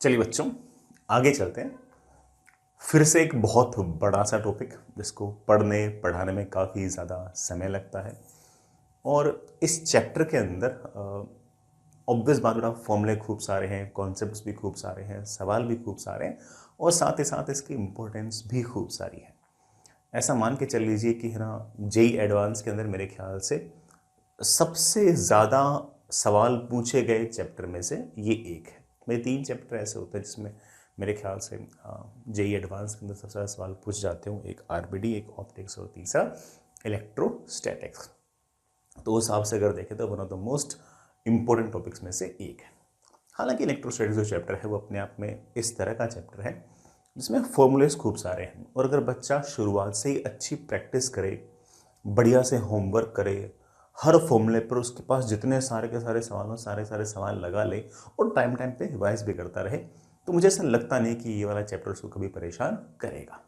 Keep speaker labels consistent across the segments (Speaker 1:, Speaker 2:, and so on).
Speaker 1: चलिए बच्चों, आगे चलते हैं। फिर से एक बहुत बड़ा सा टॉपिक जिसको पढ़ने पढ़ाने में काफ़ी ज़्यादा समय लगता है। और इस चैप्टर के अंदर ऑब्वियस बात बता, फॉर्मूले खूब सारे हैं, कॉन्सेप्ट्स भी खूब सारे हैं, सवाल भी खूब सारे हैं, और साथ ही साथ इसकी इम्पोर्टेंस भी खूब सारी है। ऐसा मान के चल लीजिए कि है ना, जेई एडवांस के अंदर मेरे ख्याल से सबसे ज़्यादा सवाल पूछे गए चैप्टर में से ये एक है। मेरे 3 चैप्टर ऐसे होते हैं जिसमें मेरे ख्याल से जेई एडवांस के अंदर सबसे ज़्यादा सवाल पूछ जाते हो। एक आरबीडी, एक ऑप्टिक्स और तीसरा इलेक्ट्रोस्टैटिक्स। तो उस हिसाब से अगर देखें तो one of the most important topics में से एक है। हालांकि इलेक्ट्रोस्टैटिक्स जो चैप्टर है वो अपने आप में इस तरह का चैप्टर है जिसमें फॉर्मूलेस खूब सारे हैं, और अगर बच्चा शुरुआत से ही अच्छी प्रैक्टिस करे, बढ़िया से होमवर्क करे, हर फॉर्मूले पर उसके पास जितने सारे के सारे सवाल हो सारे सारे सवाल लगा ले और टाइम टाइम पे रिवाइज भी करता रहे, तो मुझे ऐसा लगता नहीं कि ये वाला चैप्टर उसको कभी परेशान करेगा।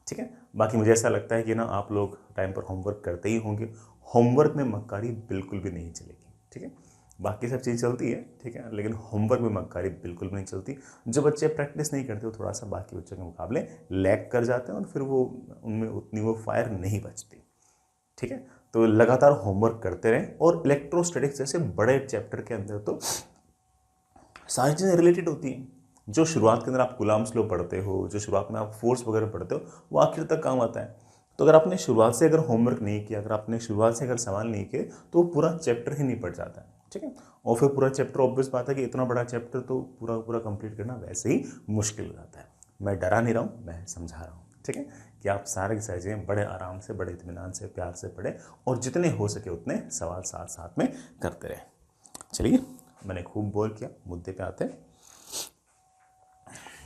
Speaker 1: ठीक है। बाकी मुझे ऐसा लगता है कि ना, आप लोग टाइम पर होमवर्क करते ही होंगे, होमवर्क में मक्कारी बिल्कुल भी नहीं चलेगी। ठीक है। बाकी सब चीज़ चलती है, ठीक है, लेकिन होमवर्क में मक्कारी बिल्कुल भी नहीं चलती। जो बच्चे प्रैक्टिस नहीं करते वो थोड़ा सा बाकी बच्चों के मुकाबले लैग कर जाते हैं और फिर वो उनमें उतनी वो फायर नहीं बचती। ठीक है। तो लगातार होमवर्क करते रहें, और इलेक्ट्रोस्टैटिक्स जैसे बड़े चैप्टर के अंदर तो सारी चीज़ें रिलेटेड होती हैं। जो शुरुआत के अंदर आप गुलाम्स लॉ पढ़ते हो, जो शुरुआत में आप फोर्स वगैरह पढ़ते हो, वो आखिर तक काम आता है। तो अगर आपने शुरुआत से अगर होमवर्क नहीं किया, अगर आपने शुरुआत से अगर सवाल नहीं किए, तो वो पूरा चैप्टर ही नहीं पढ़ जाता है। ठीक है। और फिर पूरा चैप्टर, ऑब्वियस बात है कि इतना बड़ा चैप्टर तो पूरा पूरा कंप्लीट करना वैसे ही मुश्किल हो जाता है। मैं डरा नहीं रहा हूँ, मैं समझा रहा हूँ। ठीक है। कि आप सारे की सारी चीज़ें बड़े आराम से, बड़े इत्मीनान से, प्यार से पढ़ें, और जितने हो सके उतने सवाल साथ साथ में करते रहें। चलिए, मैंने खूब बोल किया, मुद्दे पे आते हैं।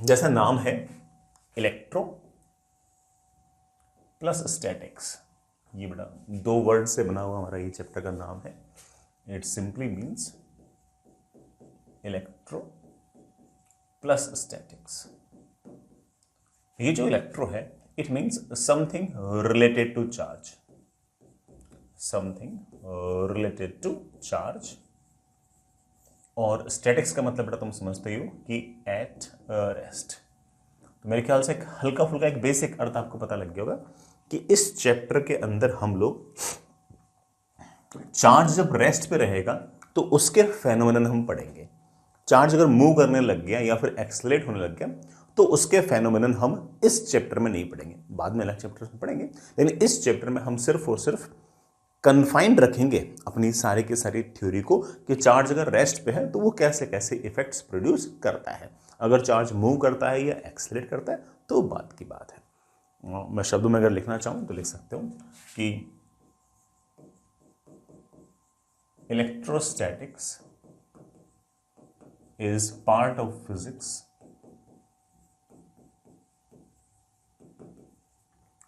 Speaker 1: जैसा नाम है, इलेक्ट्रो प्लस स्टैटिक्स, ये बड़ा 2 वर्ड से बना हुआ हमारा ये चैप्टर का नाम है। It simply means electro plus statics. ये जो इलेक्ट्रो है, it means something related to charge, something related to charge. और स्टैटिक्स का मतलब बेटा तुम समझते हो कि एट रेस्ट। तो मेरे ख्याल से एक हल्का फुल्का एक बेसिक अर्थ आपको पता लग गया होगा कि इस चैप्टर के अंदर हम लोग चार्ज जब रेस्ट पे रहेगा तो उसके फेनोमेनन हम पढ़ेंगे। चार्ज अगर मूव करने लग गया या फिर एक्सलेट होने लग गया तो उसके फेनोमेनन हम इस चैप्टर में नहीं पढ़ेंगे, बाद में अलग चैप्टर में पढ़ेंगे। लेकिन इस चैप्टर में हम सिर्फ और सिर्फ कन्फाइंड रखेंगे अपनी सारी की सारी थ्योरी को कि चार्ज अगर रेस्ट पे है तो वो कैसे कैसे इफेक्ट्स प्रोड्यूस करता है। अगर चार्ज मूव करता है या एक्सलेट करता है तो बात की बात है। मैं शब्दों में अगर लिखना चाहूँ तो लिख सकते हो कि electrostatics is part of physics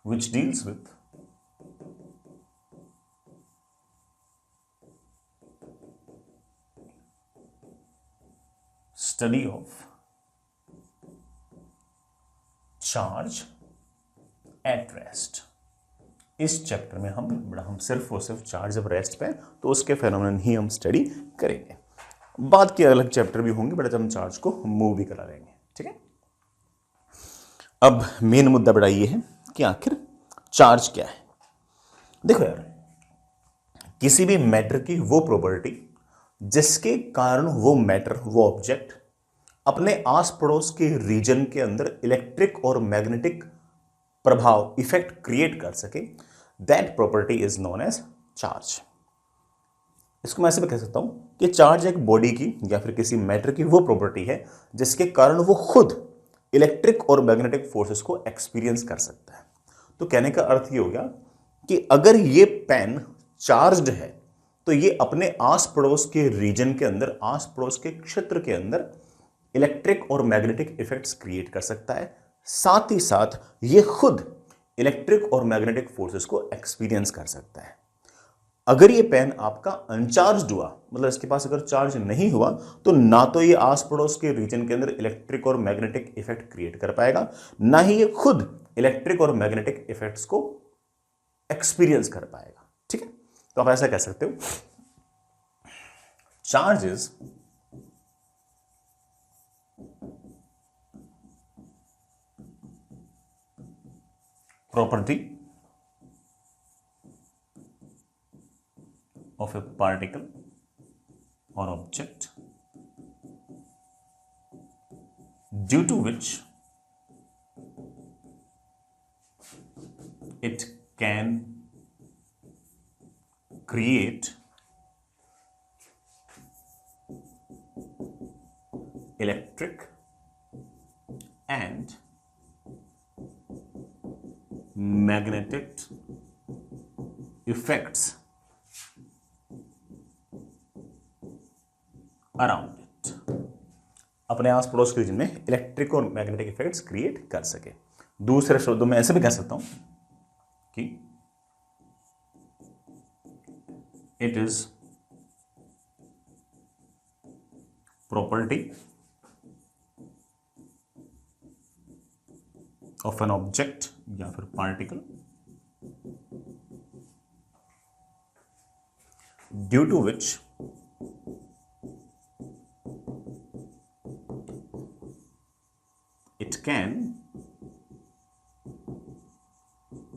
Speaker 1: which deals with study of charge at rest। इस चैप्टर में हम सिर्फ और सिर्फ चार्ज जब रेस्ट पे तो उसके फेनोमेनन ही हम स्टडी करेंगे। बाद के अलग चैप्टर भी होंगे बट हम चार्ज को मूव भी करा लेंगे। ठीक है। अब मेन मुद्दा बड़ा ये है कि आखिर चार्ज क्या है। देखो यार, किसी भी मैटर की वो प्रॉपर्टी जिसके कारण वो मैटर, वो ऑब्जेक्ट अपने आस पड़ोस के रीजन के अंदर इलेक्ट्रिक और मैग्नेटिक प्रभाव, इफेक्ट क्रिएट कर सके, that property is known as charge. इसको मैं ऐसे भी कह सकता हूं कि चार्ज एक बॉडी की या फिर किसी मैटर की वो प्रॉपर्टी है जिसके कारण वो खुद इलेक्ट्रिक और मैग्नेटिक फोर्सेस को एक्सपीरियंस कर सकता है। तो कहने का अर्थ ये हो गया कि अगर ये पेन चार्ज्ड है तो ये अपने आस पड़ोस के रीजन के अंदर, आस पड़ोस के क्षेत्र के अंदर इलेक्ट्रिक और मैग्नेटिक इफेक्ट्स क्रिएट कर सकता है। साथ ही साथ ये खुद इलेक्ट्रिक और मैग्नेटिक फोर्सेस को एक्सपीरियंस कर सकता है। अगर ये पेन आपका अनचार्ज्ड हुआ, मतलब इसके पास अगर चार्ज नहीं हुआ, तो ना तो ये आस पड़ोस के रीजन के अंदर इलेक्ट्रिक और मैग्नेटिक इफेक्ट क्रिएट कर पाएगा, ना ही ये खुद इलेक्ट्रिक और मैग्नेटिक इफेक्ट्स को एक्सपीरियंस कर पाएगा। ठीक है। तो आप ऐसा कह सकते हो, charge is property of a particle or object due to which it can create electric and magnetic effects around it, अपने आस पड़ोस के रीजन में इलेक्ट्रिक और मैग्नेटिक इफेक्ट्स क्रिएट कर सके। दूसरे शब्दों में ऐसे भी कह सकता हूं कि it is property of an object या फिर particle due to which it can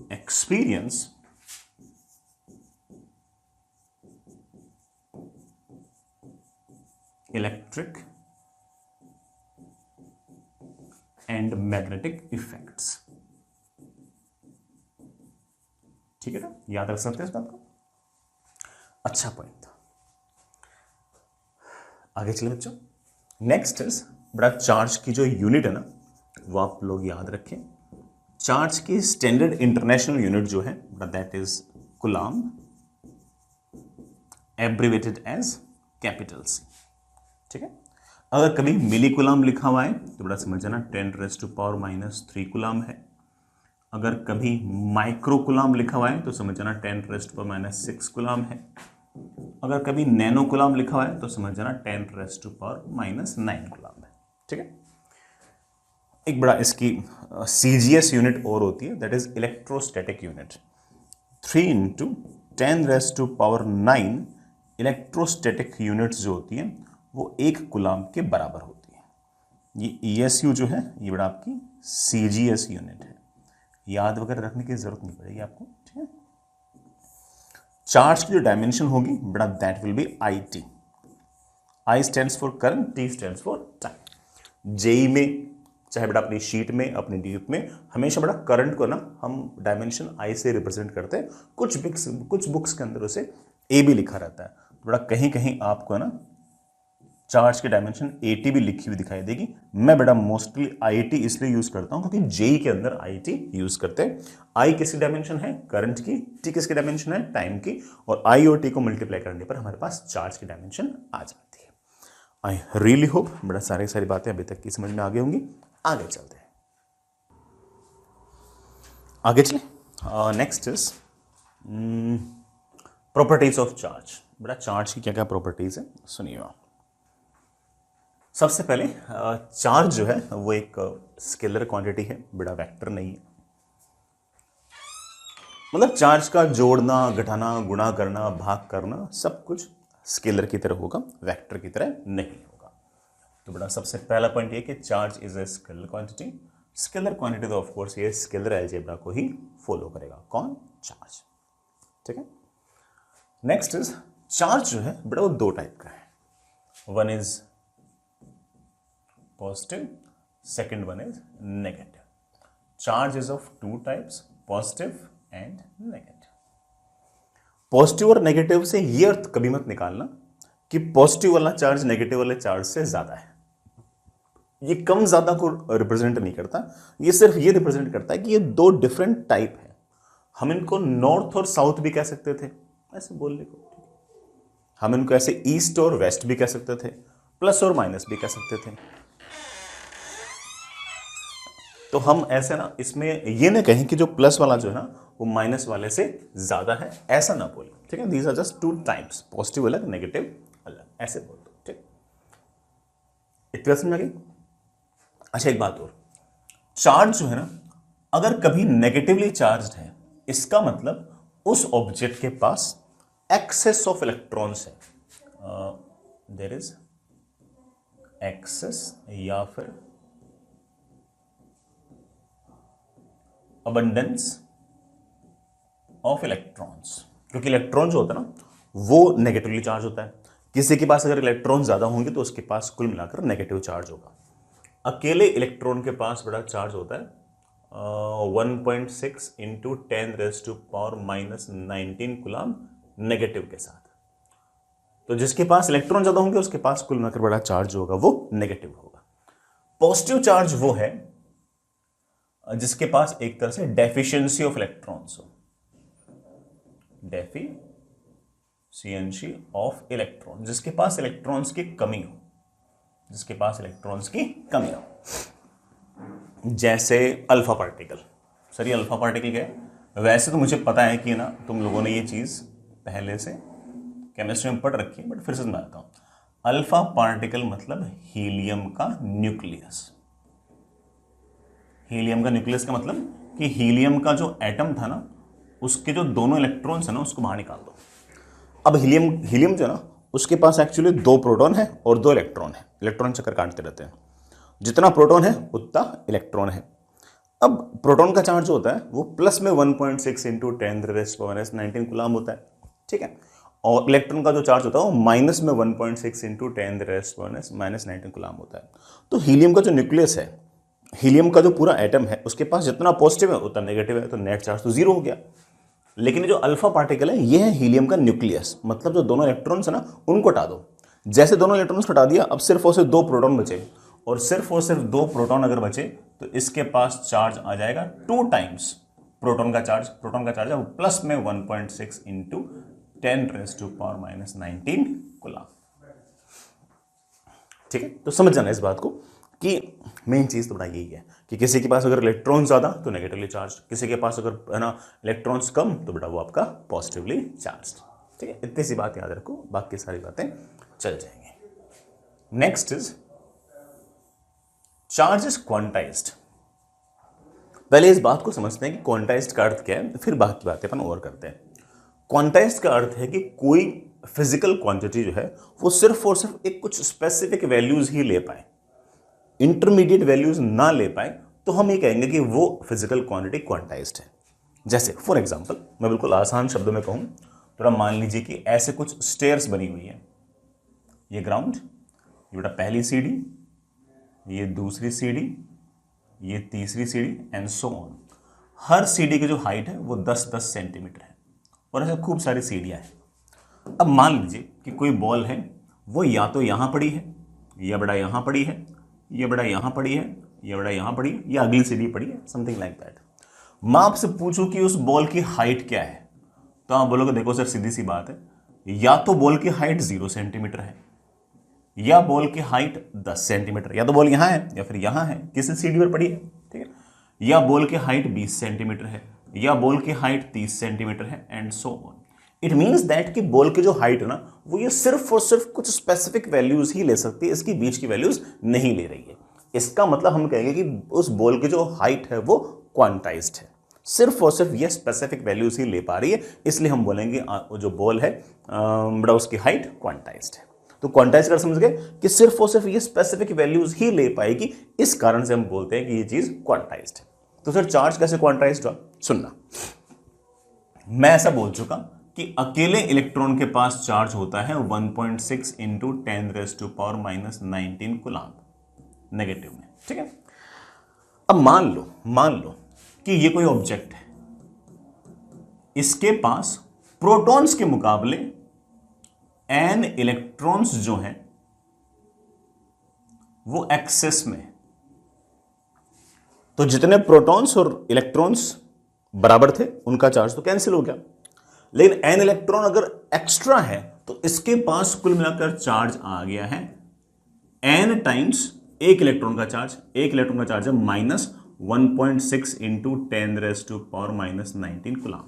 Speaker 1: experience electric and magnetic effects। ठीक है ना, याद रख सकते हैं इस बात को। अच्छा पॉइंट था। आगे चलिए बच्चों, नेक्स्ट इज बड़ा चार्ज की जो यूनिट है ना वो आप लोग याद रखें। चार्ज की स्टैंडर्ड इंटरनेशनल यूनिट जो है that is coulomb, abbreviated as capital C. ठीक है, अगर कभी मिली कूलम लिखा हुआ है तो बड़ा समझ जाना 10⁻³ कूलम है। अगर कभी माइक्रो कूलम लिखा हुआ है तो समझ जाना 10⁻6 कूलम है। अगर कभी नैनो कूलम लिखा हुआ है तो समझ जाना 10⁻9 कूलम है। ठीक है, एक बड़ा इसकी CGS यूनिट और होती है, that is electrostatic unit. 3 × 10⁻9 electrostatic units जो होती हैं वो 1 कूलम के बराबर होती है। ये ESU जो है ये बड़ा आपकी CGS यूनिट है, याद वगैरह रखने की जरूरत नहीं पड़ेगी आपको। ठीक है, चार्ज की जो डायमेंशन होगी बड़ा that will be IT। I stands for current, T stands for time. JEE में चाहे बड़ा अपनी शीट में अपनी ड्यूट में हमेशा बड़ा करंट को ना हम डायमेंशन I से रिप्रेजेंट करते हैं। कुछ बुक्स के अंदर उसे A भी लिखा रहता है, तो बड़ा कहीं कहीं आपको ना चार्ज की डायमेंशन AT भी लिखी हुई दिखाई देगी। मैं बड़ा मोस्टली IT इसलिए यूज करता हूं क्योंकि जेई के अंदर IT यूज करते हैं। I किसकी डायमेंशन है? करंट की। T किसकी डायमेंशन है? टाइम की। और I और T को मल्टीप्लाई करने पर हमारे पास चार्ज की डायमेंशन आ जाती है। आई रियली होप बड़ा सारी बातें अभी तक की समझ में आ गई होंगी। आगे चलते हैं, आगे चले। Next is properties of charge. बड़ा चार्ज की क्या क्या प्रॉपर्टीज है सुनिए आप। सबसे पहले चार्ज जो है वो एक स्केलर क्वांटिटी है, बड़ा वेक्टर नहीं है। मतलब चार्ज का जोड़ना, घटाना, गुणा करना, भाग करना सब कुछ स्केलर की तरह होगा, वेक्टर की तरह नहीं होगा। तो बड़ा सबसे पहला पॉइंट ये कि charge is a scalar quantity. Scalar quantity तो ऑफ कोर्स ये स्केलर अलजेब्रा को ही फॉलो करेगा। कौन? चार्ज। ठीक है, नेक्स्ट इज चार्ज जो है बड़ा वो 2 टाइप का है। One is positive, second one is negative. Charge is of 2 types, positive and negative. Positive और नेगेटिव से ये अर्थ कभी मत निकालना कि पॉजिटिव वाला चार्ज नेगेटिव वाले चार्ज से ज्यादा है। ये कम ज्यादा को रिप्रेजेंट नहीं करता, ये सिर्फ ये रिप्रेजेंट करता है कि ये 2 डिफरेंट टाइप है। हम इनको नॉर्थ और साउथ भी कह सकते थे ऐसे बोलने को। हम इनको ऐसे ईस्ट और वेस्ट भी कह सकते थे, प्लस और माइनस भी कह सकते थे। तो हम ऐसे ना इसमें ये ना कहें कि जो प्लस वाला जो है ना वो माइनस वाले से ज्यादा है, ऐसा ना बोले। ठीक है, these are just 2 types, positive अलग, नेगेटिव अलग, ऐसे बोल दो। ठीक, इतना समझ आ गई। अच्छा एक बात और, चार्ज जो है ना अगर कभी नेगेटिवली चार्ज्ड है इसका मतलब उस ऑब्जेक्ट के पास एक्सेस ऑफ इलेक्ट्रॉन्स है। देयर इज एक्सेस या फिर अबंडेंस ऑफ इलेक्ट्रॉन्स, क्योंकि इलेक्ट्रॉन जो होता है ना वो नेगेटिवली चार्ज होता है। किसी के पास अगर इलेक्ट्रॉन ज्यादा होंगे तो उसके पास कुल मिलाकर नेगेटिव चार्ज होगा। अकेले इलेक्ट्रॉन के पास बड़ा चार्ज होता है 1.6 इंटू 10⁻⁻19 कूलम नेगेटिव के साथ। तो जिसके पास इलेक्ट्रॉन ज्यादा होंगे उसके पास कुल मिलाकर बड़ा चार्ज होगा वो नेगेटिव होगा। पॉजिटिव चार्ज वो है जिसके पास एक तरह से डेफिशिएंसी ऑफ इलेक्ट्रॉन्स हो, डेफिशिएंसी ऑफ इलेक्ट्रॉन, जिसके पास इलेक्ट्रॉन्स की कमी हो, जिसके पास इलेक्ट्रॉन्स की कमी हो, जैसे अल्फा पार्टिकल। सर ये अल्फा पार्टिकल क्या है? वैसे तो मुझे पता है कि ना तुम लोगों ने ये चीज पहले से केमिस्ट्री में पढ़ रखी है, बट फिर से मैं बताता हूं। अल्फा पार्टिकल मतलब हीलियम का न्यूक्लियस। हीलियम का न्यूक्लियस का मतलब कि हीलियम का जो एटम था ना उसके जो दोनों इलेक्ट्रॉन्स है ना उसको बाहर निकाल दो। अब हीलियम जो है ना उसके पास एक्चुअली 2 प्रोटॉन है और 2 इलेक्ट्रॉन है। इलेक्ट्रॉन चक्कर काटते रहते हैं, जितना प्रोटॉन है उतना इलेक्ट्रॉन है। अब प्रोटॉन का चार्ज जो होता है वो प्लस में 1.6 इंटू 10⁻⁻19 कूलम होता है, ठीक है। और इलेक्ट्रॉन का जो चार्ज होता है वो माइनस में 1.6 इंटू 10⁻⁻19 कूलम होता है। तो हीलियम का जो न्यूक्लियस है, हीलियम का जो पूरा एटम है उसके पास जितना पॉजिटिव है उतना नेगेटिव है, तो नेट चार्ज तो जीरो हो गया। लेकिन जो अल्फा पार्टिकल है ये है हीलियम का न्यूक्लियस, मतलब जो दोनों इलेक्ट्रॉन्स है ना उनको हटा दो। जैसे दोनों इलेक्ट्रॉन्स हटा दिया, अब सिर्फ और सिर्फ 2 प्रोटॉन बचे, और सिर्फ 2 प्रोटॉन अगर बचे तो इसके पास चार्ज आ जाएगा 2 टाइम्स प्रोटॉन का चार्ज। प्रोटॉन का चार्ज है वो प्लस में 1.6 इंटू 10⁻⁻19 कूलम, ठीक है। तो समझ जाना इस बात को कि मेन चीज तो बड़ा यही है कि किसी के पास अगर इलेक्ट्रॉन ज्यादा तो नेगेटिवली चार्ज, किसी के पास अगर है ना इलेक्ट्रॉन्स कम तो बेटा वो आपका पॉजिटिवली चार्ज, ठीक है। इतनी सी बात याद रखो, बाकी सारी बातें चल जाएंगी। Next is charge is quantized. पहले इस बात को समझते हैं कि क्वांटाइज्ड का अर्थ क्या है, फिर बाकी बातें अपन और करते हैं। क्वांटाइज्ड का अर्थ है कि कोई फिजिकल क्वांटिटी जो है वो सिर्फ और सिर्फ एक कुछ स्पेसिफिक वैल्यूज ही ले पाए, इंटरमीडिएट वैल्यूज ना ले पाए, तो हम ये कहेंगे कि वो फिजिकल क्वांटिटी क्वांटाइज्ड है। जैसे फॉर एग्जांपल मैं बिल्कुल आसान शब्दों में कहूं, थोड़ा मान लीजिए कि ऐसे कुछ स्टेयर्स बनी हुई है, ये ग्राउंड, ये बेटा पहली सीढ़ी, ये दूसरी सीढ़ी, ये तीसरी सीढ़ी एंड सो ऑन। हर सीढ़ी की जो हाइट है वो 10-10 सेंटीमीटर है और ऐसे खूब सारी सीढ़ियां हैं। अब मान लीजिए कि कोई बॉल है वो या तो यहां पड़ी है, या बड़ा यहां पड़ी है, ये बड़ा यहां पड़ी है, ये बड़ा यहां पड़ी है, या अगली सीढ़ी पड़ी है, समथिंग लाइक दैट। मैं आपसे पूछूं कि उस बॉल की हाइट क्या है, तो आप बोलोगे देखो सर सीधी सी बात है, या तो बॉल की हाइट 0 सेंटीमीटर है, या बॉल की हाइट 10 सेंटीमीटर, या तो बॉल यहां है या फिर यहां है, किसी सीढ़ी पर पड़ी है, ठीक है। या बॉल की हाइट 20 सेंटीमीटर है, या बॉल की हाइट 30 सेंटीमीटर है and so on. It means that कि बॉल की जो हाइट है ना वो ये सिर्फ और सिर्फ कुछ स्पेसिफिक वैल्यूज ही ले सकती है, इसकी बीच की वैल्यूज नहीं ले रही है। इसका मतलब हम कहेंगे कि उस बॉल की जो हाइट है वो क्वांटाइज्ड है, सिर्फ और सिर्फ ये स्पेसिफिक वैल्यूज ही ले पा रही है, इसलिए हम बोलेंगे जो बॉल है बड़ा उसकी हाइट क्वांटाइज्ड है। तो क्वांटाइज कर समझ गए कि सिर्फ और सिर्फ ये स्पेसिफिक वैल्यूज ही ले पाएगी, इस कारण से हम बोलते हैं कि ये चीज क्वांटाइज्ड है। तो सर चार्ज कैसे क्वांटाइज्ड हुआ? सुनना, मैं ऐसा बोल चुका कि अकेले इलेक्ट्रॉन के पास चार्ज होता है 1.6 इंटू 10⁻⁻19 कूलम नेगेटिव में, ठीक है। अब मान लो कि ये कोई ऑब्जेक्ट है, इसके पास प्रोटॉन्स के मुकाबले एन इलेक्ट्रॉन्स जो हैं वो एक्सेस में, तो जितने प्रोटॉन्स और इलेक्ट्रॉन्स बराबर थे उनका चार्ज तो कैंसिल हो गया, लेकिन एन इलेक्ट्रॉन अगर एक्स्ट्रा है तो इसके पास कुल मिलाकर चार्ज आ गया है एन टाइम्स एक इलेक्ट्रॉन का चार्ज। एक इलेक्ट्रॉन का चार्ज है -1.6 इंटू 10⁻⁻19 कूलम।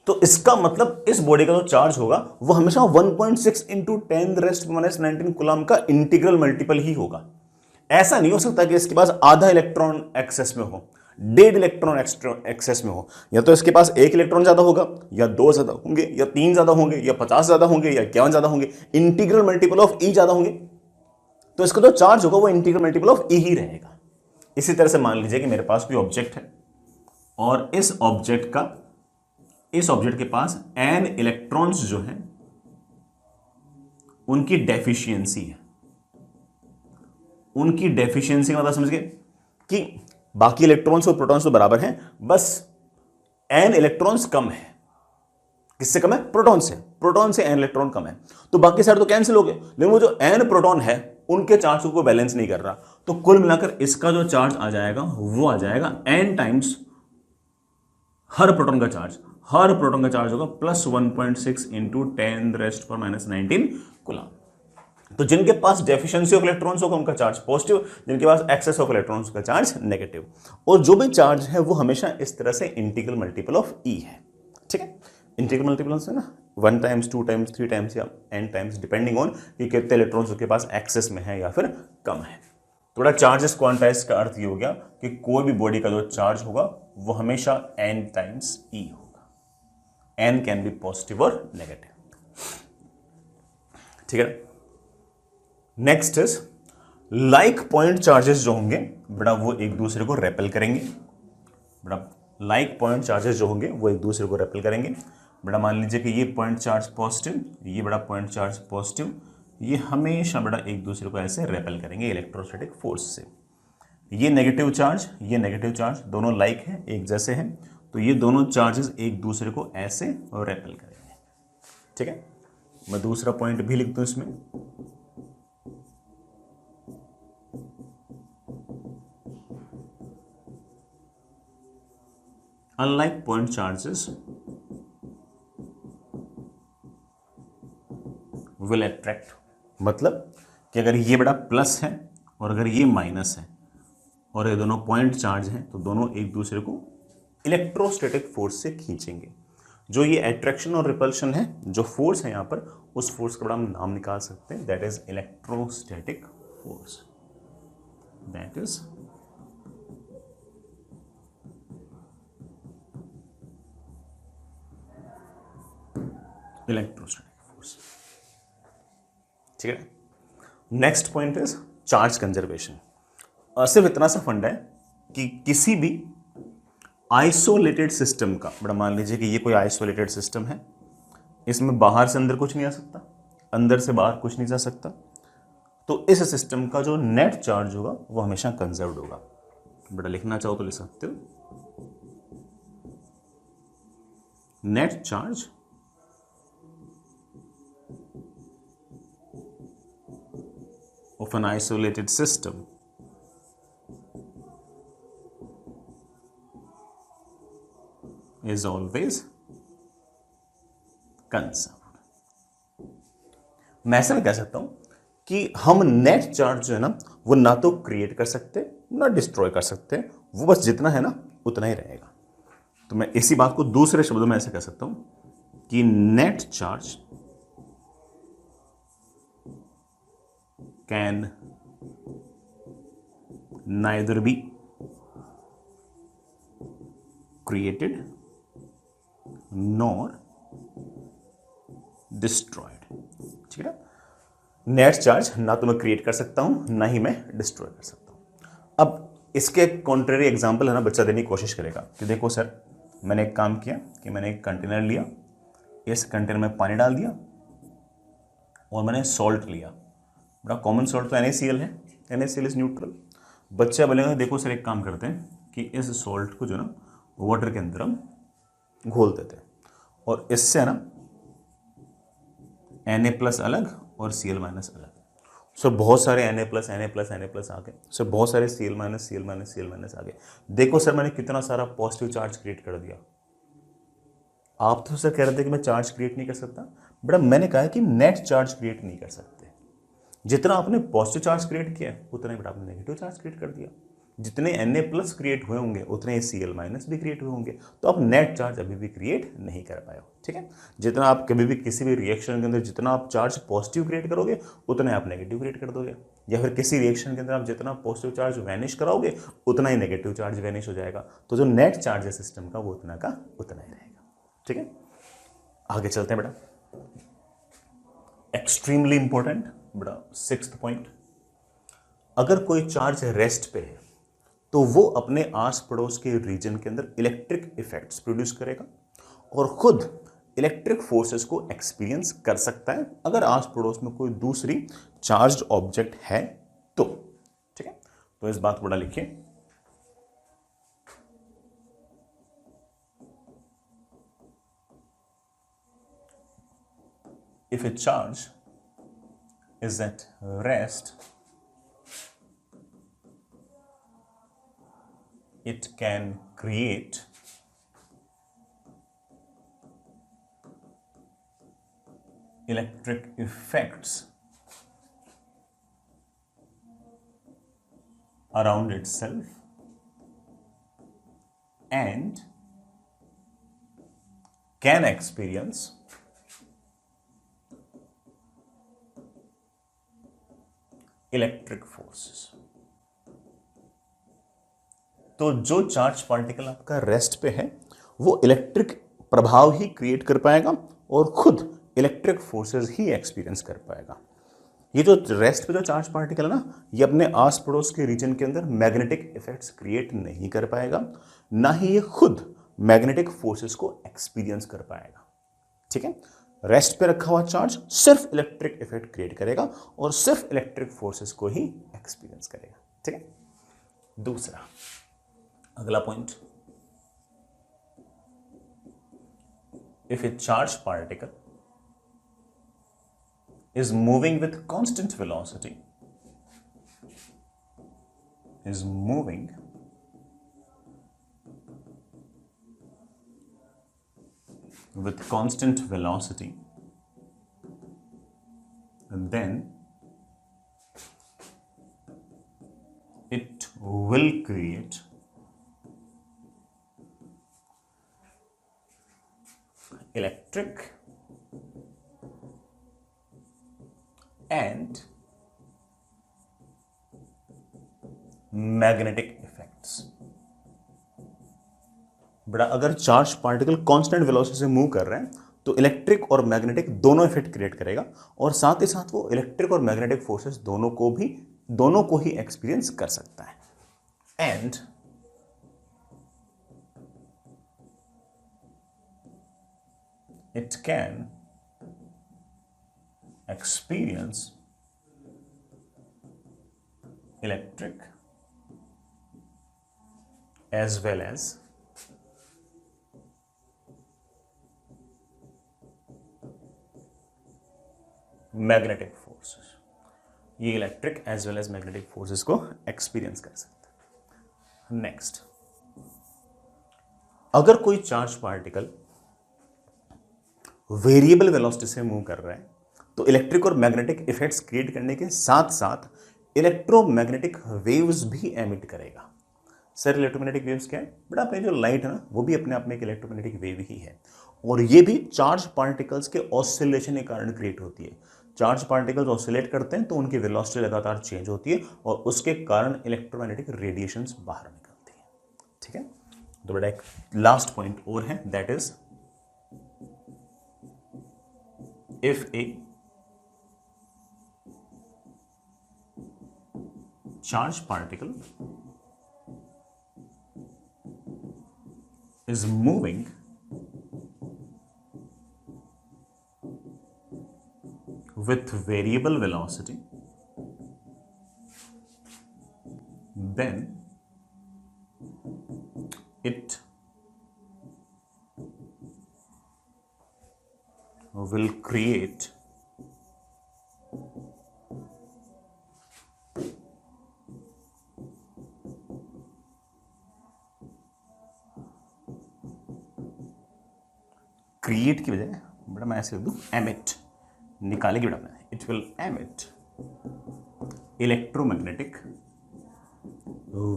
Speaker 1: तो इसका मतलब इस बॉडी का जो चार्ज होगा वो हमेशा 1.6 इंटू 10⁻⁻19 कूलम का इंटीग्रल मल्टीपल ही होगा। ऐसा नहीं हो सकता कि इसके पास आधा इलेक्ट्रॉन एक्सेस में हो, 1.5 इलेक्ट्रॉन एक्सेस में हो। या तो इसके पास 1 इलेक्ट्रॉन ज्यादा होगा, या 2 ज्यादा होंगे, या 3 ज्यादा होंगे, या 50 ज्यादा होंगे, या 51 ज्यादा होंगे, इंटीग्रल मल्टीपल ऑफ ई ज्यादा होंगे, तो इसका जो चार्ज होगा वो इंटीग्रल मल्टीपल ऑफ ई ही रहेगा। इसी तरह से मान लीजिए कि मेरे पास कोई ऑब्जेक्ट है, और इस ऑब्जेक्ट के पास n इलेक्ट्रॉन्स जो हैं उनकी डेफिशिएंसी है। उनकी डेफिशिएंसी का मतलब समझ गए कि बाकी इलेक्ट्रॉन्स और प्रोटॉन्स तो बराबर हैं, बस n इलेक्ट्रॉन्स कम है। किससे कम है? प्रोटॉन से। प्रोटॉन से n इलेक्ट्रॉन कम है, तो बाकी सारे तो कैंसिल हो गए, लेकिन वो जो n प्रोटॉन है उनके चार्ज को बैलेंस नहीं कर रहा। तो कुल मिलाकर इसका जो चार्ज आ जाएगा वो आ जाएगा n टाइम्स हर प्रोटॉन का चार्ज। हर प्रोटॉन का चार्ज होगा +1.6 इंटू 10⁻⁻19 कूलम। तो जिनके पास डेफिशिएंसी ऑफ इलेक्ट्रॉन्स होगा उनका चार्ज पॉजिटिव, जिनके पास एक्सेस ऑफ इलेक्ट्रॉन्स का चार्ज नेगेटिव। और जो भी चार्ज है वो हमेशा इस तरह से इंटीग्रल मल्टीपल ऑफ ई है। ठीक है, इंटीग्रल मल्टीपल से ना 1 टाइम्स 2 टाइम्स 3 टाइम्स या n टाइम्स डिपेंडिंग ऑन कि कितने इलेक्ट्रॉन्स उसके पास एक्सेस में है या फिर कम है। थोड़ा चार्जेस क्वांटाइज का अर्थ ये हो गया कि कोई भी बॉडी का जो चार्ज होगा वो हमेशा n टाइम्स e होगा। n कैन बी पॉजिटिव और नेगेटिव। ठीक है, next is like point charges जो होंगे बड़ा वो एक दूसरे को रेपेल करेंगे। बड़ा लाइक पॉइंट चार्जेस जो होंगे वो एक दूसरे को रेपेल करेंगे। बड़ा मान लीजिए कि ये पॉइंट चार्ज पॉजिटिव, ये बड़ा पॉइंट चार्ज पॉजिटिव, ये हमेशा बड़ा एक दूसरे को ऐसे रेपेल करेंगे इलेक्ट्रोस्टैटिक फोर्स से। ये नेगेटिव चार्ज दोनों लाइक है, एक जैसे हैं, तो ये दोनों चार्जेस एक दूसरे को ऐसे रेपेल करेंगे। ठीक है, मैं दूसरा पॉइंट भी लिख दूं इसमें। Unlike point charges will attract, मतलब कि अगर ये बड़ा प्लस है और अगर ये माइनस है और ये दोनों पॉइंट चार्ज हैं तो दोनों एक दूसरे को इलेक्ट्रोस्टैटिक फोर्स से खींचेंगे। जो ये अट्रैक्शन और रिपल्शन है, जो फोर्स है यहाँ पर, उस फोर्स का बड़ा हम नाम निकाल सकते हैं, that is electrostatic force. That is electrostatic force. ठीक है, next point is charge conservation. सिर्फ इतना सा फंडा है कि किसी भी आइसोलेटेड सिस्टम का, बड़ा मान लीजिए कि ये कोई आइसोलेटेड सिस्टम है, इसमें बाहर से अंदर कुछ नहीं आ सकता, अंदर से बाहर कुछ नहीं जा सकता, तो इस सिस्टम का जो नेट चार्ज होगा वो हमेशा कंजर्व्ड होगा। बड़ा लिखना चाहो तो लिख सकते हो, net charge of an isolated system is always conserved। मैं ऐसा कह सकता हूं कि हम नेट चार्ज जो है ना वो ना तो क्रिएट कर सकते ना डिस्ट्रॉय कर सकते, वो बस जितना है ना उतना ही रहेगा। तो मैं इसी बात को दूसरे शब्दों में ऐसे कह सकता हूं कि net charge can neither be created nor destroyed। ठीक है ना, नेट चार्ज ना तो मैं क्रिएट कर सकता हूं ना ही मैं डिस्ट्रॉय कर सकता हूं। अब इसके कॉन्ट्रेरी एग्जांपल है ना बच्चा देने की कोशिश करेगा कि देखो सर, मैंने एक काम किया कि मैंने एक कंटेनर लिया, इस कंटेनर में पानी डाल दिया और मैंने सॉल्ट लिया। बड़ा कॉमन सॉल्ट तो NaCl है, NaCl इज न्यूट्रल। बच्चा बोलेगा देखो सर एक काम करते हैं कि इस सॉल्ट को जो ना वाटर के अंदर हम घोल देते हैं और इससे ना Na+ अलग और Cl- अलग। सो बहुत सारे Na+ आ गए, सो बहुत सारे Cl- आ गए। देखो सर मैंने कितना सारा पॉजिटिव चार्ज क्रिएट कर दिया। आप तो सर कह रहे थे कि मैं चार्ज क्रिएट नहीं कर सकता, बड़ा मैंने कहा कि नेट चार्ज क्रिएट नहीं कर सकते। जितना आपने पॉजिटिव चार्ज क्रिएट किया उतना ही बड़ा आपने नेगेटिव चार्ज क्रिएट कर दिया। जितने Na+ क्रिएट हुए होंगे उतने Cl- भी क्रिएट हुए होंगे, तो आप नेट चार्ज अभी भी क्रिएट नहीं कर पाए हो। ठीक है, जितना आप कभी भी किसी भी रिएक्शन के अंदर जितना आप चार्ज पॉजिटिव क्रिएट करोगे उतना आप नेगेटिव क्रिएट कर दोगे, या फिर किसी रिएक्शन के अंदर आप जितना पॉजिटिव चार्ज वैनिश कराओगे उतना ही नेगेटिव चार्ज वैनिश हो जाएगा। तो जो नेट चार्ज है सिस्टम का वो उतना का उतना ही रहेगा। ठीक है, आगे चलते हैं बेटा। एक्सट्रीमली इंपॉर्टेंट बड़ा 6th पॉइंट, अगर कोई चार्ज रेस्ट पे है तो वो अपने आस पड़ोस के रीजन के अंदर इलेक्ट्रिक इफेक्ट्स प्रोड्यूस करेगा और खुद इलेक्ट्रिक फोर्सेस को एक्सपीरियंस कर सकता है अगर आस पड़ोस में कोई दूसरी चार्ज्ड ऑब्जेक्ट है तो। ठीक है, तो इस बात को बड़ा लिखिए। If a charge is at rest, it can create electric effects around itself and can experience electric forces. तो जो चार्ज पार्टिकल आपका रेस्ट पे है वो इलेक्ट्रिक प्रभाव ही क्रिएट कर पाएगा और खुद इलेक्ट्रिक फोर्सेस ही एक्सपीरियंस कर पाएगा। ये जो रेस्ट पे जो चार्ज पार्टिकल है ना, ये अपने आस पड़ोस के रीजन के अंदर मैग्नेटिक इफेक्ट्स क्रिएट नहीं कर पाएगा, ना ही ये खुद मैग्नेटिक फोर्सेस को एक्सपीरियंस कर पाएगा। ठीक है, रेस्ट पे रखा हुआ चार्ज सिर्फ इलेक्ट्रिक इफेक्ट क्रिएट करेगा और सिर्फ इलेक्ट्रिक फोर्सेस को ही एक्सपीरियंस करेगा। ठीक है, दूसरा अगला point, if A charge particle is moving with constant velocity, is moving with constant velocity, and then it will create electric and magnetic effects. बड़ा अगर चार्ज पार्टिकल कांस्टेंट वेलोसिटी से move कर रहे हैं तो इलेक्ट्रिक और मैग्नेटिक दोनों effect create करेगा और साथ ही साथ वो इलेक्ट्रिक और मैग्नेटिक फोर्सेस दोनों को ही एक्सपीरियंस कर सकता है। And it can experience electric as well as magnetic forces. ये electric as well as magnetic forces को एक्सपीरियंस कर सकता है। नेक्स्ट, अगर कोई चार्ज पार्टिकल वेरिएबल वेलोसिटी से मूव कर रहा है तो इलेक्ट्रिक और मैग्नेटिक इफेक्ट्स क्रिएट करने के साथ साथ इलेक्ट्रोमैग्नेटिक वेव्स भी एमिट करेगा। सर इलेक्ट्रोमैग्नेटिक वेव्स क्या है? बेटा अपनी जो लाइट है ना वो भी अपने आप में एक इलेक्ट्रोमैग्नेटिक वेव ही है और ये भी चार्ज पार्टिकल्स के ऑसिलेशन के कारण क्रिएट होती है। चार्ज पार्टिकल्स ऑसिलेट करते हैं तो उनकी वेलोसिटी लगातार चेंज होती है और उसके कारण इलेक्ट्रोमैग्नेटिक रेडिएशंस बाहर निकलती है। ठीक है, तो बेटा एक लास्ट पॉइंट और है, that is if A charge particle is moving with variable velocity, then it will create create की बजाय बड़ा मैं ऐसे लिख दूं एमिट, निकालेगी बड़ा मैं, it will emit electromagnetic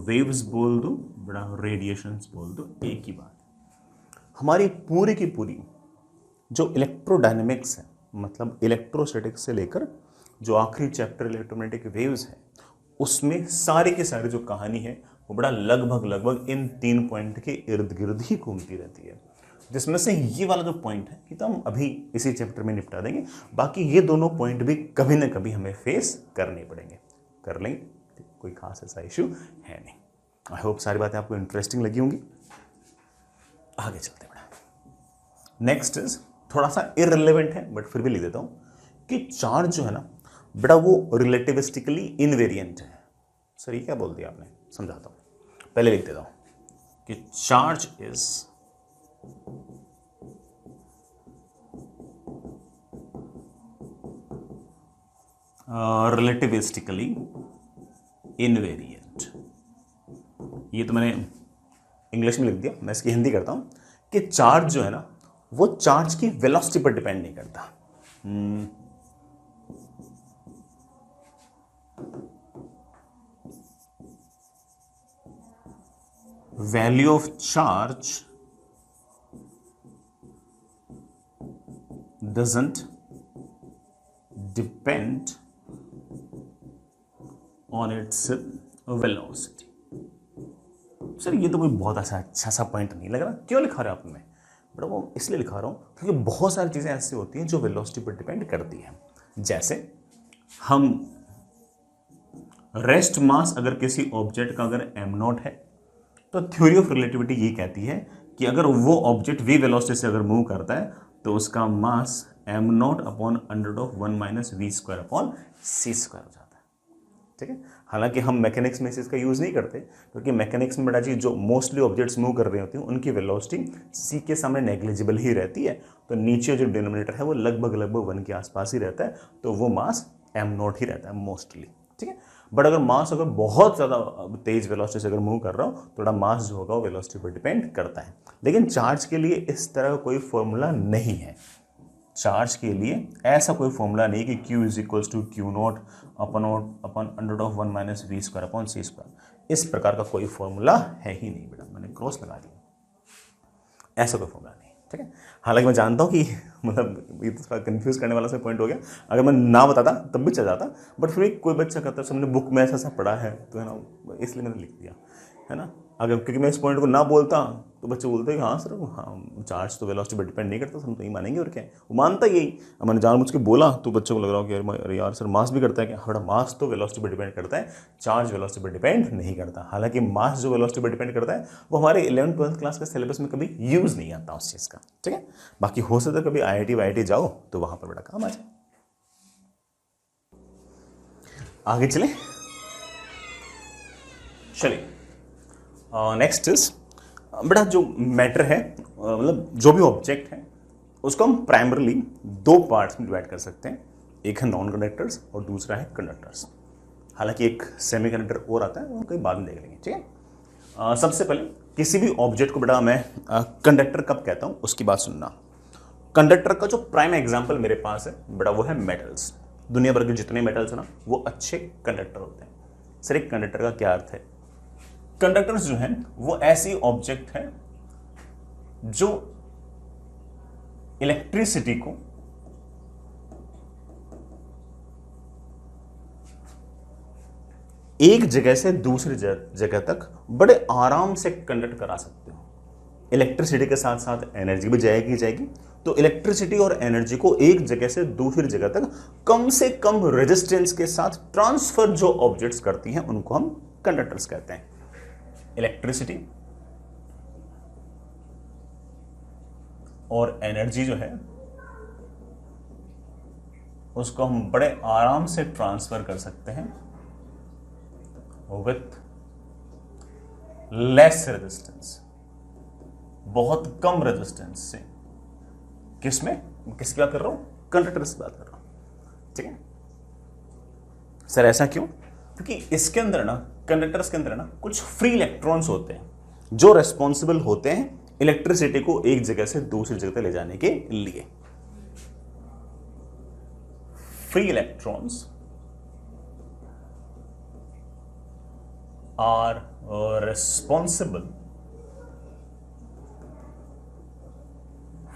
Speaker 1: waves बोल दो बड़ा, रेडिएशंस बोल दो, एक ही बात। हमारी पूरी की पूरी जो इलेक्ट्रोडायनेमिक्स है, मतलब इलेक्ट्रोस्टैटिक्स से लेकर जो आखिरी चैप्टर इलेक्ट्रोमैग्नेटिक वेव्स है, उसमें सारी की सारी जो कहानी है वो बड़ा लगभग इन 3 पॉइंट के इर्द गिर्द ही घूमती रहती है, जिसमें से ये वाला जो पॉइंट है कि तो हम अभी इसी चैप्टर में निपटा देंगे, बाकी ये दोनों पॉइंट भी कभी ना कभी हमें फेस करने पड़ेंगे, कर लेंगे, कोई खास ऐसा इश्यू है नहीं। आई होप सारी बातें आपको इंटरेस्टिंग लगी होंगी। आगे चलते हैं बेटा। नेक्स्ट इज थोड़ा सा इररिलेवेंट है बट फिर भी लिख देता हूं कि चार्ज जो है ना बेटा वो रिलेटिविस्टिकली इनवेरिएंट है। सर ये क्या बोल दिया आपने, समझाता हूं, पहले लिख देता हूं कि चार्ज इज रिलेटिविस्टिकली इनवेरिएंट। ये तो मैंने इंग्लिश में लिख दिया, मैं इसकी हिंदी करता हूं कि चार्ज जो है ना वो चार्ज की वेलोसिटी पर डिपेंड नहीं करता। Value of charge doesn't depend on its velocity. Sir ये तो कोई बहुत अच्छा सा पॉइंट नहीं लग रहा, क्यों लिखा रहे हो आपने? बट वो इसलिए लिखा रहा हूँ क्योंकि बहुत सारी चीज़ें ऐसी होती हैं जो वेलोसिटी पर डिपेंड करती हैं। जैसे हम रेस्ट मास अगर किसी ऑब्जेक्ट का अगर m नॉट है तो थ्योरी ऑफ रिलेटिविटी ये कहती है कि अगर वो ऑब्जेक्ट v वेलोसिटी से अगर मूव करता है तो उसका mass m not upon under of 1 minus V square upon C square हो जाता है। ठीक है, हालांकि हम मैकेनिक्स में इसका यूज़ नहीं करते क्योंकि मैकेनिक्स में बेटा जी जो मोस्टली ऑब्जेक्ट्स मूव कर रहे होते हैं उनकी वेलोसिटी सी के सामने नेग्लिजिबल ही रहती है, तो नीचे जो डिनोमिनेटर है वो लगभग 1 के आसपास ही रहता है, तो वो मास m नॉट ही रहता है मोस्टली। ठीक है, बट अगर मास अगर बहुत ज़्यादा तेज वेलोसिटी से अगर मूव कर रहा हो थोड़ा मास जो होगा वो वेलोसिटी पर डिपेंड करता है। लेकिन चार्ज के लिए इस तरह का कोई फॉर्मूला नहीं है। चार्ज के लिए ऐसा कोई फॉर्मूला नहीं कि Q is equals to Q not upon under of 1 minus V square upon C square. इस प्रकार का कोई फॉर्मूला है ही नहीं बेटा, मैंने क्रॉस लगा दिया, ऐसा कोई फॉर्मूला नहीं। ठीक है, हालांकि मैं जानता हूँ कि मतलब ये तो थोड़ा कन्फ्यूज़ करने वाला सा पॉइंट हो गया, अगर मैं ना बताता तब भी चल जाता, बट फिर भी कोई बच्चा कहता है हमने बुक में ऐसा पढ़ा है तो है ना, इसलिए मैंने लिख दिया है ना। अगर क्योंकि मैं इस पॉइंट को ना बोलता तो बच्चे बोलते हैं कि हाँ सर हाँ चार्ज तो वेलोसिटी पर डिपेंड नहीं करता, हम तो ही मानेंगे और क्या है, वो मानता यही। अब मैंने जानबूझ के बोला तो बच्चों को लग रहा हो कि अरे यार सर मास भी करता है क्या? हाँ मास तो वेलोसिटी पर डिपेंड करता है, चार्ज वेलोसिटी पर डिपेंड नहीं करता। हालांकि मास जो वेलोसिटी पर डिपेंड करता है वो हमारे 11th-12th क्लास के सिलेबस में कभी यूज़ नहीं आता उस चीज़ का। ठीक है, बाकी हो सकता है कभी IIT जाओ तो वहाँ पर बड़ा काम आ जाए। आगे चले, चलिए नेक्स्ट इज बेटा जो मैटर है मतलब जो भी ऑब्जेक्ट है उसको हम प्राइमरली 2 पार्ट्स में डिवाइड कर सकते हैं, एक है नॉन कंडक्टर्स और दूसरा है कंडक्टर्स। हालांकि एक सेमी कंडक्टर और आता है वो कहीं बाद में देख लेंगे। ठीक है, सबसे पहले किसी भी ऑब्जेक्ट को बेटा मैं कंडक्टर कब कहता हूँ उसकी बात सुनना। कंडक्टर का जो प्राइम एग्जाम्पल मेरे पास है बेटा वो है मेटल्स। दुनिया भर के जितने मेटल्स हैं ना वो अच्छे कंडक्टर होते हैं। सर एक कंडक्टर का क्या अर्थ है? कंडक्टर्स जो हैं वो ऐसी ऑब्जेक्ट है जो इलेक्ट्रिसिटी को एक जगह से दूसरी जगह तक बड़े आराम से कंडक्ट करा सकते हो। इलेक्ट्रिसिटी के साथ साथ एनर्जी भी जाएगी, तो इलेक्ट्रिसिटी और एनर्जी को एक जगह से दूसरी जगह तक कम से कम रेजिस्टेंस के साथ ट्रांसफर जो ऑब्जेक्ट्स करती हैं उनको हम कंडक्टर्स कहते हैं। इलेक्ट्रिसिटी और एनर्जी जो है उसको हम बड़े आराम से ट्रांसफर कर सकते हैं विथ लेस रेजिस्टेंस, बहुत कम रेजिस्टेंस से। किसकी बात कर रहा हूं? कंडक्टर की बात कर रहा हूं। ठीक है सर, ऐसा क्यों? क्योंकि इसके अंदर ना कंडक्टर्स के अंदर ना कुछ फ्री इलेक्ट्रॉन्स होते हैं जो रेस्पॉन्सिबल होते हैं इलेक्ट्रिसिटी को एक जगह से दूसरी जगह ले जाने के लिए। Free electrons are responsible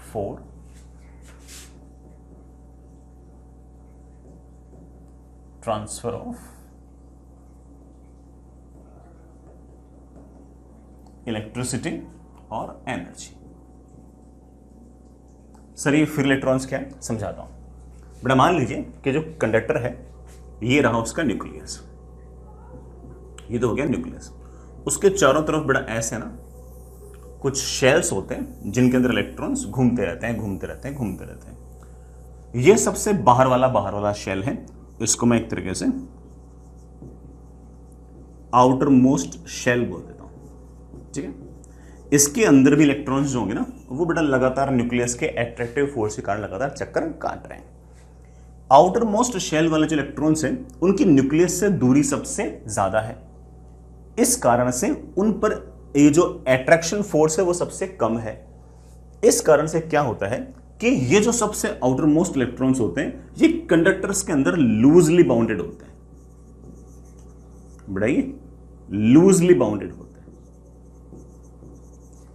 Speaker 1: for transfer of electricity और एनर्जी। सर ये फ्री इलेक्ट्रॉन्स क्या है समझाता हूं। बेटा मान लीजिए कि जो कंडक्टर है ये रहा उसका न्यूक्लियस, ये तो हो गया न्यूक्लियस। उसके चारों तरफ बड़ा ऐसे ना कुछ शेल्स होते हैं जिनके अंदर इलेक्ट्रॉन्स घूमते रहते हैं घूमते रहते हैं घूमते रहते हैं। ये सबसे बाहर वाला शेल है, इसको मैं एक तरीके से आउटर मोस्ट शेल बोल देता हूं, ठीक है। इसके अंदर भी इलेक्ट्रॉन्स जो होंगे ना वो बेटा लगातार न्यूक्लियस के एट्रैक्टिव फोर्स के कारण लगातार चक्कर काट रहे हैं। आउटर मोस्ट शेल वाले जो इलेक्ट्रॉन्स हैं उनकी न्यूक्लियस से दूरी सबसे ज्यादा है, इस कारण से उन पर ये जो एट्रैक्शन फोर्स है वो सबसे कम है। इस कारण से क्या होता है कि ये जो सबसे आउटर मोस्ट इलेक्ट्रॉन्स होते हैं ये कंडक्टर्स के अंदर लूजली बाउंडेड होते हैं, बढ़ाइए लूजली बाउंडेड होते हैं।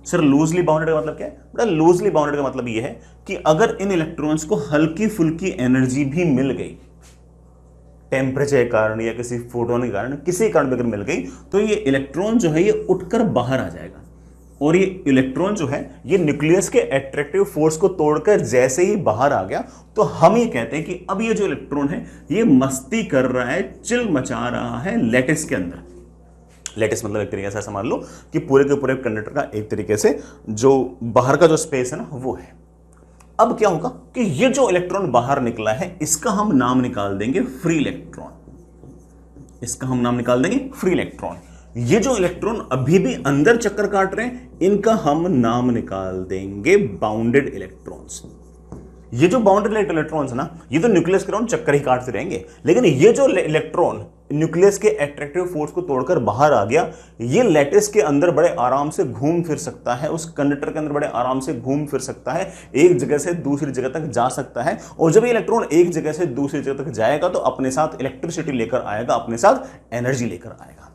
Speaker 1: सर लूजली बाउंडेड का मतलब क्या है? बड़ा लूजली बाउंडेड का मतलब यह है कि अगर इन इलेक्ट्रॉन्स को हल्की फुल्की एनर्जी भी मिल गई, टेम्परेचर के कारण या किसी फोटोन के कारण, किसी कारण भी अगर मिल गई, तो ये इलेक्ट्रॉन जो है ये उठकर बाहर आ जाएगा। और ये इलेक्ट्रॉन जो है ये न्यूक्लियस के एट्रैक्टिव फोर्स को तोड़कर जैसे ही बाहर आ गया तो हम ये कहते हैं कि अब ये जो इलेक्ट्रॉन है ये मस्ती कर रहा है, चिल मचा रहा है लैटिस के अंदर। लैटिस मतलब एक तरीके से ऐसा मान लो कि पूरे के पूरे कंडक्टर का एक तरीके से जो बाहर का जो स्पेस है ना वो है। अब क्या होगा कि ये जो इलेक्ट्रॉन बाहर निकला है इसका हम नाम निकाल देंगे फ्री इलेक्ट्रॉन, इसका हम नाम निकाल देंगे फ्री इलेक्ट्रॉन। ये जो इलेक्ट्रॉन अभी भी अंदर चक्कर काट रहे हैं इनका हम नाम निकाल देंगे बाउंडेड इलेक्ट्रॉन्स। ये जो बाउंडेड इलेक्ट्रॉन्स है ना ये तो न्यूक्लियस के अराउंड चक्कर ही काटते रहेंगे, लेकिन ये जो इलेक्ट्रॉन न्यूक्लियस के एट्रैक्टिव फोर्स को तोड़कर बाहर आ गया, ये लैटिस के अंदर बड़े आराम से घूम फिर सकता है, उस कंडक्टर के अंदर बड़े आराम से घूम फिर सकता है, एक जगह से दूसरी जगह तक जा सकता है। और जब ये इलेक्ट्रॉन एक जगह से दूसरी जगह तक जाएगा तो अपने साथ इलेक्ट्रिसिटी लेकर आएगा, अपने साथ एनर्जी लेकर आएगा।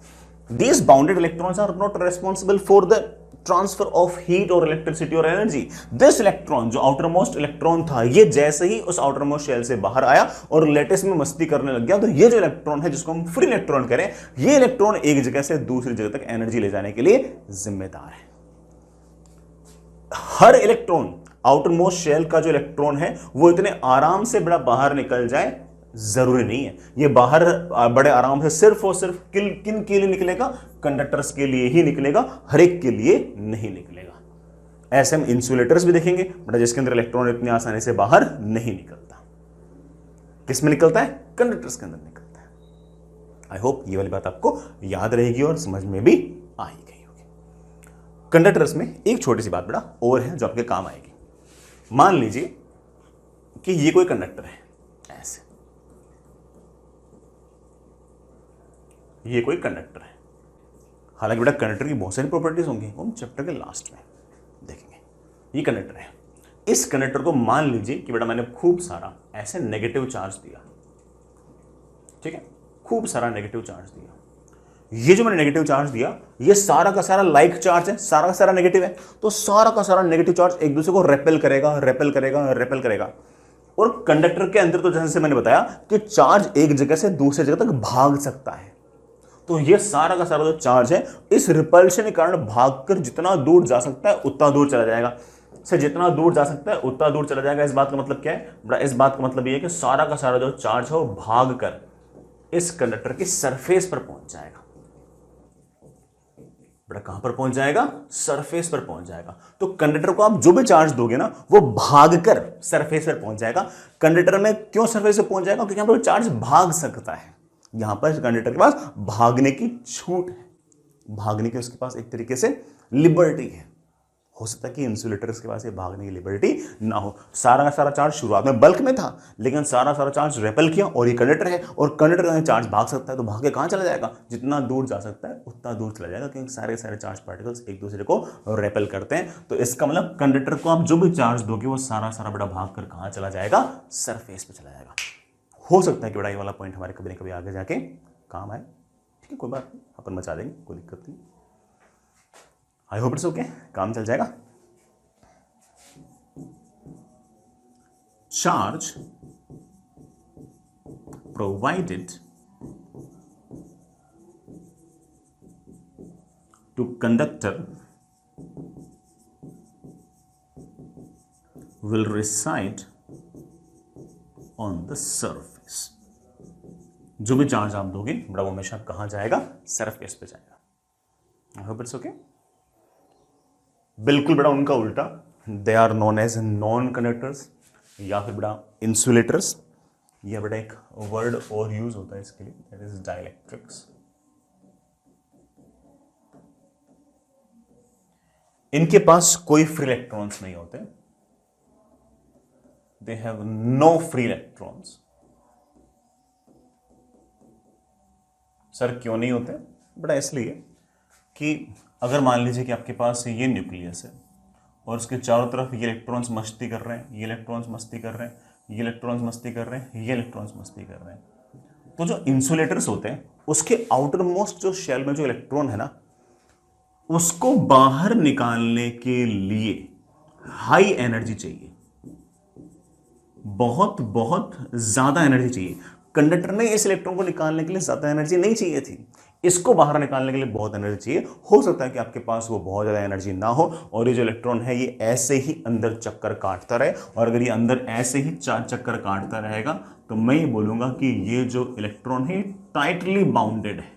Speaker 1: These bounded electrons are not responsible for the transfer of heat or electricity or energy. This electron जो outermost electron था ये जैसे ही उस outermost shell से बाहर आया और लैटिस में मस्ती करने लग गया, तो ये जो इलेक्ट्रॉन है जिसको हम फ्री इलेक्ट्रॉन करें, ये इलेक्ट्रॉन एक जगह से दूसरी जगह तक एनर्जी ले जाने के लिए जिम्मेदार है। हर इलेक्ट्रॉन आउटरमोस्ट शेल का जो इलेक्ट्रॉन है वो इतने आराम से बड़ा बाहर निकल जाए जरूरी नहीं है। ये बाहर बड़े आराम से सिर्फ और सिर्फ किन के लिए निकलेगा? कंडक्टर्स के लिए ही निकलेगा, हर एक के लिए नहीं निकलेगा। ऐसे हम इंसुलेटर्स भी देखेंगे बड़ा जिसके अंदर इलेक्ट्रॉन इतनी आसानी से बाहर नहीं निकलता। किस में निकलता है? कंडक्टर्स के अंदर निकलता है। आई होप ये वाली बात आपको याद रहेगी और समझ में भी आ ही गई होगी। कंडक्टर्स में एक छोटी सी बात बड़ा और है जो आपके काम आएगी। मान लीजिए कि ये कोई कंडक्टर है, ऐसे ये कोई कंडक्टर है। हालांकि बेटा कंडक्टर की बहुत सारी प्रॉपर्टीज होंगी, हम चैप्टर के लास्ट में देखेंगे। ये कंडक्टर है, इस कंडक्टर को मान लीजिए कि बेटा मैंने खूब सारा ऐसे नेगेटिव चार्ज दिया, ठीक है, खूब सारा नेगेटिव चार्ज दिया। ये जो मैंने नेगेटिव चार्ज दिया ये सारा का सारा लाइक चार्ज है, सारा का सारा नेगेटिव है, तो सारा का सारा नेगेटिव चार्ज एक दूसरे को रेपेल करेगा, रेपेल करेगा, रेपेल करेगा। और कंडक्टर के अंदर तो जैसे मैंने बताया कि चार्ज एक जगह से दूसरी जगह तक भाग सकता है, तो ये सारा का सारा जो चार्ज है इस रिपल्शन के कारण भागकर जितना दूर जा सकता है उतना दूर चला जाएगा। से जितना दूर जा सकता है उतना दूर चला जाएगा। इस बात का मतलब क्या है? बड़ा इस बात का मतलब ये है कि सारा का सारा जो चार्ज है वो भागकर इस कंडक्टर की सरफेस पर पहुंच जाएगा। बड़ा कहां पर पहुंच जाएगा? सरफेस पर पहुंच जाएगा। तो कंडक्टर को आप जो भी चार्ज दोगे ना वो भागकर सरफेस पर पहुंच जाएगा। कंडक्टर में क्यों सरफेस पर पहुंच जाएगा? क्योंकि यहां पर चार्ज भाग सकता है, यहां पर कंडक्टर के पास भागने की छूट है, भागने की उसके पास एक तरीके से लिबर्टी है। हो सकता है कि इंसुलेटर्स के पास ये भागने की लिबर्टी ना हो। सारा का सारा चार्ज शुरुआत में बल्क में था, लेकिन सारा सारा चार्ज रेपेल किया और ये कंडक्टर है, और कंडक्टर में चार्ज भाग सकता है, तो भाग के कहां चला जाएगा? जितना दूर जा सकता है उतना दूर चला जाएगा, क्योंकि सारे सारे चार्ज पार्टिकल्स एक दूसरे को रेपेल करते हैं। तो इसका मतलब कंडक्टर को आप जो भी चार्ज दोगे वो सारा सारा बड़ा भाग कर कहां चला जाएगा? सरफेस पे चला जाएगा। हो सकता है कि बड़ा ये वाला पॉइंट हमारे कभी ना कभी आगे जाके काम आए, ठीक है, कोई बात नहीं, अपन बचा देंगे, कोई दिक्कत नहीं। आई होप इट्स ओके, काम चल जाएगा। Charge provided to conductor will reside on the surface. जो भी चार्ज आप दोगे बड़ा वो हमेशा कहां जाएगा? सरफेस पे जाएगा। I hope it's okay. बिल्कुल बेटा उनका उल्टा, they are known as non conductors या फिर बेटा इंसुलेटर्स। यह बेटा एक वर्ड और यूज होता है इसके लिए, दैट इज डाइलेक्ट्रिक्स। इनके पास कोई फ्री इलेक्ट्रॉन्स नहीं होते, they have no free electrons. Sir क्यों नहीं होते बेटा? इसलिए कि अगर मान लीजिए कि आपके पास ये न्यूक्लियस है और उसके चारों तरफ ये इलेक्ट्रॉन्स मस्ती कर रहे हैं, ये इलेक्ट्रॉन्स मस्ती कर रहे हैं, ये इलेक्ट्रॉन्स मस्ती कर रहे हैं, ये इलेक्ट्रॉन्स मस्ती कर रहे हैं, तो जो इंसुलेटर्स होते हैं उसके आउटर मोस्ट जो शेल में जो इलेक्ट्रॉन है ना, उसको बाहर निकालने के लिए हाई एनर्जी चाहिए, बहुत बहुत ज्यादा एनर्जी चाहिए। कंडक्टर में इस इलेक्ट्रॉन को निकालने के लिए ज्यादा एनर्जी नहीं चाहिए थी, इसको बाहर निकालने के लिए बहुत एनर्जी चाहिए। हो सकता है कि आपके पास वो बहुत ज्यादा एनर्जी ना हो और ये जो इलेक्ट्रॉन है ये ऐसे ही अंदर चक्कर काटता रहे, और अगर ये अंदर ऐसे ही चार चक्कर काटता रहेगा तो मैं ये बोलूंगा कि ये जो इलेक्ट्रॉन है टाइटली बाउंडेड है।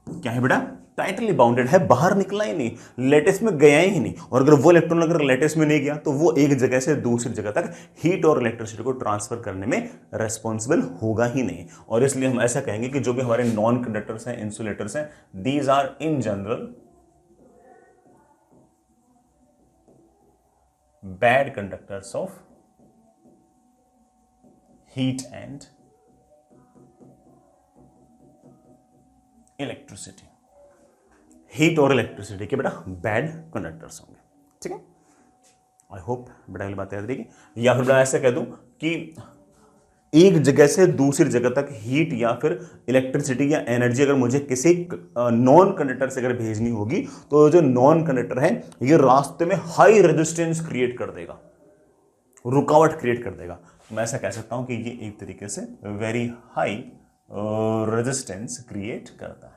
Speaker 1: क्या है बेटा? टाइटली बाउंडेड है, बाहर निकला ही नहीं, लेटेस में गया ही नहीं। और अगर वो इलेक्ट्रॉन अगर लेटेस में नहीं गया तो वो एक जगह से दूसरी जगह तक हीट और इलेक्ट्रिसिटी को ट्रांसफर करने में रेस्पॉन्सिबल होगा ही नहीं। और इसलिए हम ऐसा कहेंगे कि जो भी हमारे नॉन कंडक्टर्स हैं, इंसुलेटर्स हैं, these are in general bad conductors of heat and electricity. Heat और इलेक्ट्रिसिटी के बेटा बैड कंडक्टर्स होंगे, ठीक है। आई होप बेटा ये बात याद रहेगी। या फिर बेटा ऐसे कह दूं कि एक जगह से दूसरी जगह तक हीट या फिर इलेक्ट्रिसिटी या एनर्जी अगर मुझे किसी नॉन कंडक्टर से अगर भेजनी होगी तो जो नॉन कंडक्टर है ये रास्ते में हाई रेजिस्टेंस क्रिएट कर देगा, रुकावट क्रिएट कर देगा। मैं ऐसा कह सकता हूं कि ये एक तरीके से वेरी हाई रेजिस्टेंस क्रिएट करता है,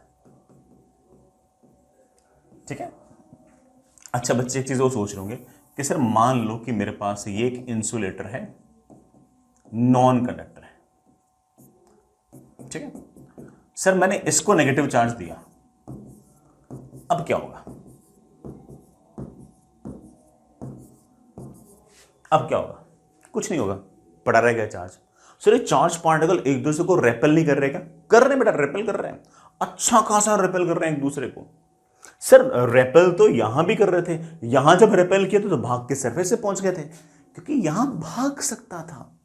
Speaker 1: ठीक है। अच्छा बच्चे एक चीज और सोच रहे होंगे कि सर मान लो कि मेरे पास ये एक इंसुलेटर है, नॉन कंडक्टर है, ठीक है सर, मैंने इसको नेगेटिव चार्ज दिया, अब क्या होगा? अब क्या होगा? कुछ नहीं होगा, पड़ा रहेगा चार्ज। सर ये चार्ज पार्टिकल एक दूसरे को रेपेल नहीं कर रहे क्या? कर रहे हैं बेटा, रेपेल कर रहे हैं, अच्छा खासा रेपेल कर रहे हैं एक दूसरे को। सर रेपेल तो यहां भी कर रहे थे, यहां जब रेपेल किया तो भाग के सरफेस से पहुंच गए थे, क्योंकि यहां भाग सकता था,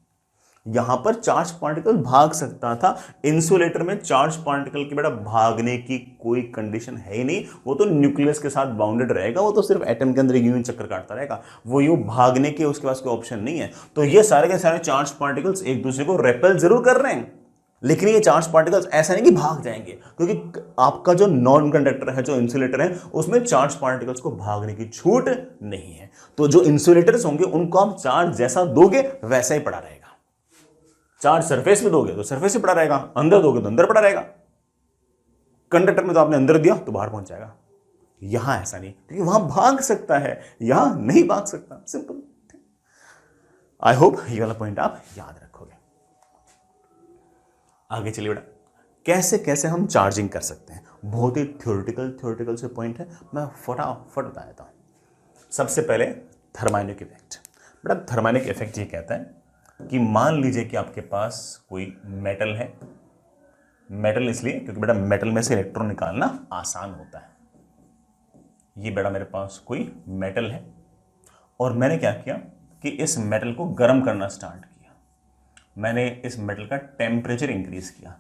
Speaker 1: यहां पर चार्ज पार्टिकल भाग सकता था। इंसुलेटर में चार्ज पार्टिकल की बेटा भागने की कोई कंडीशन है ही नहीं, वो तो न्यूक्लियस के साथ बाउंडेड रहेगा, वो तो सिर्फ एटम के अंदर यूं चक्कर काटता रहेगा, वो यूं भागने के उसके पास कोई ऑप्शन नहीं है। तो ये सारे के सारे चार्ज पार्टिकल्स एक दूसरे को रेपेल जरूर कर रहे हैं, लेकिन ये चार्ज पार्टिकल्स ऐसा नहीं कि भाग जाएंगे, क्योंकि आपका जो नॉन कंडक्टर है, जो इंसुलेटर है, उसमें चार्ज पार्टिकल्स को भागने की छूट नहीं है। तो जो इंसुलेटर्स होंगे उनको आप चार्ज जैसा दोगे वैसा ही पड़ा रहेगा। चार्ज सरफेस में दोगे तो सरफेस से पड़ा रहेगा, अंदर दोगे तो अंदर पड़ा रहेगा। कंडक्टर में तो आपने अंदर दिया तो बाहर पहुंच जाएगा, यहां ऐसा नहीं, क्योंकि वहां भाग सकता है, यहां नहीं भाग सकता, सिंपल। आई होप ये वाला पॉइंट आप याद रखोगे। आगे चलिए बेटा, कैसे कैसे हम चार्जिंग कर सकते हैं, बहुत ही थ्योरेटिकल से पॉइंट है, मैं फटाफट बता देता हूं। सबसे पहले थर्मोडायनेमिक इफेक्ट। बेटा थर्मोडायनेमिक इफेक्ट ये कहता है कि मान लीजिए कि आपके पास कोई मेटल है, मेटल इसलिए क्योंकि बेटा मेटल में से इलेक्ट्रॉन निकालना आसान होता है। ये बेटा मेरे पास कोई मेटल है और मैंने क्या किया कि इस मेटल को गर्म करना स्टार्ट किया, मैंने इस मेटल का टेम्परेचर इंक्रीज किया।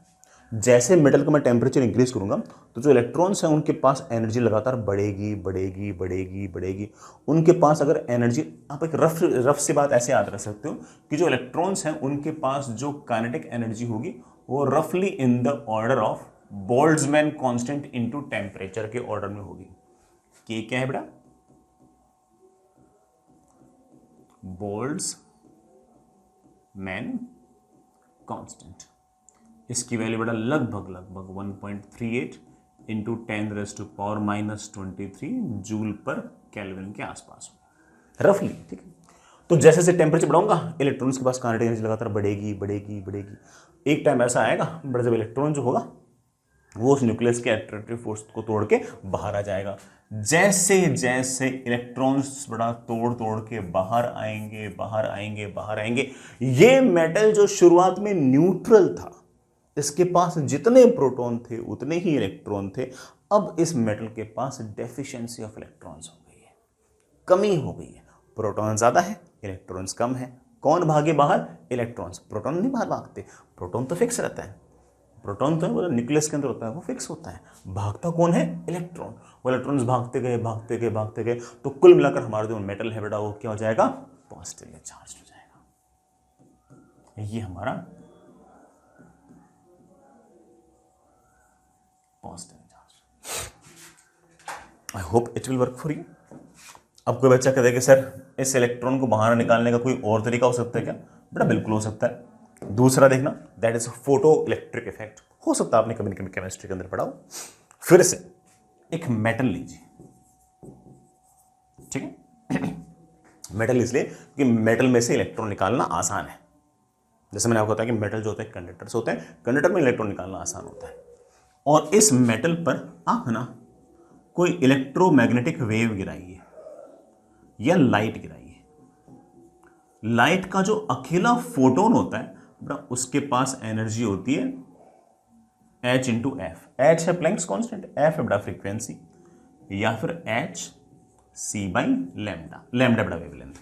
Speaker 1: जैसे मेटल का मैं टेम्परेचर इंक्रीज करूंगा तो जो इलेक्ट्रॉन्स हैं उनके पास एनर्जी लगातार बढ़ेगी बढ़ेगी बढ़ेगी बढ़ेगी। उनके पास अगर एनर्जी, आप एक रफ सी बात ऐसे याद रख सकते हो कि जो इलेक्ट्रॉन्स हैं उनके पास जो काइनेटिक एनर्जी होगी वो रफली in the order of Boltzmann constant into temperature के ऑर्डर में होगी। कि क्या है बेटा? Boltzmann constant. इसकी वैल्यू बेटा लगभग 1.38 इंटू 10⁻⁻23 जूल पर केल्विन के आसपास रफली, ठीक है। तो जैसे जैसे टेम्परेचर बढ़ाऊंगा इलेक्ट्रॉन्स के पास काइनेटिक एनर्जी लगातार बढ़ेगी बढ़ेगी बढ़ेगी। एक टाइम ऐसा आएगा बड़ा जब इलेक्ट्रॉन जो होगा वो उस न्यूक्लियस के अट्रैक्टिव फोर्स को तोड़ के बाहर आ जाएगा। जैसे जैसे इलेक्ट्रॉन्स बड़ा तोड़ तोड़ के बाहर आएंगे बाहर आएंगे बाहर आएंगे, ये मेटल जो शुरुआत में न्यूट्रल था, इसके पास जितने प्रोटॉन थे उतने ही इलेक्ट्रॉन थे, अब इस मेटल के पास डेफिशिएंसी ऑफ इलेक्ट्रॉन्स हो गई है, कमी हो गई है। प्रोटॉन ज्यादा है, इलेक्ट्रॉन्स कम है। कौन भागे बाहर? इलेक्ट्रॉन्स। प्रोटॉन नहीं बाहर भागते, प्रोटॉन तो फिक्स रहता है। प्रोटॉन तो वो न्यूक्लियस के अंदर होता है, वो फिक्स होता है। भागता कौन है? इलेक्ट्रॉन। वो इलेक्ट्रॉन्स भागते गए भागते गए भागते गए, तो कुल मिलाकर हमारा जो मेटल है बेटा वो क्या हो जाएगा? पॉजिटिवली चार्ज हो जाएगा। ये हमारा positive charge. I hope it will work for you. अब कोई बच्चा कहता है कि सर इस इलेक्ट्रॉन को बाहर निकालने का कोई और तरीका हो सकता है क्या? बेटा बिल्कुल हो सकता है। दूसरा देखना, that is photo electric effect. हो सकता है आपने कभी न कभी केमिस्ट्री के अंदर पढ़ा हो। फिर से एक मेटल लीजिए, ठीक है। मेटल इसलिए कि मेटल में से इलेक्ट्रॉन निकालना आसान है। जैसे मैंने आपको बताया कि मेटल जो होते हैं कंडक्टर्स होते हैं, कंडक्टर में इलेक्ट्रॉन निकालना आसान होता है। और इस मेटल पर आप ना कोई इलेक्ट्रोमैग्नेटिक वेव गिराइए या लाइट गिराइए। लाइट का जो अकेला फोटोन होता है बड़ा, उसके पास एनर्जी होती है h इंटू एफ। एच है प्लैंक्स कांस्टेंट, एफ है बड़ा फ्रीक्वेंसी, या फिर H C by lambda. Lambda बड़ा वेवलेंथ।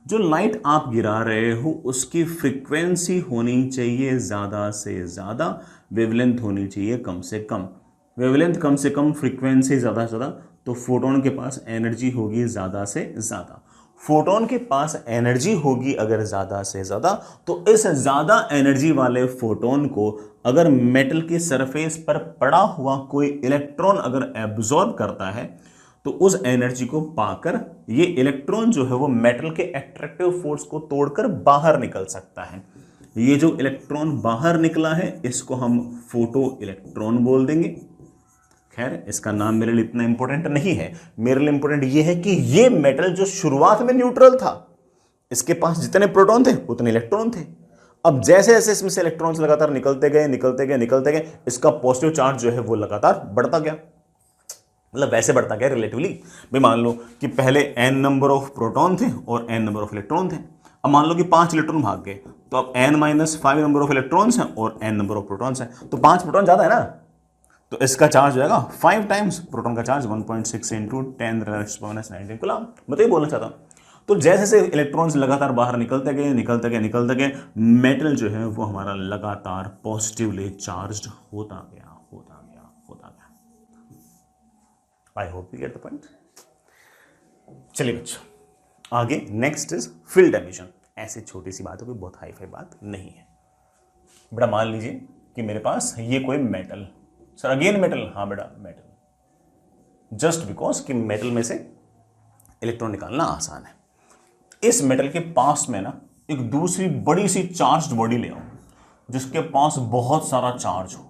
Speaker 1: जो लाइट आप गिरा रहे हो उसकी फ्रीक्वेंसी होनी चाहिए ज्यादा से ज्यादा, वेवलेंथ होनी चाहिए कम से कम। वेवलेंथ कम से कम, फ्रीक्वेंसी ज्यादा से ज्यादा, तो फोटोन के पास एनर्जी होगी ज्यादा से ज्यादा। फोटोन के पास एनर्जी होगी अगर ज्यादा से ज्यादा, तो इस ज्यादा एनर्जी वाले फोटोन को अगर मेटल की सरफेस पर पड़ा हुआ कोई इलेक्ट्रॉन अगर एब्जॉर्ब करता है, तो उस एनर्जी को पाकर ये इलेक्ट्रॉन जो है वो मेटल के एट्रैक्टिव फोर्स को तोड़कर बाहर निकल सकता है। ये जो इलेक्ट्रॉन बाहर निकला है इसको हम फोटो इलेक्ट्रॉन बोल देंगे। खैर इसका नाम मेरे लिए इतना इंपॉर्टेंट नहीं है, मेरे लिए इंपॉर्टेंट ये है कि ये मेटल जो शुरुआत में न्यूट्रल था, इसके पास जितने प्रोटॉन थे उतने इलेक्ट्रॉन थे। अब जैसे जैसे इसमें से इलेक्ट्रॉन्स लगातार निकलते गए निकलते गए निकलते गए, इसका पॉजिटिव चार्ज जो है वो लगातार बढ़ता गया। मतलब वैसे बढ़ता गया रिलेटिवली। भाई मान लो कि पहले n नंबर ऑफ प्रोटॉन थे और n नंबर ऑफ इलेक्ट्रॉन थे। अब मान लो कि 5 इलेक्ट्रॉन भाग गए, तो अब n-5 नंबर ऑफ इलेक्ट्रॉन्स हैं और n नंबर ऑफ प्रोटॉन्स हैं, तो 5 प्रोटॉन ज्यादा है ना, तो इसका चार्ज हो जाएगा 5 टाइम्स प्रोटॉन का चार्ज, 1.6 इंटू 10⁻⁻⁹ कूलम। मैं तो ये बोलना चाहता हूँ। तो जैसे जैसे इलेक्ट्रॉन्स लगातार बाहर निकलते गए निकलते गए निकलते गए, मेटल जो है वो हमारा लगातार पॉजिटिवली चार्ज होता गया होता गया होता गया। I hope you get the point. चलिए बच्चों आगे, नेक्स्ट इज फील्ड एमिशन। ऐसी छोटी सी बात है, कोई बहुत हाई फाई बात नहीं है। बेटा मान लीजिए कि मेरे पास ये कोई मेटल, सर अगेन मेटल, हाँ बेटा मेटल, जस्ट बिकॉज कि मेटल में से इलेक्ट्रॉन निकालना आसान है। इस मेटल के पास में ना एक दूसरी बड़ी सी चार्ज्ड बॉडी ले आओ जिसके पास बहुत सारा चार्ज हो,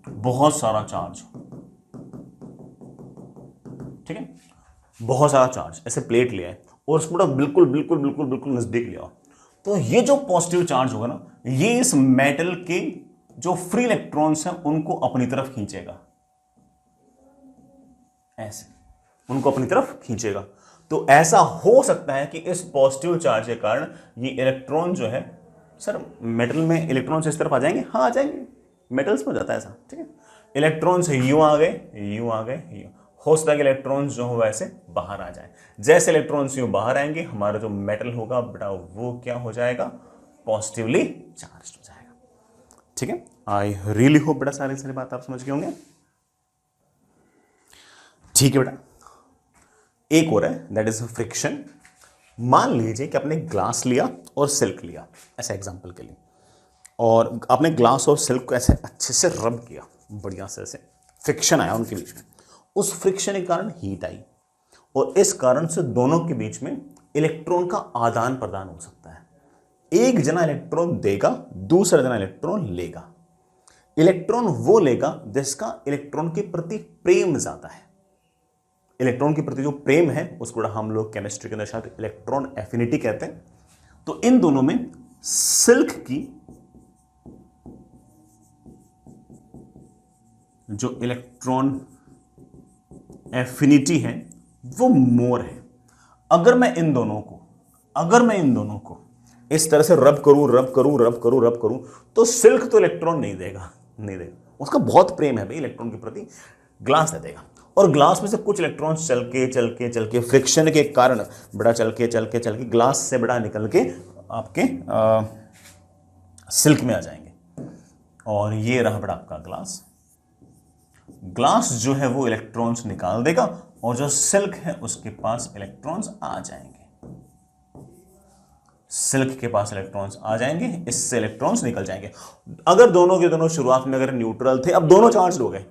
Speaker 1: बहुत सारा चार्ज हो, ठीक है, बहुत सारा चार्ज। ऐसे प्लेट ले आए और उसको बिल्कुल बिल्कुल बिल्कुल बिल्कुल नजदीक ले आओ, तो ये जो पॉजिटिव चार्ज होगा ना, ये इस मेटल के जो फ्री इलेक्ट्रॉन्स हैं उनको अपनी तरफ खींचेगा, ऐसे उनको अपनी तरफ खींचेगा। तो ऐसा हो सकता है कि इस पॉजिटिव चार्ज के कारण ये इलेक्ट्रॉन जो है, सर मेटल में इलेक्ट्रॉन्स इस तरफ आ जाएंगे, हाँ आ जाएंगे, मेटल्स में जाता है ऐसा, ठीक है। इलेक्ट्रॉन्स यूं आ गए यूं आ गए यूं, हो सकता है कि इलेक्ट्रॉन्स जो हो वैसे बाहर आ जाए। जैसे इलेक्ट्रॉन्स यूं बाहर आएंगे, हमारा जो मेटल होगा बेटा वो क्या हो जाएगा, पॉजिटिवली चार्ज हो जाएगा, ठीक है। आई रियली होप बेटा सारी बात आप समझ गए होंगे, ठीक है बेटा। एक और है, दैट इज फ्रिक्शन। मान लीजिए कि आपने ग्लास लिया और सिल्क लिया, ऐसे एग्जांपल के लिए, और आपने ग्लास और सिल्क को ऐसे अच्छे से रब किया, बढ़िया से, ऐसे फ्रिक्शन आया उनके बीच में। उस फ्रिक्शन के कारण हीट आई और इस कारण से दोनों के बीच में इलेक्ट्रॉन का आदान प्रदान हो सकता है। एक जना इलेक्ट्रॉन देगा, दूसरा जना इलेक्ट्रॉन लेगा। इलेक्ट्रॉन वो लेगा जिसका इलेक्ट्रॉन के प्रति प्रेम ज्यादा है। इलेक्ट्रॉन के प्रति जो प्रेम है उसको हम लोग केमिस्ट्री के अंदर शायद इलेक्ट्रॉन एफिनिटी कहते हैं। तो इन दोनों में सिल्क की जो इलेक्ट्रॉन एफिनिटी है वो मोर है। अगर मैं इन दोनों को इस तरह से रब करूं तो सिल्क तो इलेक्ट्रॉन नहीं देगा। उसका बहुत प्रेम है भाई इलेक्ट्रॉन के प्रति, ग्लास दे देगा। और ग्लास में से कुछ इलेक्ट्रॉन चल के फ्रिक्शन के कारण बड़ा चल के ग्लास से बड़ा निकल के आपके सिल्क में आ जाएंगे। और ये रहा बड़ा आपका ग्लास जो है वो इलेक्ट्रॉन्स निकाल देगा और जो सिल्क है उसके पास इलेक्ट्रॉन्स आ जाएंगे। सिल्क के पास इलेक्ट्रॉन्स आ जाएंगे, इससे इलेक्ट्रॉन्स निकल जाएंगे। अगर दोनों के दोनों शुरुआत में अगर न्यूट्रल थे, अब दोनों चार्ज हो गए,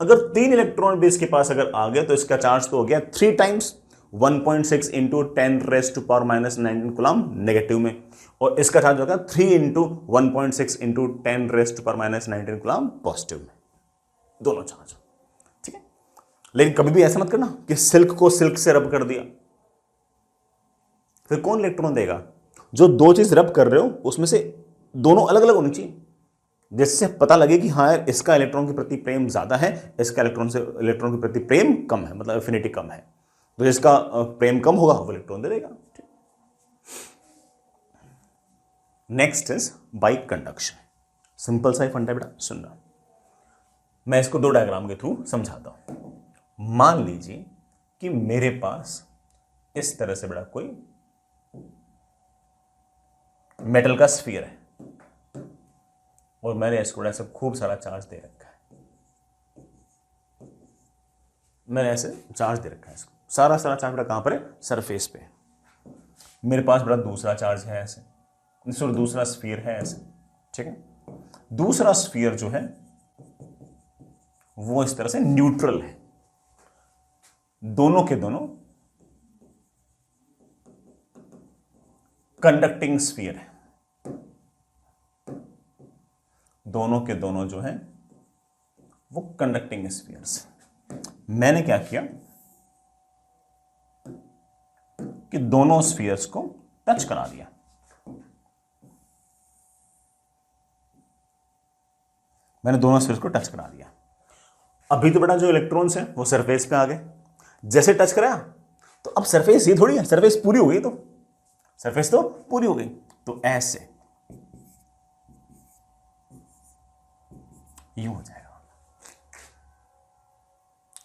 Speaker 1: अगर 3 इलेक्ट्रॉन भी इसके पास अगर आ गए तो इसका चार्ज तो हो गया 3 टाइम्स 1.6 इंटू 10⁻⁻19 कूलम नेगेटिव में, और इसका चार्ज होगा 3 इंटू 1.6 इंटू 10⁻⁻19 कूलम पॉजिटिव में। दोनों चार्ज, ठीक है। लेकिन कभी भी ऐसा मत करना कि सिल्क को सिल्क से रब कर दिया, फिर कौन इलेक्ट्रॉन देगा? जो दो चीज रब कर रहे हो उसमें से दोनों अलग अलग होनी चाहिए, जिससे पता लगे कि हाँ इसका इलेक्ट्रॉन के प्रति प्रेम ज्यादा है, इसका इलेक्ट्रॉन के प्रति प्रेम कम है, मतलब एफिनिटी कम है। तो जिसका प्रेम कम होगा वो इलेक्ट्रॉन दे देगा। Next is by conduction. Simple सा ही फंडा बेटा, सुनना। मैं इसको 2 डायग्राम के थ्रू समझाता हूं। मान लीजिए कि मेरे पास इस तरह से बड़ा कोई मेटल का स्फीयर है और मैंने इसको ऐसे खूब सारा चार्ज दे रखा है। मैंने ऐसे चार्ज दे रखा है, इसको सारा चार्ज बड़ा कहां पर है? सरफेस पे। मेरे पास बड़ा दूसरा चार्ज है ऐसे, दूसरा स्फीयर है ऐसे, ठीक है। दूसरा स्फीयर जो है वो इस तरह से न्यूट्रल है। दोनों के दोनों कंडक्टिंग स्फीयर है। दोनों के दोनों जो है वो कंडक्टिंग स्फीयर्स है। मैंने क्या किया कि दोनों स्फीयर्स को टच करा दिया। मैंने दोनों स्फीयर्स को टच करा दिया। अभी तो बड़ा जो इलेक्ट्रॉन्स हैं वो सरफेस पे आ गए। जैसे टच कराया तो अब सरफेस ये थोड़ी है, सरफेस पूरी हो गई, तो सरफेस तो पूरी हो गई। तो ऐसे यूं हो जाएगा,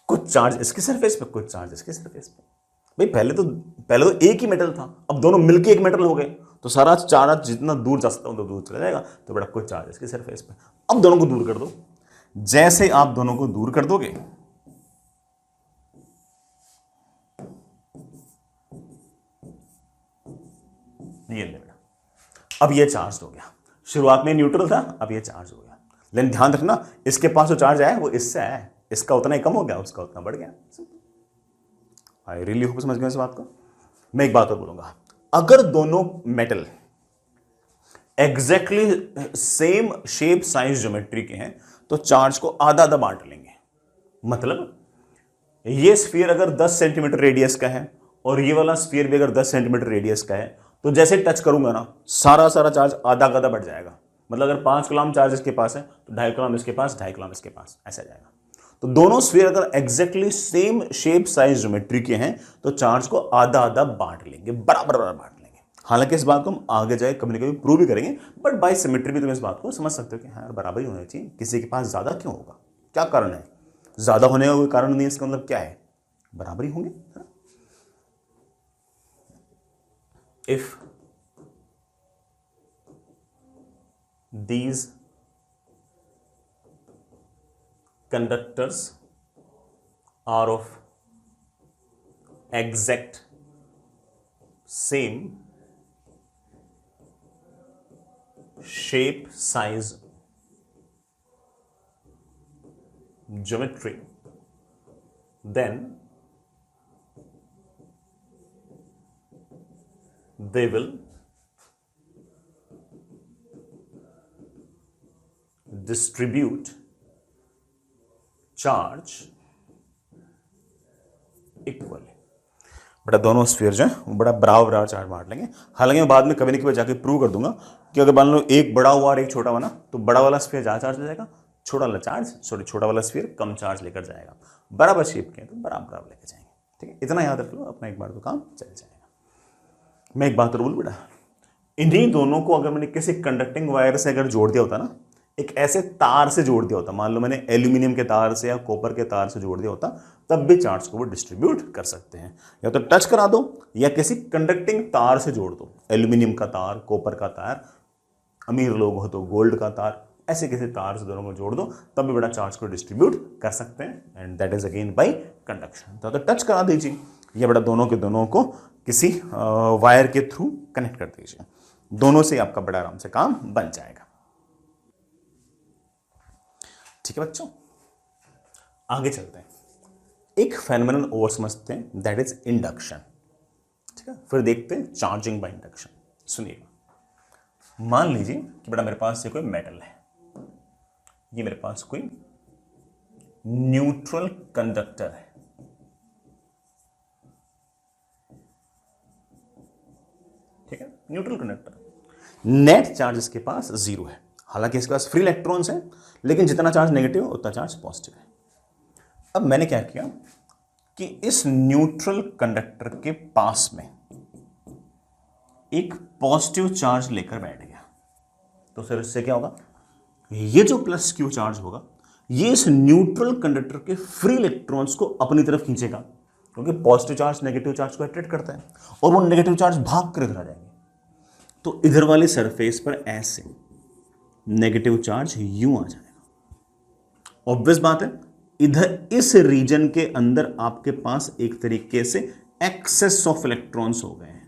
Speaker 1: कुछ चार्ज इसके सरफेस पे, कुछ चार्ज इसके सरफेस पे। भाई पहले तो एक ही मेटल था, अब दोनों मिलके एक मेटल हो गए, तो सारा चार्ज जितना दूर जा सकता हूं तो दूर चला जाएगा। तो बड़ा कुछ चार्ज इसके सरफेस पे। अब दोनों को दूर कर दो। जैसे आप दोनों को दूर कर दोगे ये ले बेटा, अब ये चार्ज हो गया। शुरुआत में न्यूट्रल था, अब ये चार्ज हो गया। लेकिन ध्यान रखना इसके पास जो चार्ज आया वो इससे आया, इसका उतना ही कम हो गया, उसका उतना बढ़ गया। आई रियली होप समझ गए इस बात को। मैं एक बात और बोलूंगा, अगर दोनों metal exactly same shape size geometry के हैं तो चार्ज को आधा आधा बांट लेंगे। मतलब ये स्फीयर अगर 10 सेंटीमीटर रेडियस का है और ये वाला स्फीयर भी अगर 10 सेंटीमीटर रेडियस का है, तो जैसे टच करूंगा ना सारा चार्ज आधा आधा बढ़ जाएगा। मतलब अगर 5 कूलम चार्ज इसके पास है तो 2.5 कूलम इसके पास, 2.5 कूलम इसके पास, ऐसा जाएगा। तो दोनों स्फीयर अगर exactly same shape size geometry के हैं तो चार्ज को आधा आधा बांट लेंगे, बराबर बांट लेंगे। हालांकि इस बात को हम आगे जाए कभी ना कभी प्रूव भी करेंगे, बट बाय सिमेट्री भी तुम इस बात को समझ सकते हो कि हाँ बराबर ही होना चाहिए। किसी के पास ज्यादा क्यों होगा, क्या कारण है? ज्यादा होने का कोई कारण नहीं, इसका मतलब क्या है? बराबर ही होंगे। If these conductors are of exact same shape, size, geometry, then they will distribute charge equally. बड़ा दोनों स्फीयर जो है वो बड़ा बराबर चार्ज बांट लेंगे। हालांकि मैं बाद में कभी ना कभी जाके प्रूव कर दूंगा कि अगर मान लो एक बड़ा हुआ और एक छोटा हुआ ना, तो बड़ा वाला स्फीयर ज्यादा चार्ज ले जाएगा, छोटा वाला चार्ज छोटा वाला स्फीयर कम चार्ज लेकर जाएगा, बराबर शेप के हैं तो बराबर लेकर जाएंगे। ठीक है, इतना याद रख लो, अपना एक बार तो काम चल जाएगा। मैं एक बात और बोल बेटा, इन्हीं दोनों को अगर मैंने किसी कंडक्टिंग वायर से अगर जोड़ दिया होता ना, एक ऐसे तार से जोड़ दिया होता, मान लो मैंने एल्यूमिनियम के तार से या कॉपर के तार से जोड़ दिया होता, तब भी चार्ज को वो डिस्ट्रीब्यूट कर सकते हैं। या तो टच करा दो या किसी कंडक्टिंग तार से जोड़ दो, एल्यूमिनियम का तार, कॉपर का तार, अमीर लोग हो तो गोल्ड का तार, ऐसे किसी तार से दोनों को जोड़ दो, तब भी बड़ा चार्ज को डिस्ट्रीब्यूट कर सकते हैं, and that is again bye conduction. तो टच करा दीजिए, ये बड़ा दोनों के दोनों को किसी वायर के थ्रू कनेक्ट कर दीजिए, दोनों से आपका बड़ा आराम से काम बन जाएगा। ठीक है बच्चों, आगे चलते हैं। एक फेनोमेनन और समझते हैं, दैट इज इंडक्शन। ठीक है, फिर देखते हैं चार्जिंग बाय इंडक्शन। सुनिएगा, मान लीजिए कि बेटा मेरे पास ये कोई मेटल है, ये मेरे पास कोई न्यूट्रल कंडक्टर है। ठीक है, न्यूट्रल कंडक्टर, नेट चार्ज इसके पास 0 है, हालांकि इसके पास फ्री इलेक्ट्रॉन्स हैं, लेकिन जितना चार्ज नेगेटिव है उतना चार्ज पॉजिटिव है। अब मैंने क्या किया कि इस न्यूट्रल कंडक्टर के पास में एक पॉजिटिव चार्ज लेकर बैठ गया, तो फिर इससे क्या होगा, ये जो प्लस क्यू चार्ज होगा ये इस न्यूट्रल कंडक्टर के फ्री इलेक्ट्रॉन्स को अपनी तरफ खींचेगा, क्योंकि पॉजिटिव चार्ज नेगेटिव चार्ज को अट्रैक्ट करता है, और वो नेगेटिव चार्ज भाग कर इधर आ जाएंगे। तो इधर वाले सरफेस पर ऐसे नेगेटिव चार्ज यूं आ जाएगा। ऑब्वियस बात है, इधर इस रीजन के अंदर आपके पास एक तरीके से एक्सेस ऑफ इलेक्ट्रॉन्स हो गए हैं।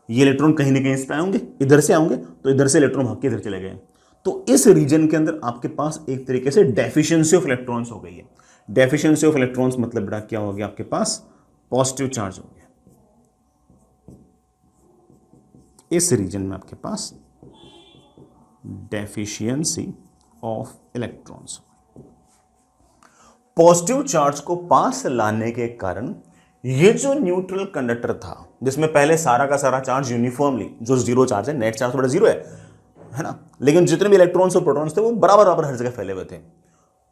Speaker 1: ये इलेक्ट्रॉन कहीं ना कहीं से आएंगे, इधर से आएंगे, तो इधर से इलेक्ट्रॉन भाग के इधर चले गए, तो इस रीजन के अंदर आपके पास एक तरीके से डेफिशिएंसी ऑफ इलेक्ट्रॉन्स हो गई है। डेफिशिएंसी ऑफ इलेक्ट्रॉन्स मतलब बेटा क्या हो गया, आपके पास पॉजिटिव चार्ज हो गया, इस रीजन में आपके पास deficiency of electrons. Positive charge को पास लाने के कारण ये जो न्यूट्रल कंडक्टर था, जिसमें पहले सारा का सारा चार्ज यूनिफॉर्मली, जो 0 चार्ज है, नेट चार्ज तो बड़ा 0 है ना, लेकिन जितने भी इलेक्ट्रॉन्स और प्रोटॉन्स थे वो बराबर बराबर हर जगह फैले हुए थे।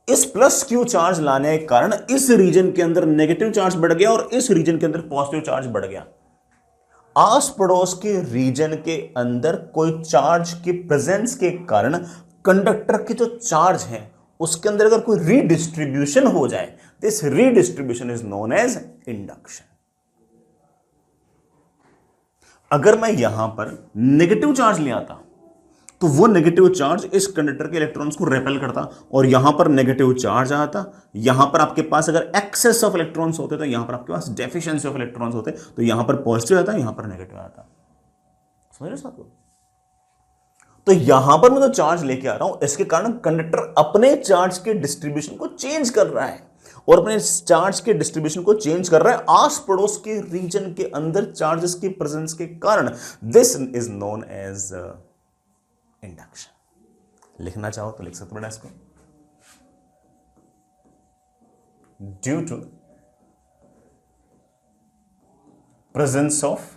Speaker 1: इस प्लस क्यू चार्ज लाने के कारण इस रीजन के अंदर नेगेटिव चार्ज बढ़ गया और इस रीजन के अंदर पॉजिटिव चार्ज बढ़ गया। आस पड़ोस के रीजन के अंदर कोई चार्ज के प्रेजेंस के कारण कंडक्टर के जो चार्ज है उसके अंदर अगर कोई रीडिस्ट्रीब्यूशन हो जाए, this redistribution is known as induction. अगर मैं यहां पर नेगेटिव चार्ज ले आता तो वो नेगेटिव चार्ज इस कंडक्टर के इलेक्ट्रॉन्स को रेपेल करता और यहां पर नेगेटिव चार्ज आता। यहां पर आपके पास अगर एक्सेस ऑफ इलेक्ट्रॉन्स होते तो यहां पर आपके पास डेफिशिएंसी ऑफ इलेक्ट्रॉन्स होते, तो यहां पर पॉजिटिव आता, यहां पर नेगेटिव आता। समझ रहे साथियों? तो यहां पर मैं जो चार्ज लेके आ रहा हूं इसके कारण कंडक्टर अपने चार्ज के डिस्ट्रीब्यूशन को चेंज कर रहा है, और अपने चार्ज के डिस्ट्रीब्यूशन को चेंज कर रहा है आस पड़ोस के रीजन के अंदर चार्जेस की प्रेजेंस के कारण। This is known as induction. लिखना चाहो तो लिख सकते बेटा इसको, due to presence of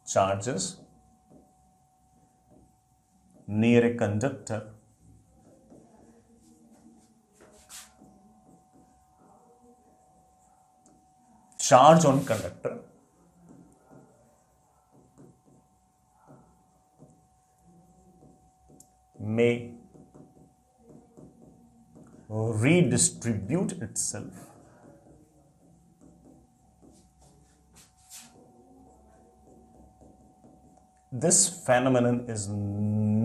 Speaker 1: charges near a conductor charge on conductor may redistribute itself This phenomenon is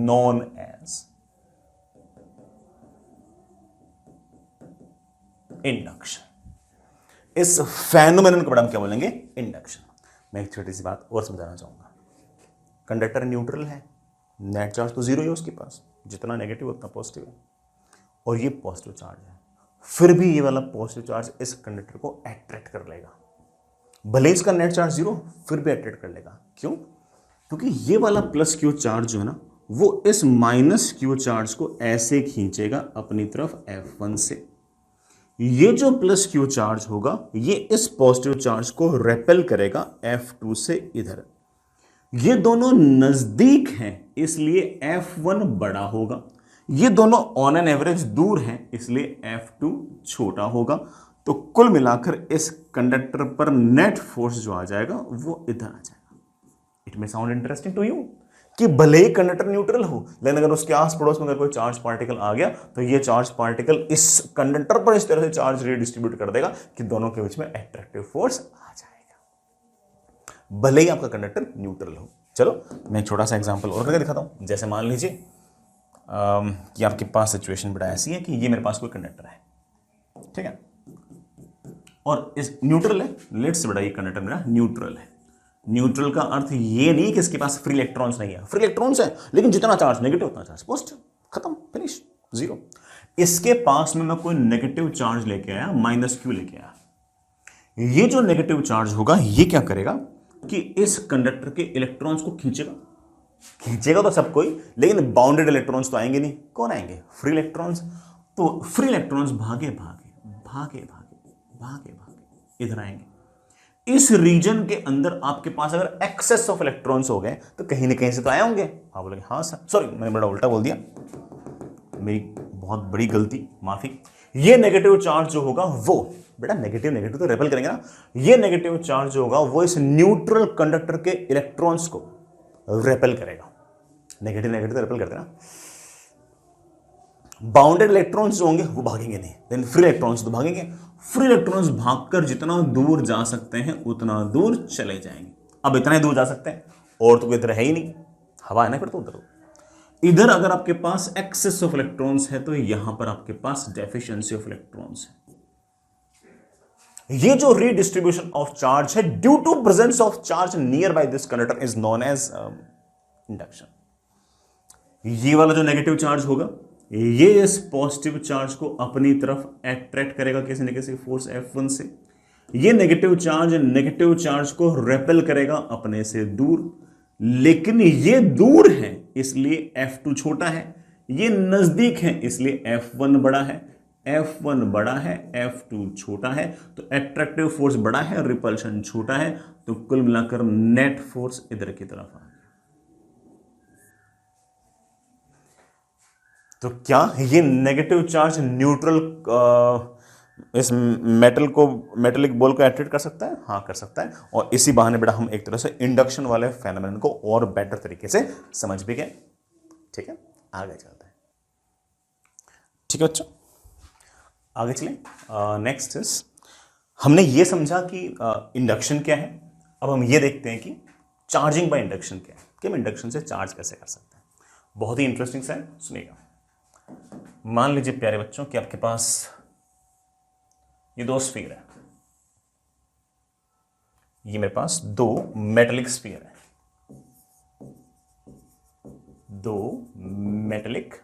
Speaker 1: known as induction. इस फेनोमेनन को हम क्या बोलेंगे? इंडक्शन। मैं एक छोटी सी बात और समझाना चाहूंगा। कंडक्टर न्यूट्रल है, नेट चार्ज तो 0 ही है उसके पास, जितना नेगेटिव उतना पॉजिटिव है, और ये पॉजिटिव चार्ज है। फिर भी ये वाला पॉजिटिव चार्ज इस कंडक्टर को अट्रैक्ट कर लेगा, भले इसका नेट चार्ज 0 फिर भी अट्रैक्ट कर लेगा। क्यों? क्योंकि ये वाला प्लस क्यू चार्ज जो है ना, वो इस माइनस क्यू चार्ज को ऐसे खींचेगा अपनी तरफ F1 से। ये जो प्लस क्यू चार्ज होगा ये इस पॉजिटिव चार्ज को रेपेल करेगा F2 से इधर। ये दोनों नजदीक हैं इसलिए F1 बड़ा होगा, ये दोनों ऑन एन एवरेज दूर हैं इसलिए F2 छोटा होगा। तो कुल मिलाकर इस कंडक्टर पर नेट फोर्स जो आ जाएगा वो इधर आ जाएगा। It may sound interesting to you कि भले ही कंडक्टर न्यूट्रल हो, लेकिन अगर उसके आस पड़ोस में अगर कोई चार्ज पार्टिकल आ गया तो ये चार्ज पार्टिकल इस कंडक्टर पर इस तरह से चार्ज रीडिस्ट्रीब्यूट कर देगा कि दोनों के बीच में अट्रैक्टिव फोर्स आ जाएगा, भले ही आपका कंडक्टर न्यूट्रल हो। चलो मैं एक छोटा सा एग्जांपल और करके दिखाता हूं। जैसे मान लीजिए कि आपके पास सिचुएशन बड़ा ऐसी है कि ये मेरे पास कोई कंडक्टर है, ठीक है, और इस न्यूट्रल है, लेट्स से बड़ा ये कंडक्टर मेरा न्यूट्रल है। न्यूट्रल का अर्थ ये नहीं कि इसके पास फ्री इलेक्ट्रॉन्स नहीं है, फ्री इलेक्ट्रॉन्स है, लेकिन जितना चार्ज नेगेटिव उतना चार्ज पॉजिटिव, खत्म, फिनिश, जीरो। इसके पास में मैं कोई नेगेटिव चार्ज लेके आया, माइनस क्यू लेके आया। ये जो नेगेटिव चार्ज होगा ये क्या करेगा कि इस कंडक्टर के इलेक्ट्रॉन्स को खींचेगा, खींचेगा तो सब कोई, लेकिन बाउंडेड इलेक्ट्रॉन्स तो आएंगे नहीं। कौन आएंगे? Free electrons. तो फ्री इलेक्ट्रॉन्स भागे भागे भागे भागे भागे भागे इधर आएंगे। इस रीजन के अंदर आपके पास अगर एक्सेस ऑफ इलेक्ट्रॉन्स हो गए तो कहीं ना कहीं से तो आए होंगे। आप बोलेंगे हाँ सर, सॉरी मैंने बड़ा उल्टा बोल दिया, मेरी बहुत बड़ी गलती, माफी। ये नेगेटिव चार्ज जो होगा वो, बेटा नेगेटिव नेगेटिव तो रेपेल करेंगे ना, ये नेगेटिव चार्ज जो होगा वो इस न्यूट्रल कंडक्टर के इलेक्ट्रॉन्स को रेपेल करेगा। नेगेटिव नेगेटिव तो रेपेल करते ना। बाउंडेड इलेक्ट्रॉन्स जो होंगे वो भागेंगे नहीं, लेकिन फ्री इलेक्ट्रॉन्स तो भागेंगे। फ्री इलेक्ट्रॉन्स भागकर जितना दूर जा सकते हैं उतना दूर चले जाएंगे। अब इतना ही दूर जा सकते हैं और तो कोई इधर है ही नहीं, हवा है ना, फिर तो उधर। इधर अगर आपके पास एक्सेस ऑफ इलेक्ट्रॉन्स है तो यहां पर आपके पास डेफिशिएंसी ऑफ इलेक्ट्रॉन्स है। ये जो रीडिस्ट्रीब्यूशन ऑफ चार्ज है due to presence of charge near by this conductor is known as induction. ये वाला जो नेगेटिव चार्ज होगा ये इस पॉजिटिव चार्ज को अपनी तरफ अट्रैक्ट करेगा किसी न किसी फोर्स F1 से। ये नेगेटिव चार्ज को रेपेल करेगा अपने से दूर, लेकिन ये दूर है इसलिए F2 छोटा है, ये नजदीक है इसलिए F1 बड़ा है। F1 बड़ा है, F2 छोटा है, तो अट्रैक्टिव फोर्स बड़ा है, रिपल्शन छोटा है, तो कुल मिलाकर नेट फोर्स इधर की तरफ आ गया। तो क्या ये नेगेटिव चार्ज न्यूट्रल इस मेटेलिक बॉल को अट्रैक्ट कर सकता है? हाँ कर सकता है। और इसी बहाने बेटा हम एक तरह से इंडक्शन वाले फेनोमेनन को और बेटर तरीके से समझ भी गए। ठीक है, आगे चलते हैं। ठीक है बच्चों, आगे चलें। नेक्स्ट इज, हमने ये समझा कि इंडक्शन क्या है। अब हम ये देखते हैं कि चार्जिंग बाय इंडक्शन क्या है, कि हम इंडक्शन से चार्ज कैसे कर सकते हैं। बहुत ही इंटरेस्टिंग सा है, सुनिएगा। मान लीजिए प्यारे बच्चों कि आपके पास ये दो स्फीयर है, ये मेरे पास दो मेटेलिक स्फीयर है, दो मेटेलिक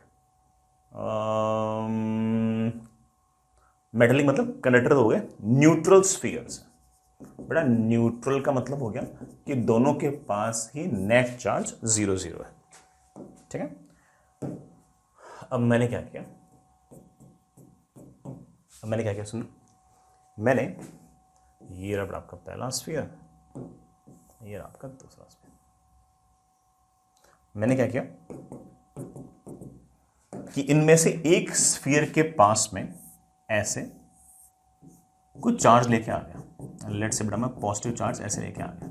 Speaker 1: मेटेलिक मतलब कंडक्टर हो गए, न्यूट्रल स्फीयर्स। बेटा न्यूट्रल का मतलब हो गया कि दोनों के पास ही नेट चार्ज 0 है। ठीक है, अब मैंने क्या किया, सुनो, मैंने ये रहा आपका पहला स्फीयर, ये रहा आपका दूसरा स्फीयर। मैंने क्या किया कि इनमें से एक स्फीयर के पास में ऐसे कुछ चार्ज लेके आ गया। लेट्स से बेटा मैं पॉजिटिव चार्ज ऐसे लेके आ गया।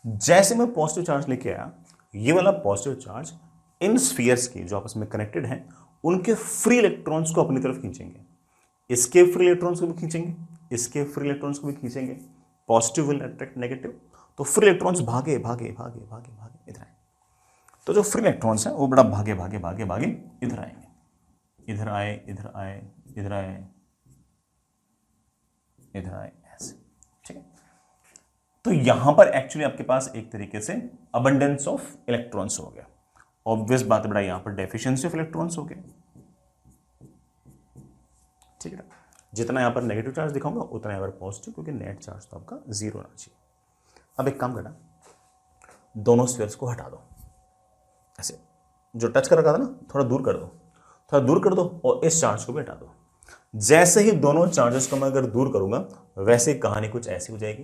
Speaker 1: जैसे मैं पॉजिटिव चार्ज लेके आया, ये वाला पॉजिटिव चार्ज इन स्फीयर्स की जो आपस में कनेक्टेड हैं उनके फ्री इलेक्ट्रॉन्स को अपनी तरफ खींचेंगे। इसके फ्री इलेक्ट्रॉन्स को भी खींचेंगे, इसके फ्री इलेक्ट्रॉन्स को भी खींचेंगे। पॉजिटिव विल अट्रैक्ट नेगेटिव, तो फ्री इलेक्ट्रॉन्स भागे भागे भागे भागे भागे इधर आए। तो जो फ्री इलेक्ट्रॉन्स हैं वो बड़ा भागे भागे भागे भागे इधर आएंगे, इधर आए, इधर आए, इधर आए, इधर आए, ऐसे। ठीक है, तो यहां पर एक्चुअली आपके पास एक तरीके से अबंडेंस ऑफ इलेक्ट्रॉन्स हो गया। ऑब्वियस बात है बेटा, यहां पर डेफिशिएंसी ऑफ इलेक्ट्रॉन्स हो गए। ठीक है, जितना यहां पर नेगेटिव चार्ज दिखाऊंगा उतना यहां पर पॉजिटिव, क्योंकि नेट चार्ज तो आपका 0 होना चाहिए। अब एक काम करना, दोनों स्फीयर्स को हटा दो, ऐसे जो टच कर रखा था ना थोड़ा दूर कर दो, थोड़ा दूर कर दो, और इस चार्ज को भी हटा दो। जैसे ही दोनों चार्जेस को मैं अगर दूर करूंगा वैसे कहानी कुछ ऐसी हो जाएगी।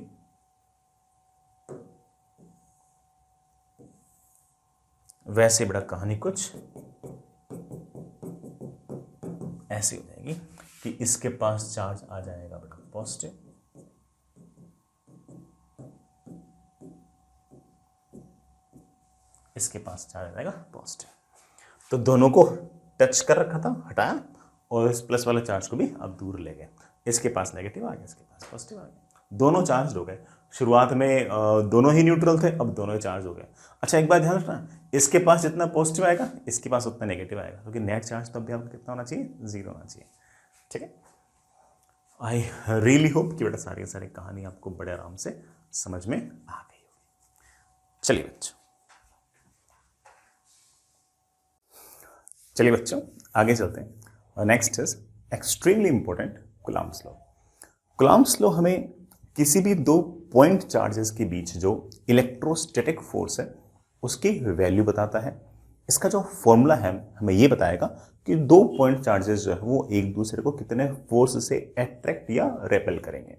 Speaker 1: वैसे बड़ा कहानी कुछ ऐसी हो जाएगी कि इसके पास चार्ज आ जाएगा बेटा पॉजिटिव, इसके पास चार्ज आ जाएगा पॉजिटिव। तो दोनों को टच कर रखा था, हटाया, और इस प्लस वाले चार्ज को भी अब दूर ले गए। इसके पास नेगेटिव आ गया, इसके पास पॉजिटिव आ गया, दोनों चार्ज हो गए। शुरुआत में दोनों ही न्यूट्रल थे, अब दोनों ही चार्ज हो गए। अच्छा एक बात ध्यान रखना, इसके पास जितना पॉजिटिव आएगा इसके पास उतना नेगेटिव आएगा, क्योंकि नेट चार्ज तब भी आपका कितना होना चाहिए, 0 होना चाहिए। ठीक है, आई रियली होप कि बेटा सारी सारी कहानी आपको बड़े आराम से समझ में आ गई होगी। चलिए बच्चों आगे चलते हैं। Next is extremely important Coulomb's law. Coulomb's law हमें किसी भी दो पॉइंट चार्जेस के बीच जो इलेक्ट्रोस्टैटिक फोर्स है उसकी वैल्यू बताता है। इसका जो फॉर्मूला है हमें ये बताएगा कि दो पॉइंट चार्जेस जो है वो एक दूसरे को कितने फोर्स से अट्रैक्ट या रेपेल करेंगे।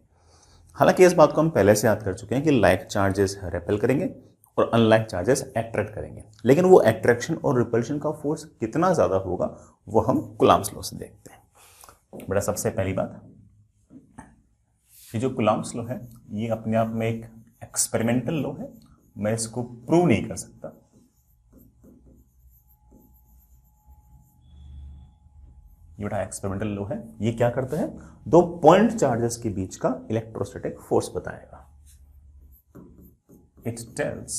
Speaker 1: हालांकि इस बात को हम पहले से याद कर चुके हैं कि लाइक चार्जेस रेपेल करेंगे और अनलाइक चार्जेस अट्रैक्ट करेंगे, लेकिन वो अट्रैक्शन और रिपल्शन का फोर्स कितना ज़्यादा होगा वो हम कूलम्ब्स लॉ से देखते हैं। बड़ा सबसे पहली बात, ये जो कूलम्ब्स लॉ है ये अपने आप में एक एक्सपेरिमेंटल लॉ है, मैं इसको प्रूव नहीं कर सकता। ये बड़ा एक्सपेरिमेंटल लॉ है, ये क्या करता है, दो पॉइंट चार्जेस के बीच का इलेक्ट्रोस्टैटिक फोर्स बताएगा। It tells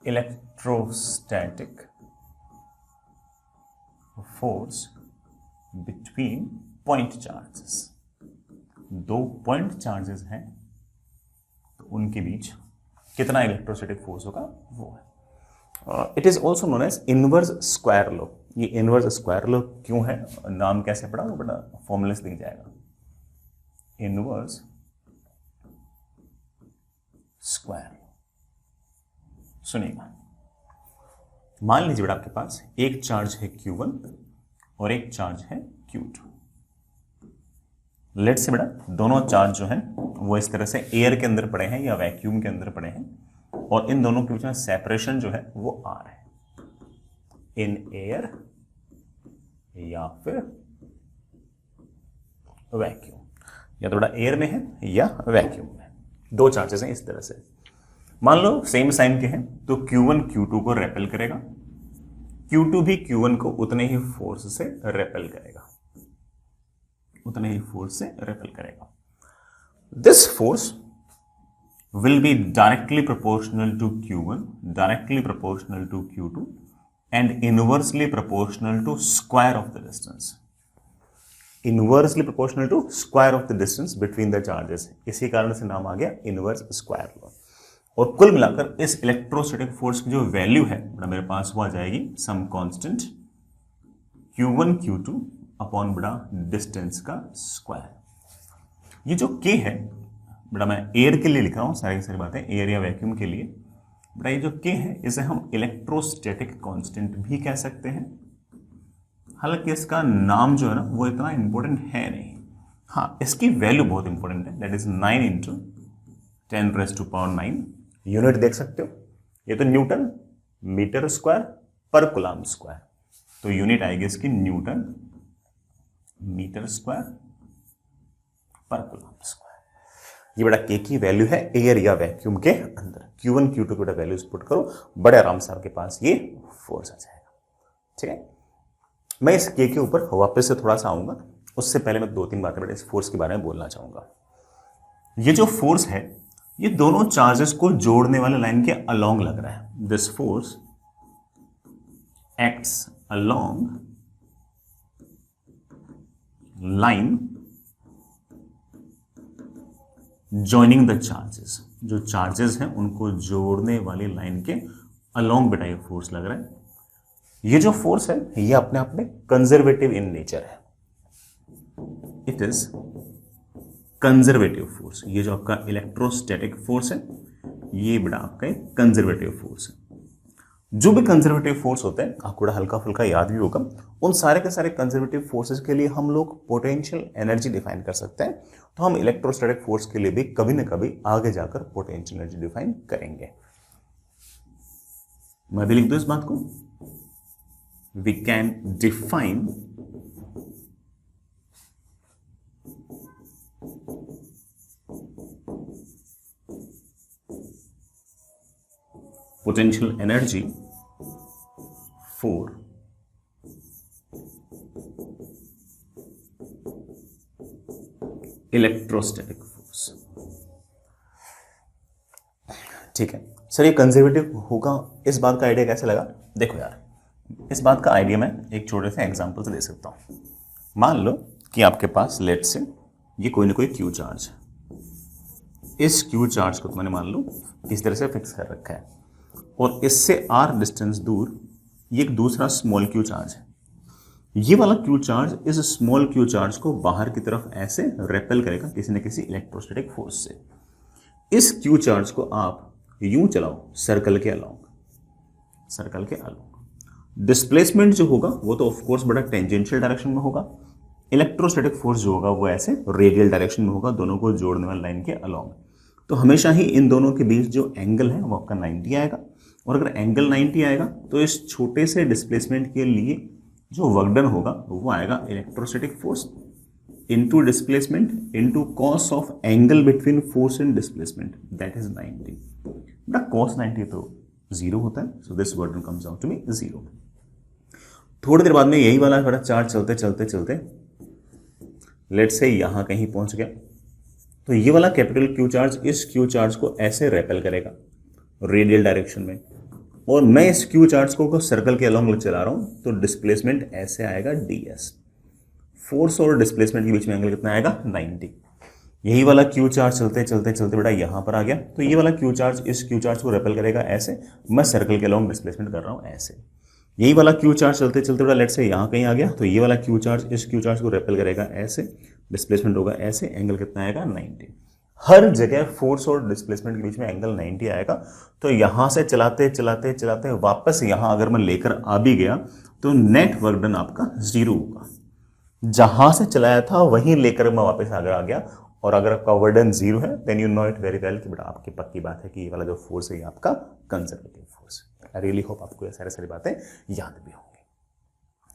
Speaker 1: electrostatic force between point charges। दो पॉइंट चार्जेस हैं तो उनके बीच कितना इलेक्ट्रोस्टैटिक फोर्स होगा वो है। It is also known as inverse square law. ये इनवर्स स्क्वायर लॉ क्यों है, नाम कैसे पड़ा वो बड़ा फॉर्मूला से दिख जाएगा। इनवर्स स्क्वायर, सुनिएगा, मान लीजिए बेटा आपके पास एक चार्ज है Q1 और एक चार्ज है Q2। लेट से बेटा दोनों चार्ज जो हैं वो इस तरह से एयर के अंदर पड़े हैं या वैक्यूम के अंदर पड़े हैं और इन दोनों के बीच में सेपरेशन जो है वो R है, इन एयर या फिर वैक्यूम, या तो बेटा एयर में है या वैक्यूम में। दो चार्जेस हैं इस तरह से, मान लो सेम साइन के हैं तो Q1 Q2 को रेपेल करेगा, Q2 भी Q1 को उतने ही फोर्स से रेपेल करेगा, उतने ही फोर्स से रेपेल करेगा। This force will be directly proportional to Q1, directly proportional to Q2 and inversely proportional to square of the distance, inversely proportional to square of the distance between the charges। इसी कारण से नाम आ गया inverse square law. और कुल मिलाकर इस electrostatic force की जो वैल्यू है मेरे पास वो आ जाएगी some constant Q1 Q2 upon बड़ा डिस्टेंस का स्क्वायर। ये जो K है बड़ा मैं एयर के लिए लिख रहा हूं, सारी सारी बातें एयर या वैक्यूम के लिए। बड़ा ये जो K है इसे हम इलेक्ट्रोस्टैटिक कांस्टेंट भी कह सकते हैं, हालांकि इसका नाम जो है ना वो इतना इंपॉर्टेंट है नहीं। हाँ, इसकी वैल्यू बहुत इंपॉर्टेंट है, दैट इज 9 × 10⁻⁹। यूनिट देख सकते हो, ये तो न्यूटन मीटर स्क्वायर पर कूलम्ब स्क्वायर, तो यूनिट आएगी इसकी न्यूटन मीटर स्क्वायर पर कूलम्ब स्क्वायर। ये बड़ा K की वैल्यू है एयर या वैक्यूम के अंदर। Q1 Q2 की वैल्यूज पुट करो, बड़े आराम से आपके पास ये फोर्स आ जाएगा। ठीक है, मैं इस K के ऊपर वापस से थोड़ा सा आऊंगा, उससे पहले मैं 2-3 बातें बेटा इस फोर्स के बारे में बोलना चाहूंगा। ये जो फोर्स है ये दोनों चार्जेस को जोड़ने वाले लाइन के अलोंग लग रहा है। This force acts along line joining the charges. जो चार्जेस हैं उनको जोड़ने वाली लाइन के अलोंग बेटा ये फोर्स लग रहा है। ये जो फोर्स है ये अपने आप में कंजर्वेटिव इन नेचर है, इट इज कंजर्वेटिव फोर्स। ये जो आपका इलेक्ट्रोस्टैटिक फोर्स है ये बड़ा आपका एक कंजर्वेटिव फोर्स है। जो भी कंजर्वेटिव फोर्स होते हैं आपको बड़ा हल्का फुल्का याद भी होगा, उन सारे के सारे कंजर्वेटिव फोर्सेस के लिए हम लोग पोटेंशियल एनर्जी डिफाइन कर सकते हैं। तो हम इलेक्ट्रोस्टैटिक फोर्स के लिए भी कभी ना कभी आगे जाकर पोटेंशियल एनर्जी डिफाइन करेंगे। मैं भी लिख दूं इस बात को, we can define potential energy for electrostatic force. ठीक है सर, ये कंजर्वेटिव होगा, इस बात का आइडिया कैसे लगा? देखो यार, इस बात का आइडिया मैं एक छोटे से एग्जांपल से दे सकता हूं। मान लो कि आपके पास लेट से ये कोई ना कोई क्यू चार्ज है। इस क्यू चार्ज को मैंने मान लो किस तरह से फिक्स कर रखा है, और इससे आर डिस्टेंस दूर ये एक दूसरा स्मॉल क्यू चार्ज है। ये वाला क्यू चार्ज इस स्मॉल क्यू चार्ज को बाहर की तरफ ऐसे रेपेल करेगा किसी न किसी इलेक्ट्रोस्टैटिक फोर्स से। इस क्यू चार्ज को आप यूं चलाओ सर्कल के अलोंग, डिस्प्लेसमेंट जो होगा वो तो ऑफ कोर्स बड़ा टेंजेंशियल डायरेक्शन में होगा। इलेक्ट्रोस्टैटिक फोर्स जो होगा वो ऐसे रेडियल डायरेक्शन में होगा, दोनों को जोड़ने वाली लाइन के अलोंग। तो हमेशा ही इन दोनों के बीच जो एंगल है वो आपका 90 आएगा, और अगर एंगल 90 आएगा तो इस छोटे से डिस्प्लेसमेंट के लिए जो वर्क डन होगा वो आएगा electrostatic force into displacement into cos of angle between force and displacement, that is 90। बेटा कॉस 90 तो 0 होता है, so this work done comes out to be 0। थोड़ी देर बाद में यही वाला बड़ा चार्ज चलते चलते चलते लेट से यहां कहीं पहुंच गया, तो ये वाला कैपिटल क्यू चार्ज इस क्यू चार्ज को ऐसे रेपेल करेगा रेडियल डायरेक्शन में, और मैं इस क्यू चार्ज को सर्कल के अलोंग चला रहा हूं, तो डिस्प्लेसमेंट ऐसे आएगा ds। फोर्स और डिस्प्लेसमेंट के बीच में एंगल कितना आएगा 90। यही वाला क्यू चार्ज चलते चलते चलते बेटा यहां पर आ गया, तो ये वाला क्यू चार्ज इस क्यू चार्ज को रेपेल करेगा ऐसे, मैं सर्कल के अलोंग डिस्प्लेसमेंट कर रहा हूं ऐसे। यही वाला क्यू चार्ज चलते चलते बेटा लेट से यहां कहीं आ गया, तो ये वाला क्यू चार्ज इस क्यू चार्ज को रेपेल करेगा ऐसे, डिस्प्लेसमेंट होगा ऐसे, एंगल कितना आएगा 90। हर जगह फोर्स और डिस्प्लेसमेंट के बीच में एंगल 90 आएगा। तो यहां से चलाते चलाते चलाते वापस यहां अगर मैं लेकर आ भी गया तो नेट वर्क डन आपका 0 होगा। जहां से चलाया था वहीं लेकर मैं वापस आगे आ गया, और अगर आपका वर्क डन 0 है then you know it very well कि बेटा आपकी पक्की बात है कि ये वाला जो फोर्स है ये आपका कंजर्वेटिव फोर्स है। आई रियली होप आपको ये सारी बातें याद भी होंगी।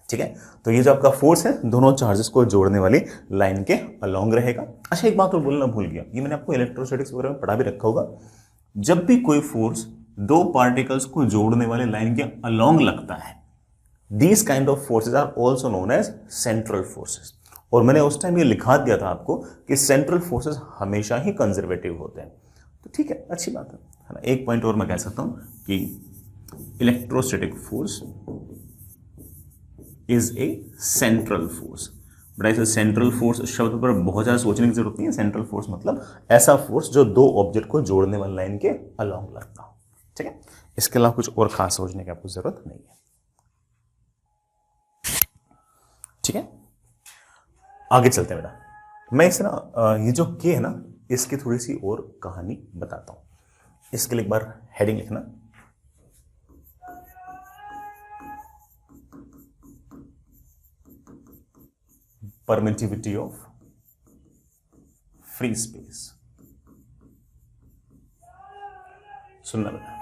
Speaker 1: ठीक है, तो ये जो आपका फोर्स है दोनों चार्जेस को जोड़ने वाली लाइन के अलोंग रहेगा। अच्छा एक बात तो बोलना भूल गया, ये मैंने आपको इलेक्ट्रोस्टैटिक्स वगैरह में पढ़ा भी रखा होगा, जब भी कोई फोर्स दो पार्टिकल्स को जोड़ने वाले लाइन के अलोंग लगता है, these kind of forces are also known as central forces. और मैंने उस टाइम ये लिखा दिया था आपको कि सेंट्रल फोर्सेज हमेशा ही कंजर्वेटिव होते हैं। तो ठीक है, अच्छी बात है ना। एक पॉइंट और मैं कह सकता हूं कि electrostatic force is a central force. But ऐसे सेंट्रल फोर्स शब्द पर बहुत ज़्यादा सोचने की जरूरत नहीं है। सेंट्रल फोर्स मतलब ऐसा फोर्स जो दो ऑब्जेक्ट को जोड़ने वाली लाइन के अलोंग लगता हो। ठीक है, इसके अलावा कुछ और खास सोचने की आपको जरूरत नहीं है। ठीक है, आगे चलते हैं बेटा। मैं इस ना ये जो के है ना इसकी थोड़ी सी और कहानी बताता हूं। इसके लिए एक बार हेडिंग लिखना, परमिटिविटी ऑफ फ्री स्पेस। सुनना बेटा,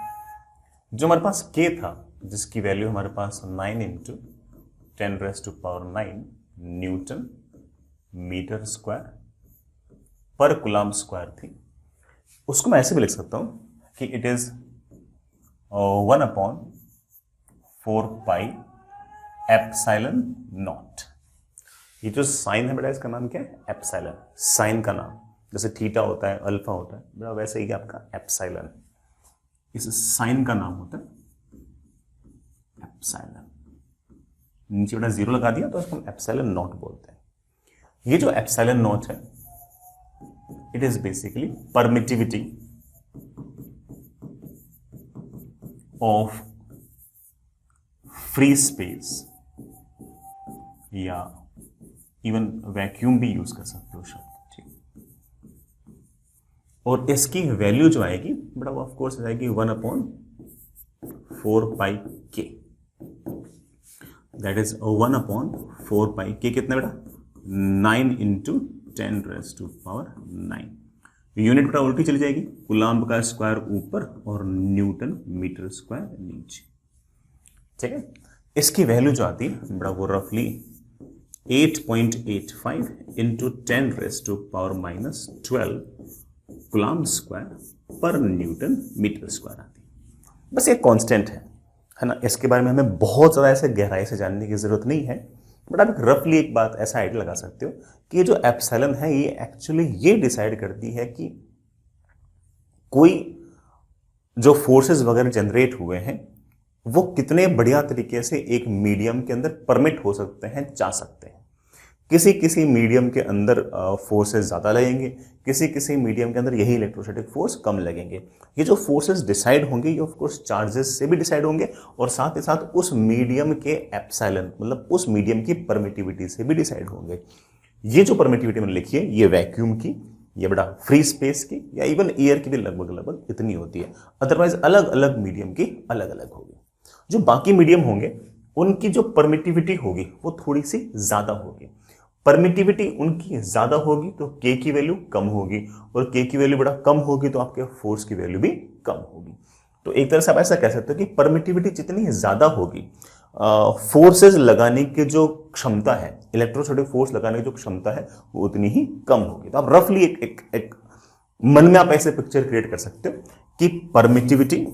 Speaker 1: जो हमारे पास के था जिसकी वैल्यू हमारे पास 9 × 10⁻⁹ न्यूटन मीटर स्क्वायर पर कूलम्ब स्क्वायर थी, उसको मैं ऐसे भी लिख सकता हूं कि इट इज 1/4πε0। ये जो साइन है बेटा इसका नाम क्या है? एप्सिलॉन। साइन का नाम जैसे थीटा होता है, अल्फा होता है बेटा, वैसे ही आपका एप्सिलॉन, इस साइन का नाम होता है एप्सिलॉन। नीचे बेटा 0 लगा दिया तो इसको हम एप्सिलॉन नॉट बोलते हैं। ये जो एप्सिलॉन नॉट है it is basically permittivity of free space, या इवन वैक्यूम भी यूज कर सकते हो शब्द। ठीक, और इसकी वैल्यू जो आएगी बेटा वो ऑफकोर्स आएगी 1/4πk, दैट इज 1/4πk कितना बेटा 9 × 10⁻⁹। यूनिट बेटा उल्टी चली जाएगी, कूलम्ब का स्क्वायर ऊपर और न्यूटन मीटर स्क्वायर नीचे। ठीक है, इसकी वैल्यू जो आती है बेटा वो रफली 8.85 × 10⁻⁻12 कूलम्ब स्क्वायर पर न्यूटन मीटर स्क्वायर आती है। बस ये कांस्टेंट है ना, इसके बारे में हमें बहुत ज़्यादा ऐसे गहराई से जानने की ज़रूरत नहीं है, बट आप रफली एक बात ऐसा आइडिया लगा सकते हो कि ये जो एप्सिलॉन है ये एक्चुअली ये डिसाइड करती है कि कोई जो फोर्सेस वगैरह जनरेट हुए हैं वो कितने बढ़िया तरीके से एक मीडियम के अंदर परमिट हो सकते हैं, जा सकते हैं। किसी किसी मीडियम के अंदर फोर्सेस ज़्यादा लगेंगे, किसी किसी मीडियम के अंदर यही इलेक्ट्रोस्टैटिक फोर्स कम लगेंगे। ये जो फोर्सेस डिसाइड होंगे ये ऑफकोर्स चार्जेस से भी डिसाइड होंगे और साथ ही साथ उस मीडियम के एप्सिलॉन मतलब उस मीडियम की परमिटिविटी से भी डिसाइड होंगे। ये जो परमिटिविटी मैंने लिखी है ये वैक्यूम की, ये बड़ा फ्री स्पेस की या इवन एयर की भी लगभग इतनी होती है। अदरवाइज अलग अलग मीडियम की अलग अलग होगी। जो बाकी मीडियम होंगे उनकी जो परमिटिविटी होगी वो थोड़ी सी ज़्यादा होगी। परमिटिविटी उनकी ज़्यादा होगी तो के की वैल्यू कम होगी, और के की वैल्यू बड़ा कम होगी तो आपके फोर्स की वैल्यू भी कम होगी। तो एक तरह से आप ऐसा कह सकते हो कि परमिटिविटी जितनी ज़्यादा होगी, फोर्सेस लगाने की जो क्षमता है, इलेक्ट्रोस्टैटिक फोर्स लगाने की जो क्षमता है वो उतनी ही कम होगी। तो आप रफली एक मन में आप ऐसे पिक्चर क्रिएट कर सकते हो कि परमिटिविटी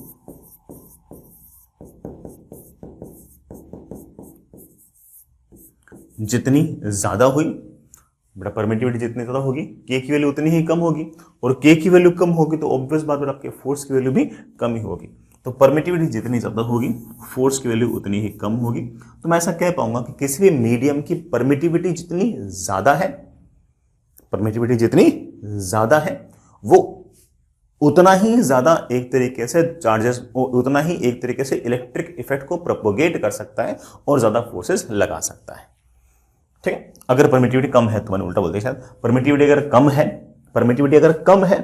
Speaker 1: जितनी ज्यादा हुई बेटा, परमिटिविटी जितनी ज्यादा होगी के की वैल्यू उतनी ही कम होगी, और के की वैल्यू कम होगी तो ऑब्वियस बात है आपके फोर्स की वैल्यू भी कम ही होगी। तो परमिटिविटी जितनी ज्यादा होगी फोर्स की वैल्यू उतनी ही कम होगी। तो मैं ऐसा कह पाऊंगा कि किसी भी मीडियम की परमिटिविटी जितनी ज्यादा है, परमिटिविटी जितनी ज्यादा है वो उतना ही ज्यादा एक तरीके से चार्जेस, उतना ही एक तरीके से इलेक्ट्रिक इफेक्ट को प्रोपोगेट कर सकता है और ज्यादा फोर्सेस लगा सकता है। ठीक है, अगर परमिटिविटी कम है तो मैंने उल्टा बोल दिया शायद, परमिटिविटी अगर कम है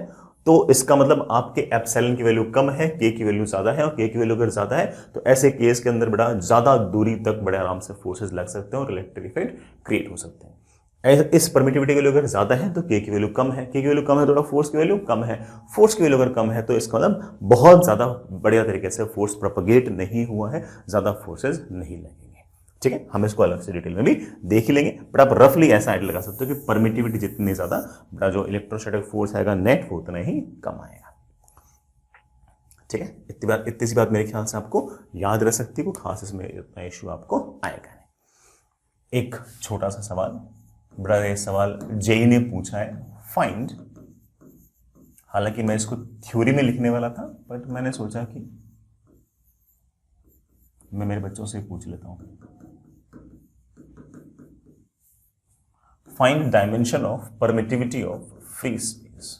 Speaker 1: तो इसका मतलब आपके एप्सिलॉन की वैल्यू कम है, के की वैल्यू ज्यादा है, और के की वैल्यू अगर ज्यादा है तो ऐसे केस के अंदर बड़ा ज्यादा दूरी तक बड़े आराम से फोर्सेस लग सकते हैं और इलेक्ट्रिक इफेक्ट क्रिएट हो सकते हैं। इस परमिटिविटी की वैल्यू अगर ज्यादा है तो के की वैल्यू कम है, के की वैल्यू कम है तो फोर्स की वैल्यू कम है, फोर्स की वैल्यू अगर कम है तो इसका मतलब बहुत ज्यादा बढ़िया तरीके से फोर्स प्रोपोगेट नहीं हुआ है, ज्यादा फोर्सेस नहीं लगेंगे। ठीक है, हम इसको अलग से डिटेल में भी देख ही लेंगे, बट आप रफली ऐसा आइडिया लगा सकते हो कि परमिटिविटी जितनी ज्यादा बड़ा जो इलेक्ट्रोस्टैटिक फोर्स आएगा नेट वो उतना ही कम आएगा। ठीक है, इतनी सी बात मेरे ख्याल से आपको याद रह सकती है, कोई खास इसमें इतना इश्यू आपको आएगा नहीं। एक छोटा सा सवाल, बड़ा ये सवाल जेई ने पूछा है, फाइंड, हालांकि मैं इसको थ्योरी में लिखने वाला था बट मैंने सोचा कि मैं मेरे बच्चों से पूछ लेता हूं। Find dimension of permittivity of free space.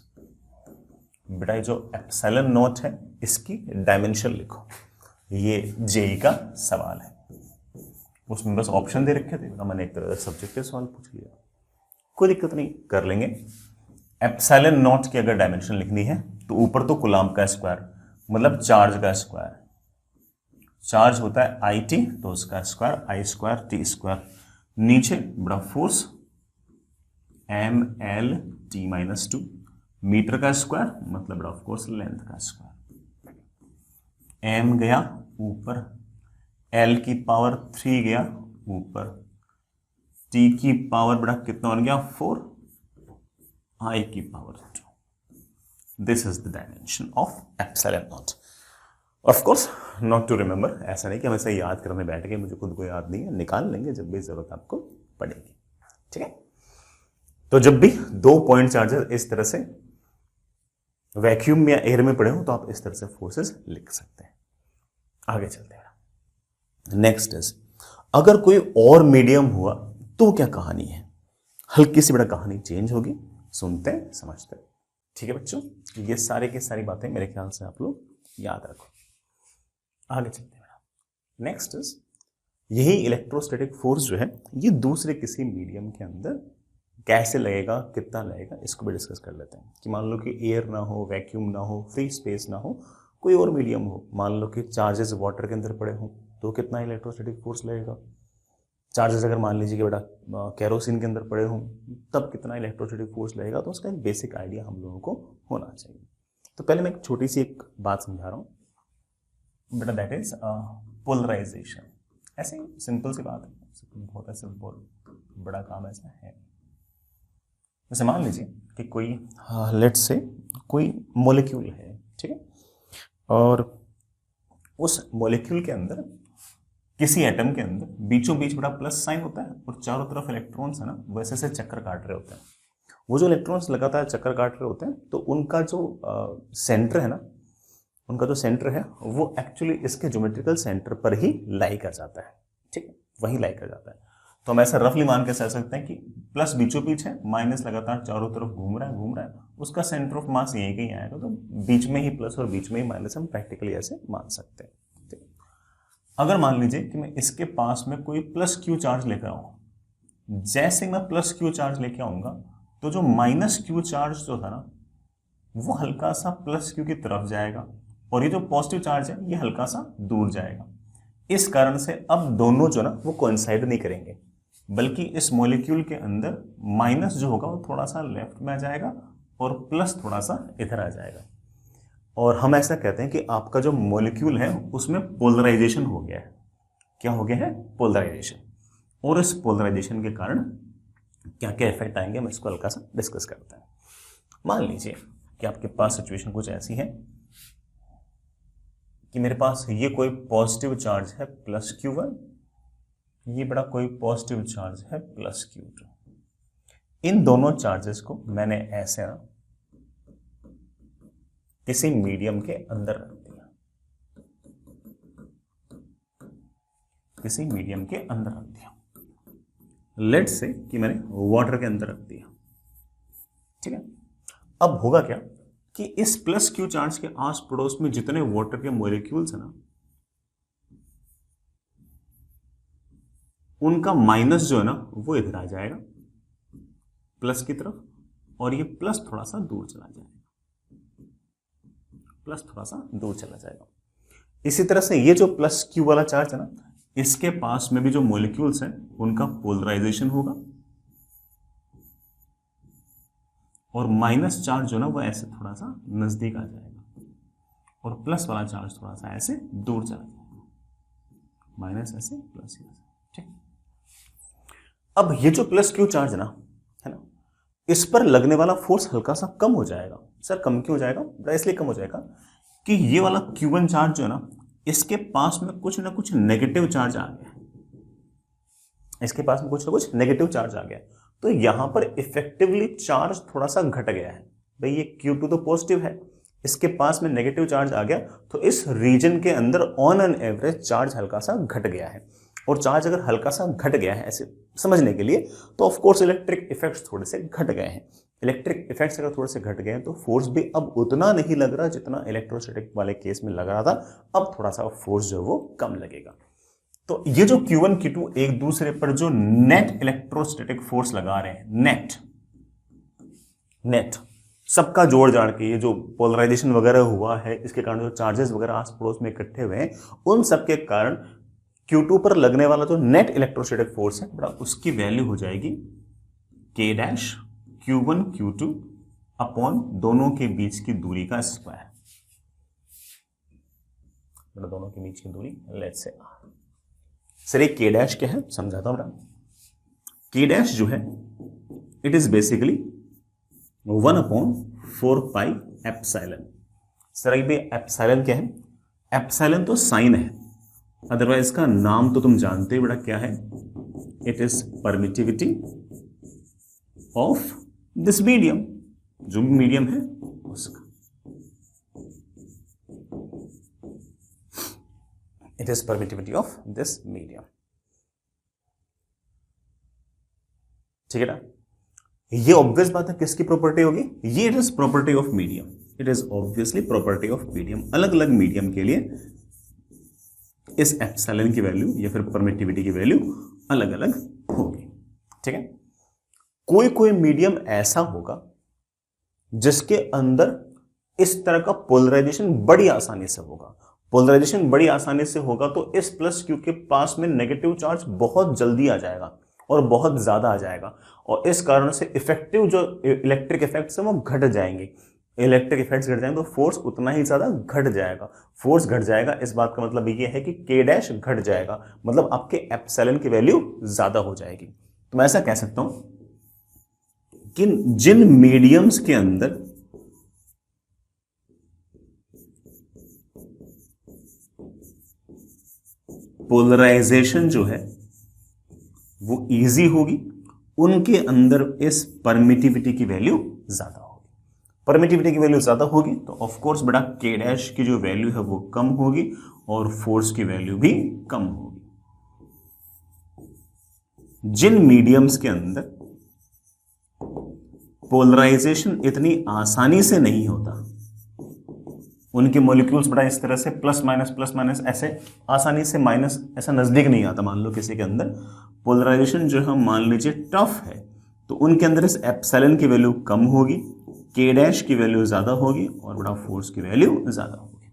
Speaker 1: बेटा जो एप्सिलॉन नॉट है इसकी डायमेंशन लिखो, ये जेई का सवाल है। उसमें बस ऑप्शन दे रखे थे, मैंने एक तरह से सब्जेक्टिव सवाल पूछ लिया, कोई दिक्कत नहीं, कर लेंगे। एप्सिलॉन नॉट की अगर डायमेंशन लिखनी है तो ऊपर तो कूलम्ब का स्क्वायर मतलब चार्ज का स्क्वायर, चार्ज होता है आई टी तो उसका square I square T square, नीचे बड़ा force M L T -2, meter का स्क्वायर मतलब बड़ा ऑफकोर्स लेंथ का स्क्वायर, एम गया ऊपर, एल की पावर 3 गया ऊपर, टी की पावर बड़ा कितना बन गया 4, आई की power 2। This is the dimension of epsilon not. Of course not to remember, ऐसा नहीं कि हम ऐसे याद करने बैठ गए, मुझे खुद को याद नहीं है, निकाल लेंगे जब भी जरूरत आपको पड़ेगी। ठीक है, तो जब भी 2 पॉइंट चार्जेस इस तरह से वैक्यूम या एयर में पड़े हो तो आप इस तरह से फोर्सेस लिख सकते हैं। आगे चलते हैं। नेक्स्ट इज, अगर कोई और मीडियम हुआ तो क्या कहानी है? हल्की सी बड़ा कहानी चेंज होगी, सुनते हैं समझते हैं। ठीक है बच्चों, ये सारे की सारी बातें मेरे ख्याल से आप लोग याद रखो। आगे चलते हैं। नेक्स्ट इज, यही इलेक्ट्रोस्टैटिक फोर्स जो है ये दूसरे किसी मीडियम के अंदर कैसे लगेगा, कितना लगेगा, इसको भी डिस्कस कर लेते हैं। कि मान लो कि एयर ना हो, वैक्यूम ना हो, फ्री स्पेस ना हो, कोई और मीडियम हो, मान लो कि चार्जेस वाटर के अंदर पड़े हों, तो कितना इलेक्ट्रोस्टैटिक फोर्स लगेगा। चार्जेस अगर मान लीजिए कि बेटा कैरोसिन के अंदर पड़े हों, तब कितना इलेक्ट्रोस्टैटिक फोर्स लगेगा। तो उसका एक बेसिक आइडिया हम लोगों को होना चाहिए। तो पहले मैं एक छोटी सी एक बात समझा रहा हूँ बेटा, दैट इज पोलराइजेशन। ऐसे ही सिंपल सी बात है, बहुत ऐसे बड़ा काम ऐसा है। जैसे मान लीजिए कि कोई लेट्स से कोई मॉलिक्यूल है, ठीक है, और उस मॉलिक्यूल के अंदर किसी एटम के अंदर बीचों बीच बड़ा प्लस साइन होता है और चारों तरफ इलेक्ट्रॉन्स है ना वैसे से चक्कर काट रहे होते हैं। वो जो इलेक्ट्रॉन्स लगातार चक्कर काट रहे होते हैं, तो उनका जो सेंटर है ना, उनका जो सेंटर है वो एक्चुअली इसके ज्योमेट्रिकल सेंटर पर ही लाई कर जाता है, ठीक है, वही लाई कर जाता है। तो हम ऐसा रफली मान के चल सकते हैं कि प्लस बीचों बीच है, माइनस लगातार चारों तरफ घूम रहा है, उसका सेंटर ऑफ मास यहीं कहीं आएगा, तो बीच में ही प्लस और बीच में ही माइनस हम प्रैक्टिकली ऐसे मान सकते हैं। ठीक। अगर मान लीजिए कि मैं इसके पास में कोई प्लस क्यू चार्ज लेकर आऊँ, जैसे मैं प्लस क्यू चार्ज लेके आऊंगा तो जो माइनस क्यू चार्ज जो था ना वो हल्का सा प्लस क्यू की तरफ जाएगा, और ये जो पॉजिटिव चार्ज है ये हल्का सा दूर जाएगा। इस कारण से अब दोनों जो ना वो कोइंसाइड नहीं करेंगे, बल्कि इस मॉलिक्यूल के अंदर माइनस जो होगा वो थोड़ा सा लेफ्ट में आ जाएगा और प्लस थोड़ा सा इधर आ जाएगा। और हम ऐसा कहते हैं कि आपका जो मॉलिक्यूल है उसमें पोलराइजेशन हो गया है। क्या हो गया है? पोलराइजेशन। और इस पोलराइजेशन के कारण क्या क्या इफेक्ट आएंगे हम इसको हल्का सा डिस्कस करते हैं। मान लीजिए कि आपके पास सिचुएशन कुछ ऐसी है कि मेरे पास ये कोई पॉजिटिव चार्ज है प्लस Q1, ये बड़ा कोई पॉजिटिव चार्ज है प्लस Q2। इन दोनों चार्जेस को मैंने ऐसे ना किसी मीडियम के अंदर रख दिया, किसी मीडियम के अंदर रख दिया। लेट्स से कि मैंने वाटर के अंदर रख दिया, ठीक है। अब होगा क्या कि इस प्लस क्यू चार्ज के आस पड़ोस में जितने वाटर के मॉलिक्यूल्स है ना, उनका माइनस जो है ना वो इधर आ जाएगा प्लस की तरफ, और ये प्लस थोड़ा सा दूर चला जाएगा, प्लस थोड़ा सा दूर चला जाएगा। इसी तरह से ये जो प्लस क्यू वाला चार्ज है ना, इसके पास में भी जो मॉलिक्यूल्स हैं उनका पोलराइजेशन होगा, और माइनस चार्ज जो ना वो ऐसे थोड़ा सा नजदीक आ जाएगा, और प्लस वाला चार्ज थोड़ा सा ऐसे दूर चला जाएगा, माइनस ऐसे प्लस ऐसे, ठीक। अब ये जो प्लस क्यू चार्ज ना है ना, इस पर लगने वाला फोर्स हल्का सा कम हो जाएगा। सर कम क्यों हो जाएगा? इसलिए कम हो जाएगा कि ये वाला Q1 चार्ज जो है ना, इसके पास में कुछ ना कुछ नेगेटिव चार्ज आ गया, इसके पास में कुछ ना कुछ नेगेटिव चार्ज आ गया, तो यहां पर इफेक्टिवली चार्ज थोड़ा सा घट गया है। भाई ये Q2 तो पॉजिटिव है, इसके पास में नेगेटिव चार्ज आ गया, तो इस रीजन के अंदर ऑन एन एवरेज चार्ज हल्का सा घट गया है। और चार्ज अगर हल्का सा घट गया है ऐसे समझने के लिए, तो ऑफ कोर्स इलेक्ट्रिक इफेक्ट्स थोड़े से घट गए हैं। इलेक्ट्रिक इफेक्ट्स अगर थोड़े से घट गए हैं तो फोर्स भी अब उतना नहीं लग रहा जितना इलेक्ट्रोस्टैटिक वाले केस में लग रहा था। अब थोड़ा सा फोर्स जो है वो कम लगेगा। तो ये जो Q1 Q2 एक दूसरे पर जो नेट इलेक्ट्रोस्टैटिक फोर्स लगा रहे हैं, नेट सबका जोड़ जाड़ के ये जो पोलराइजेशन वगैरह हुआ है, इसके कारण जो चार्जेस वगैरह आस पड़ोस में इकट्ठे हुए हैं, उन सबके कारण Q2 पर लगने वाला जो नेट इलेक्ट्रोस्टैटिक फोर्स है बड़ा, उसकी वैल्यू हो जाएगी K dash Q1 Q2 upon दोनों के बीच की दूरी का स्क्वायर। दोनों के बीच की दूरी लेट्स से R। सर ये K डैश क्या है समझाता हूं मैं। K डैश जो है it is basically 1/4 pi epsilon. Sir ये एप्सिलॉन क्या है? एप्सिलॉन तो साइन है, अदरवाइज इसका नाम तो तुम जानते हो बेटा क्या है? It is permittivity of this medium, जो मीडियम है उसका। It is permittivity of this medium, ठीक है ना। ये ऑब्वियस बात है किसकी प्रॉपर्टी होगी? ये it is property of medium, it is obviously property of medium. अलग अलग मीडियम के लिए इस एप्सिलॉन की वैल्यू या फिर परमिटिविटी की वैल्यू अलग अलग होगी, ठीक है। कोई कोई मीडियम ऐसा होगा जिसके अंदर इस तरह का पोलराइजेशन बड़ी आसानी से होगा। पोलराइजेशन बड़ी आसानी से होगा तो इस प्लस क्यू के पास में नेगेटिव चार्ज बहुत जल्दी आ जाएगा और बहुत ज्यादा आ जाएगा, और इस कारण से इफेक्टिव जो इलेक्ट्रिक इफेक्ट्स हैं वो घट जाएंगे। इलेक्ट्रिक इफेक्ट्स घट जाएंगे तो फोर्स उतना ही ज्यादा घट जाएगा। फोर्स घट जाएगा इस बात का मतलब ये है कि के डैश घट जाएगा, मतलब आपके एप्सिलॉन की वैल्यू ज्यादा हो जाएगी। तो मैं ऐसा कह सकता हूं कि जिन मीडियम्स के अंदर पोलराइजेशन जो है वो इजी होगी, उनके अंदर इस परमिटिविटी की वैल्यू ज्यादा होगी। परमिटिविटी की वैल्यू ज्यादा होगी तो ऑफ कोर्स बेटा के डैश की जो वैल्यू है वो कम होगी और फोर्स की वैल्यू भी कम होगी। जिन मीडियम्स के अंदर पोलराइजेशन इतनी आसानी से नहीं होता, उनके मॉलिक्यूल्स बड़ा इस तरह से प्लस माइनस ऐसे आसानी से माइनस ऐसा नजदीक नहीं आता। मान लो किसी के अंदर पोलराइजेशन जो है मान लीजिए टफ है, तो उनके अंदर इस एप्सिलॉन की वैल्यू कम होगी, के डैश की वैल्यू ज्यादा होगी और बड़ा फोर्स की वैल्यू ज्यादा होगी।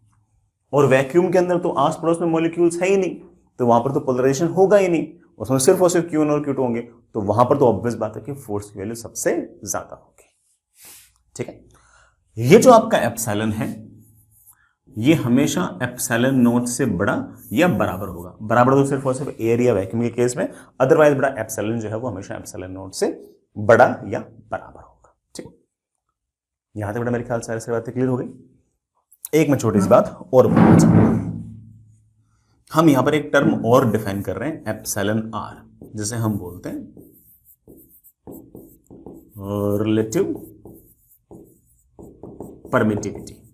Speaker 1: और वैक्यूम के अंदर तो आस पड़ोस में मॉलिक्यूल्स है ही नहीं, तो वहां पर तो पोलराइजेशन होगा ही नहीं, उसमें सिर्फ और सिर्फ Q1 और Q2 होंगे, तो वहां पर तो ऑब्वियस बात है कि फोर्स की वैल्यू सबसे ज्यादा होगी। ठीक है, ये जो आपका एप्सिलॉन है ये हमेशा एप्सिलॉन नॉट से बड़ा या बराबर होगा। बराबर तो सिर्फ और सिर्फ एयर या वैक्यूम के केस में, अदरवाइज बड़ा एप्सिलॉन जो है वो हमेशा एप्सिलॉन नॉट से बड़ा या बराबर होगा। ठीक है, यहां तक बेटा मेरे ख्याल से सारी बातें क्लियर हो गई। एक मैं छोटी सी बात और बोलना चाहता हूं, हम यहां पर एक टर्म और डिफाइन कर रहे हैं एप्सिलॉन आर, जिसे हम बोलते हैं रिलेटिव परमिटिविटी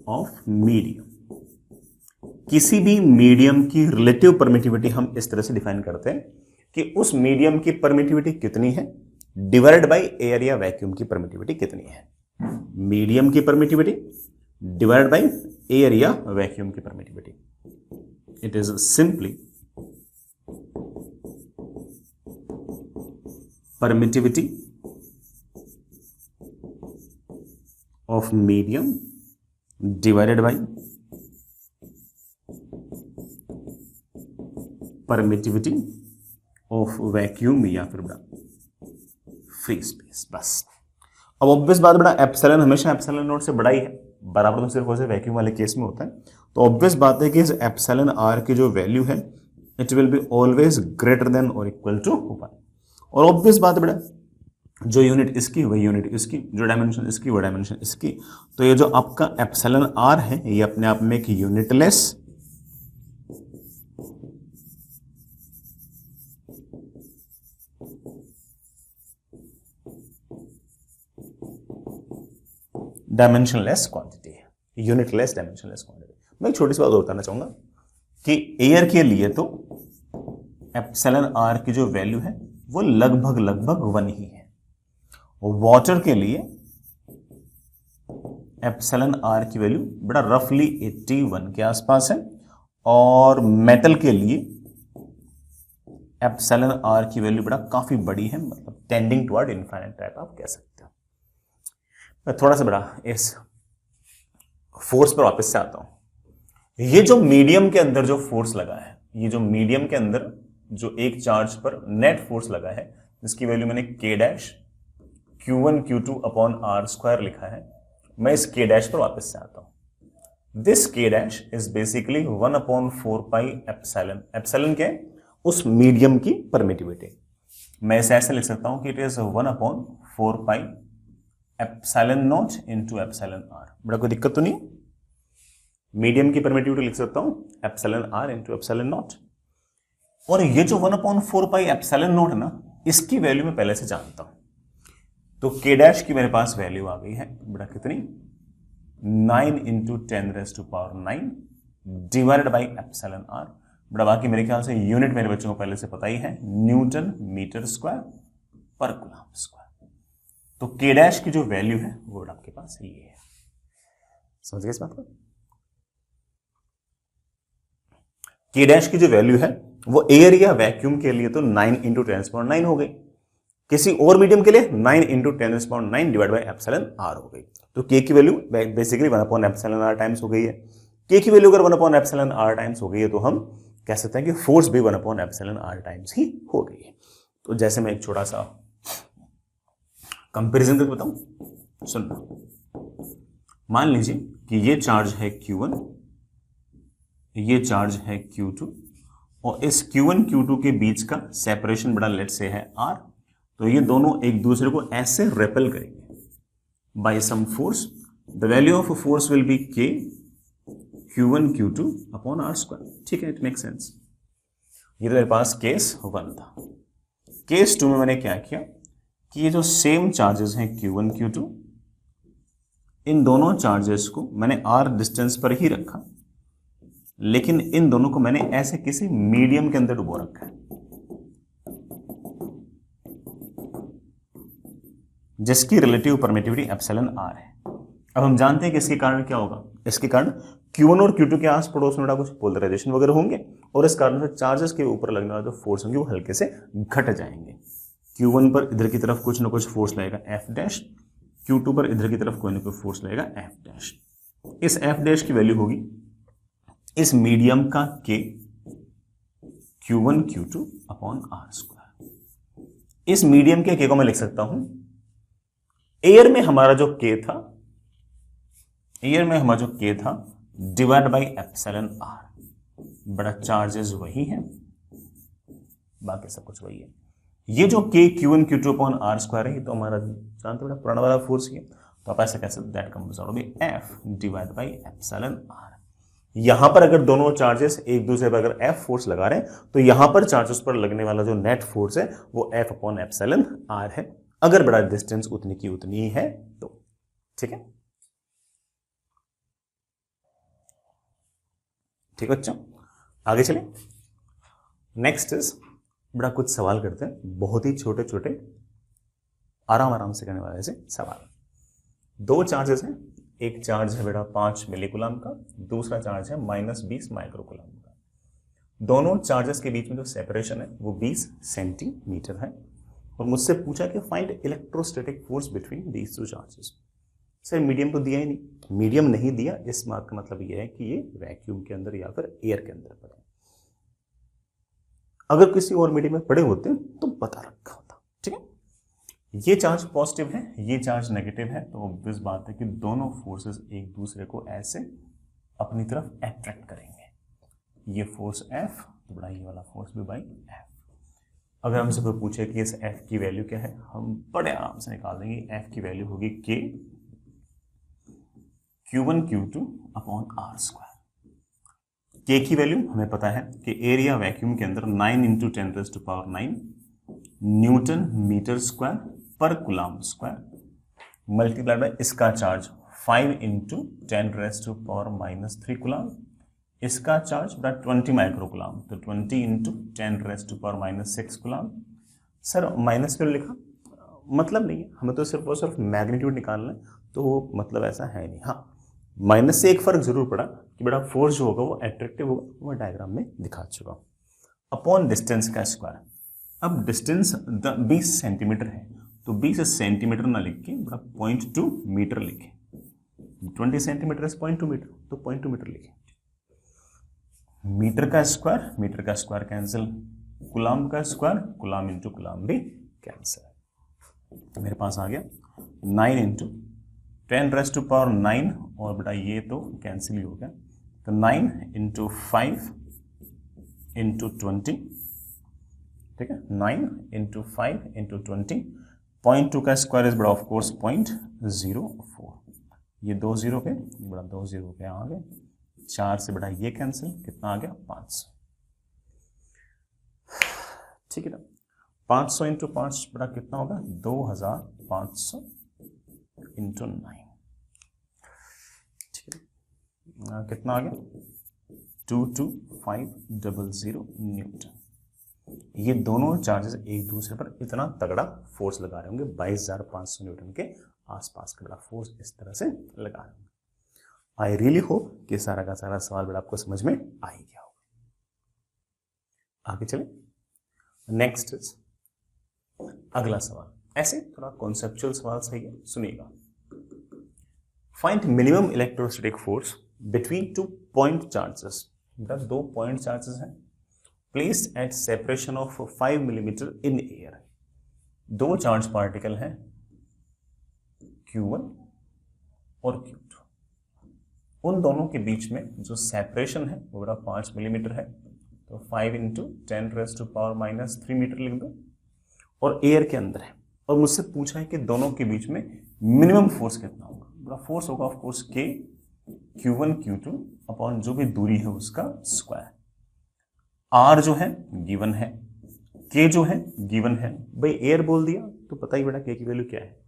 Speaker 1: ऑफ मीडियम। किसी भी मीडियम की रिलेटिव परमिटिविटी हम इस तरह से डिफाइन करते हैं कि उस मीडियम की परमिटिविटी कितनी है डिवाइडेड बाय एयर या वैक्यूम की परमिटिविटी कितनी है। मीडियम की परमिटिविटी डिवाइडेड बाय एयर या वैक्यूम की permittivity, it is simply permittivity of medium divided by permittivity of vacuum या फिर बड़ा फ्री स्पेस। बस अब ऑब्वियस बात बड़ा एप्सिलॉन हमेशा एप्सिलॉन नॉट से बड़ा ही है, बराबर तो सिर्फ वैसे वैक्यूम वाले केस में होता है। तो ऑब्वियस बात है कि इस एप्सिलॉन आर की जो वैल्यू है it will be always greater than और इक्वल टू 1। और ऑब्वियस बात है बड़ा जो यूनिट इसकी वही यूनिट इसकी, जो डायमेंशन इसकी वो डायमेंशन इसकी। तो ये जो आपका एप्सिलॉन आर है ये अपने आप में एक यूनिटलेस डायमेंशनलेस क्वांटिटी है, यूनिटलेस डायमेंशनलेस क्वांटिटी। मैं एक छोटी सी बात और बताना चाहूंगा कि एयर के लिए तो एप्सिलॉन आर की जो वैल्यू है वो लगभग 1 ही है, और वाटर के लिए एप्सिलॉन आर की वैल्यू बड़ा रफली 81 के आसपास है, और मेटल के लिए एप्सिलॉन आर की वैल्यू बड़ा काफी बड़ी है, मतलब टेंडिंग टुवर्ड इनफाइनाइट टाइप आप कह सकते हो। मैं थोड़ा सा बड़ा इस फोर्स पर वापस से आता हूं। ये जो मीडियम के अंदर जो फोर्स लगा है, ये जो मीडियम के अंदर जो एक चार्ज पर नेट फोर्स लगा है, जिसकी वैल्यू मैंने के dash Q1 Q2 upon are square लिखा है, मैं इस के डैश पर वापस से आता हूं। दिस के dash is basically 1/4 pi epsilon. Epsilon क्या है? उस मीडियम की परमिटिविटी। मैं इसे ऐसे लिख सकता हूं कि it is 1/4 pi epsilon not into epsilon R. बड़ा कोई दिक्कत तो नहीं? मीडियम की परमिटिविटी लिख सकता हूं epsilon R into epsilon not. और ये जो 1/4 पाई एप्सिलॉन नॉट है ना, इसकी वैल्यू मैं पहले से जानता हूं। तो के डैश की मेरे पास वैल्यू आ गई है बड़ा कितनी, 9 into 10⁻⁹ divided by epsilon R. बड़ा बाकी मेरे ख्याल से यूनिट मेरे बच्चों को पहले से पता ही है, न्यूटन मीटर स्क्वायर पर कूलम स्क्वायर। तो के डैश की जो वैल्यू है वो बड़ा आपके पास ये है। समझ गए इस बात को? के डैश की जो वैल्यू है वो एयर या वैक्यूम के लिए तो 9 इंटू 10⁻⁹ हो गई, किसी और मीडियम के लिए 9 into 10⁹ divide by epsilon R हो गई। तो के की वैल्यू बेसिकली 1/एप्सिलॉन आर टाइम्स हो गई है। के की वैल्यू अगर 1/एप्सिलॉन आर टाइम्स हो गई है तो हम कह सकते हैं कि फोर्स भी 1/एप्सिलॉन आर टाइम्स ही हो गई है। तो जैसे मैं एक छोटा सा कंपेरिजन करके बताऊं, सुन, मान लीजिए कि ये चार्ज है Q1, ये चार्ज है Q2 और इस Q1 Q2 के बीच का सेपरेशन बड़ा लेट से है R। तो ये दोनों एक दूसरे को ऐसे रेपेल करेंगे by some force. The value of force will be K Q1 Q2 upon R square. ठीक है, इट मेक सेंस। ये तो मेरे पास केस 1 था। केस 2 में मैंने क्या किया कि ये जो सेम चार्जेस हैं Q1 Q2, इन दोनों चार्जेस को मैंने R डिस्टेंस पर ही रखा, लेकिन इन दोनों को मैंने ऐसे किसी मीडियम के अंदर डुबो रखा है जिसकी रिलेटिव परमिटिविटी एप्सिलॉन R है। अब हम जानते हैं कि इसके कारण क्या होगा। इसके कारण Q1 और Q2 के आस पड़ोस में कुछ पोलराइजेशन वगैरह होंगे और इस कारण से चार्जेस के ऊपर लगने वाले जो फोर्स होंगे वो हल्के से घट जाएंगे। Q1 पर इधर की तरफ कुछ ना कुछ फोर्स लगेगा F डैश, Q2 पर इधर की तरफ कोई ना कोई फोर्स लगेगा F डैश। इस F डैश की वैल्यू होगी इस मीडियम का K Q1 Q2 upon R square. इस मीडियम के K को मैं लिख सकता हूं, एयर में हमारा जो K था, एयर में हमारा जो K था डिवाइड बाई एप्सिलॉन R। बड़ा चार्जेस वही है, बाकी सब कुछ वही है। ये जो K Q1 Q2 upon R square है, ये तो हमारा जानते बड़ा पुराना वाला फोर्स ही है। तो आप ऐसे कह सकते that comes out to be F divide by epsilon R। यहां पर अगर दोनों चार्जेस एक दूसरे पर अगर F फोर्स लगा रहे हैं तो यहां पर चार्जेस पर लगने वाला जो नेट फोर्स है वो F अपॉन एप्सिलॉन R है, अगर बड़ा डिस्टेंस उतनी की उतनी ही है तो। ठीक है, ठीक है बच्चों, आगे चले। नेक्स्ट इज, बड़ा कुछ सवाल करते हैं, बहुत ही छोटे छोटे आराम आराम से करने वाले ऐसे सवाल। दो चार्जेस हैं, एक चार्ज है बेटा 5 मिलीकूलम का, दूसरा चार्ज है -20 माइक्रोकूलम का। दोनों चार्जेस के बीच में जो सेपरेशन है वो 20 सेंटीमीटर है और मुझसे पूछा कि find electrostatic force between these two charges. Sir medium तो दिया ही नहीं, मीडियम नहीं दिया, इस बात का मतलब यह है कि ये वैक्यूम के अंदर या फिर एयर के अंदर पड़े। अगर किसी और मीडियम में पड़े होते तो बता रखा होता। ठीक है, ये चार्ज पॉजिटिव है, ये चार्ज नेगेटिव है, तो ऑब्वियस बात है कि दोनों फोर्सेस एक दूसरे को ऐसे अपनी तरफ अट्रैक्ट करेंगे। ये फोर्स F तो बड़ा ये वाला फोर्स भी बाई F। अगर हमसे कोई पूछे कि इस F की वैल्यू क्या है, हम बड़े आराम से निकाल देंगे। F की वैल्यू होगी K Q1 Q2 upon R square. K की वैल्यू हमें पता है कि एरिया वैक्यूम के अंदर 9 इंटू 10⁹ न्यूटन मीटर स्क्वायर पर कूलम स्क्वायर मल्टीप्लाइड बाय इसका चार्ज 5 इंटू 10⁻³ कूलम, इसका चार्ज 20 माइक्रोकूलम, तो 20 इंटू 10⁻⁻6 कूलम। सर माइनस क्यों लिखा? मतलब नहीं है, हमें तो सिर्फ और सिर्फ मैग्नीट्यूड निकालना है, तो वो मतलब ऐसा है नहीं। हाँ, माइनस से एक फर्क जरूर पड़ा कि बड़ा फोर्स जो होगा वो एट्रैक्टिव होगा, वो डायग्राम में दिखा चुका हूं। अपॉन डिस्टेंस का स्क्वायर। अब डिस्टेंस 20 सेंटीमीटर है, तो 20 सेंटीमीटर ना लिख के बड़ा 0.2 मीटर लिखे। 20 सेंटीमीटर 0.2 मीटर, तो 0.2 मीटर लिखे। मीटर का स्क्वायर कैंसिल, कूलम का स्क्वायर, कूलम इंटू कूलम भी कैंसिल। मेरे पास आ गया 9 इंटू 10⁻⁹ और बेटा ये तो कैंसिल ही हो गया, तो 9 इंटू 5 इंटू 20। ठीक है, 9 इंटू 5 इंटू 20। 0.2 का स्क्वायर इज बड़ा ऑफ कोर्स 0.04। ये 2 जीरो पे बड़ा 2 जीरो पे आ गए, 4 से बड़ा ये कैंसिल, कितना आ गया 500। ठीक है ना, 500 इंटू 5 बड़ा कितना होगा 2500 इंटू 9। ठीक है, कितना आ गया 22500 न्यूटन। ये दोनों चार्जेस एक दूसरे पर इतना तगड़ा फोर्स लगा रहे होंगे, 22500 न्यूटन के आसपास का बड़ा फोर्स इस तरह से लगा रहे होंगे। आई रियली होप कि सारा का सारा सवाल बड़ा आपको समझ में आ ही गया होगा। आगे चले। नेक्स्ट इज अगला सवाल ऐसे थोड़ा कॉन्सेप्चुअल सवाल सही है, सुनिएगा। Find minimum electrostatic force between two point charges. दो पॉइंट चार्जेस हैं placed at separation of 5 millimetre in air. दो चार्ज पार्टिकल हैं Q1 और Q2। उन दोनों के बीच में जो सेपरेशन है वो बड़ा 5 मिलीमीटर है, तो 5 इंटू 10⁻³ मीटर लिख दो, और एयर के अंदर है। और मुझसे पूछा है कि दोनों के बीच में मिनिमम फोर्स कितना होगा। बड़ा फोर्स होगा of course K Q1 Q2 upon जो भी दूरी है उसका स्क्वायर। R जो है गिवन है, K जो है गिवन है। भाई एयर बोल दिया तो पता ही बेटा K की वैल्यू क्या है।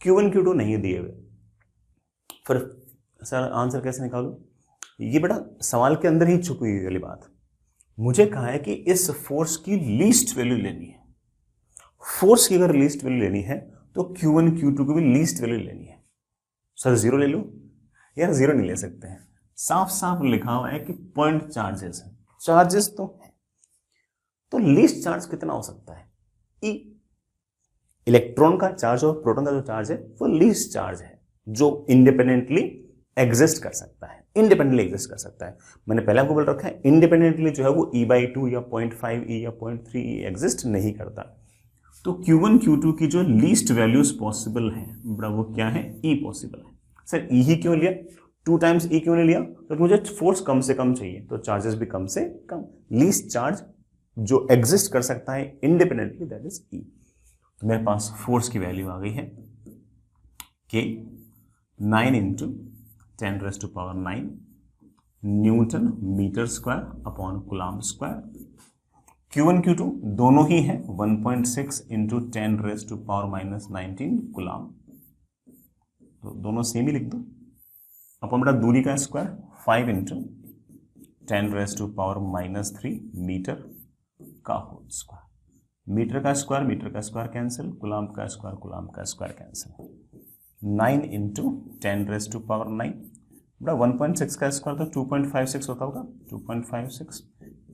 Speaker 1: Q1 Q2 नहीं दिए हुए, फिर सर आंसर कैसे निकालूं? ये बेटा सवाल के अंदर ही छुपी हुई वाली बात। मुझे कहा है कि इस फोर्स की लीस्ट वैल्यू लेनी है। फोर्स की अगर लीस्ट वैल्यू लेनी है तो Q1 Q2 की भी लीस्ट वैल्यू लेनी है। सर जीरो ले लो, यार जीरो नहीं ले सकते हैं, साफ साफ लिखा हुआ है कि पॉइंट चार्जेस है। चार्जेस तो है, तो लीस्ट चार्ज कितना हो सकता है? ई। इलेक्ट्रॉन का चार्ज और प्रोटॉन का जो चार्ज है वो लीस्ट चार्ज है, जो इंडिपेंडेंटली एग्जिस्ट कर सकता है, इंडिपेंडेंटली एग्जिस्ट कर सकता है। मैंने पहले आपको बोल रखा है इंडिपेंडेंटली जो है वो E/2 या 0.5 E या 0.3 E एग्जिस्ट नहीं करता। तो Q1 Q2 की जो लीस्ट वैल्यूज पॉसिबल है बड़ा वो क्या है? E पॉसिबल है। सर E ही क्यों लिया? 2 टाइम्स E क्यों नहीं लिया? तो मुझे फोर्स कम से कम चाहिए, तो चार्जेस भी कम से कम। लीस्ट चार्ज जो एग्जिस्ट कर सकता है इंडिपेंडेंटली दैट इज E। तो मेरे पास फोर्स की वैल्यू आ गई है K 9 into 10⁻⁹ newton meter square upon coulomb square. Q1 Q2 दोनों ही है 1.6 इंटू 10⁻⁻19 कूलम्ब, तो दोनों सेम ही लिख दो। अपॉन बेटा दूरी का स्क्वायर 5 इंटू 10⁻³ मीटर का होल स्क्वायर। मीटर का स्क्वायर कैंसिल, कूलम्ब का स्क्वायर कैंसिल। 9 इंटू 10⁻⁹ बड़ा 1.6 का स्क्वायर तो 2.56 होता होगा। 2.56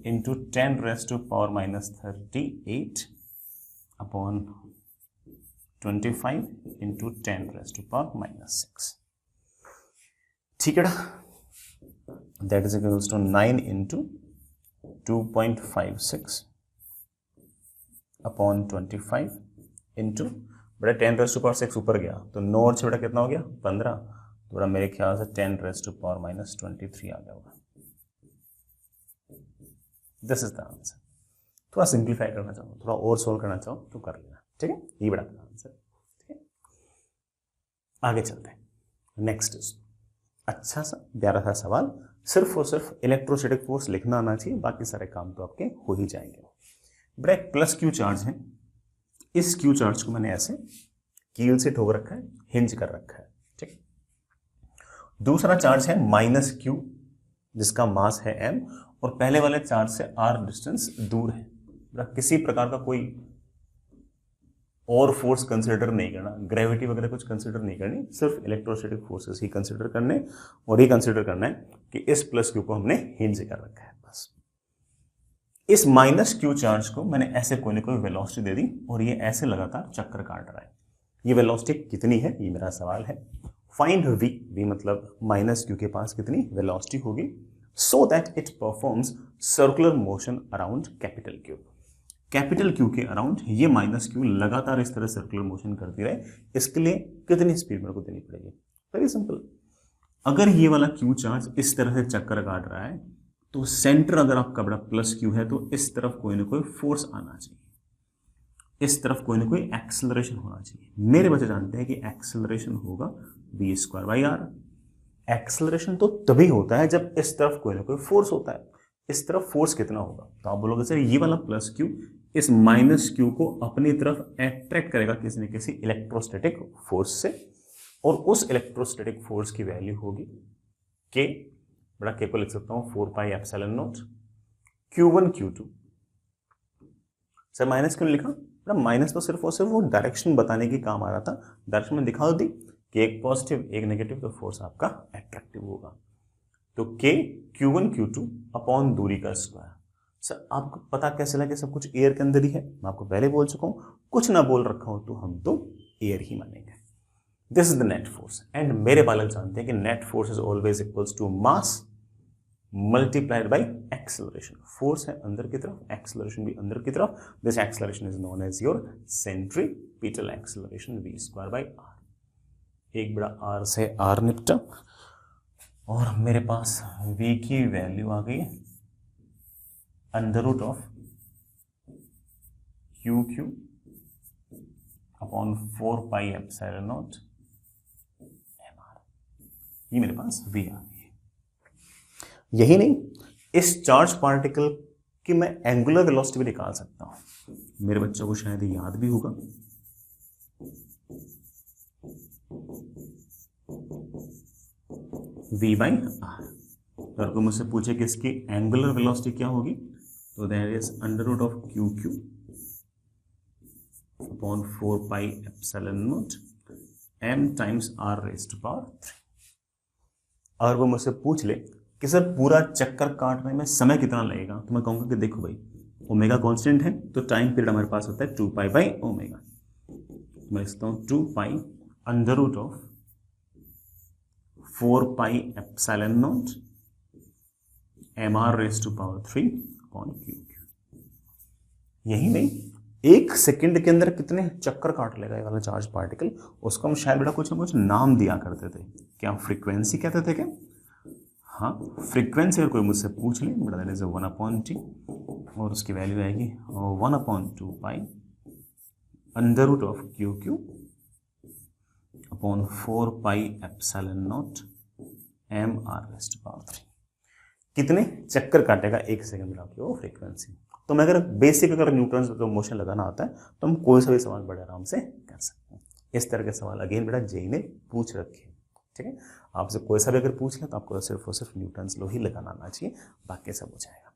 Speaker 1: इंटू 10⁻⁻38 अपॉन 25 इंटू 10⁻⁻6। ठीक है ना, that is equals to 9 into 2.56 upon 25 into बड़ा 10⁻6 ऊपर गया तो 9 और 6 बड़ा कितना हो गया? 15। तो बड़ा मेरे ख्याल से 10⁻⁻23 आ गया होगा। This is the answer. थोड़ा सिंप्लीफाई करना चाहो, थोड़ा और सोल्व करना चाहो तो कर लेना, ठीक है। ये बड़ा आंसर, ठीक है। आगे चलते हैं। नेक्स्ट इज अच्छा सा प्यारा सा सवाल, सिर्फ और सिर्फ इलेक्ट्रोस्टैटिक फोर्स लिखना आना चाहिए, बाकी सारे काम तो आपके हो ही जाएंगे। बड़ा एक प्लस क्यू चार्ज है, इस क्यू चार्ज को मैंने ऐसे कील से ठोक रखा है, हिंज कर रखा है, ठीक। दूसरा चार्ज है माइनस क्यू जिसका मास है m, और पहले वाले चार्ज से r डिस्टेंस दूर है। किसी प्रकार का कोई और फोर्स कंसिडर नहीं करना, ग्रेविटी वगैरह कुछ कंसिडर नहीं करनी, सिर्फ इलेक्ट्रोस्टैटिक फोर्सेस ही कंसिडर करने, और ये कंसिडर करना है कि इस प्लस क्यू को हमने हिंज कर रखा है। बस इस माइनस क्यू चार्ज को मैंने ऐसे कोई ना कोई वेलोसिटी दे दी और ये ऐसे लगातार चक्कर काट रहा है। ये वेलोसिटी कितनी है, ये मेरा सवाल है। फाइंड v मतलब माइनस क्यू के पास कितनी वेलोसिटी होगी, so that it performs circular motion around capital Q. Capital Q के अराउंड ये माइनस क्यू लगातार इस तरह सर्कुलर मोशन करती रहे, इसके लिए कितनी स्पीड मेरे को देनी पड़ेगी? वेरी सिंपल, अगर ये वाला क्यू चार्ज इस तरह से चक्कर काट रहा है तो सेंटर अगर आपका बड़ा प्लस क्यू है तो इस तरफ कोई ना कोई फोर्स आना चाहिए, इस तरफ कोई ना कोई एक्सेलरेशन होना चाहिए। मेरे बच्चे जानते हैं कि एक्सेलरेशन होगा v²/r। एक्सेलरेशन तो तभी होता है जब इस तरफ कोई ना कोई फोर्स होता है। इस तरफ फोर्स कितना होगा? तो आप बोलोगे सर ये वाला प्लस क्यू इस माइनस क्यू को अपनी तरफ अट्रैक्ट करेगा किसी न किसी इलेक्ट्रोस्टैटिक फोर्स से, और उस इलेक्ट्रोस्टैटिक फोर्स की वैल्यू होगी के, बड़ा के को लिख सकता हूं 4πε0 Q1 Q2। सर माइनस क्यों लिखा? बड़ा माइनस तो सिर्फ और सिर्फ वो डायरेक्शन बताने की काम आ रहा था, डायरेक्शन में दिखा दी कि एक पॉजिटिव एक नेगेटिव, तो फोर्स आपका अट्रैक्टिव होगा। तो के Q1 Q2 अपॉन दूरी का स्क्वायर, सर आपको पता कैसे लगे सब कुछ एयर के अंदर ही है? मैं आपको पहले बोल चुका हूँ, कुछ ना बोल रखा हूँ तो हम तो एयर ही मानेंगे। This is the net force and मेरे बालक जानते हैं कि net force is always equals to mass multiplied by acceleration. Force है अंदर की तरफ, एक्सेलरेशन भी अंदर की तरफ। This acceleration is known as your centripetal acceleration, V square by R. एक बड़ा आर से आर निपटा और मेरे पास v की वैल्यू आ गई under root of Q upon 4 pi epsilon not M R. ये मेरे पास v आ गई है। यही नहीं, इस चार्ज पार्टिकल की मैं एंगुलर वेलोसिटी भी निकाल सकता हूं। मेरे बच्चों को शायद याद भी होगा, v बाई आर। अगर कोई मुझसे पूछे कि इसकी एंगुलर वेलोसिटी क्या होगी, तो that is under root of Q upon 4 pi epsilon not m times R raised to power 3। अगर वो मुझसे पूछ ले कि सर पूरा चक्कर काटने में समय कितना लगेगा, तो मैं कहूंगा कि देखो भाई, ओमेगा कांस्टेंट है तो टाइम पीरियड हमारे पास होता है 2 पाई बाई ओमेगा। मैं लिखता हूं 2 pi under root of 4 pi epsilon not M R raised to power 3 upon Q. यही नहीं, एक सेकंड के अंदर कितने चक्कर काट लेगा ये वाला चार्ज पार्टिकल, उसको हम शायद बेटा कुछ ना कुछ नाम दिया करते थे। क्या फ्रीक्वेंसी कहते थे क्या? हाँ, फ्रीक्वेंसी अगर कोई मुझसे पूछ ले बेटा, दैट इज 1/t और उसकी वैल्यू आएगी 1/2 pi under root of Q upon 4 pi epsilon not M R raised to power 3। कितने चक्कर काटेगा एक सेकंड में आपकी वो फ्रीक्वेंसी। तो मैं अगर बेसिक अगर न्यूटन का मोशन लगाना आता है तो हम कोई सा भी सवाल बड़े आराम से कर सकते हैं। इस तरह के सवाल अगेन बेटा जेई ने पूछ रखे हैं, ठीक है। आपसे कोई सा भी अगर पूछ ले तो आपको सिर्फ और सिर्फ न्यूटन लॉ ही लगाना आना चाहिए, बाकी सब हो जाएगा।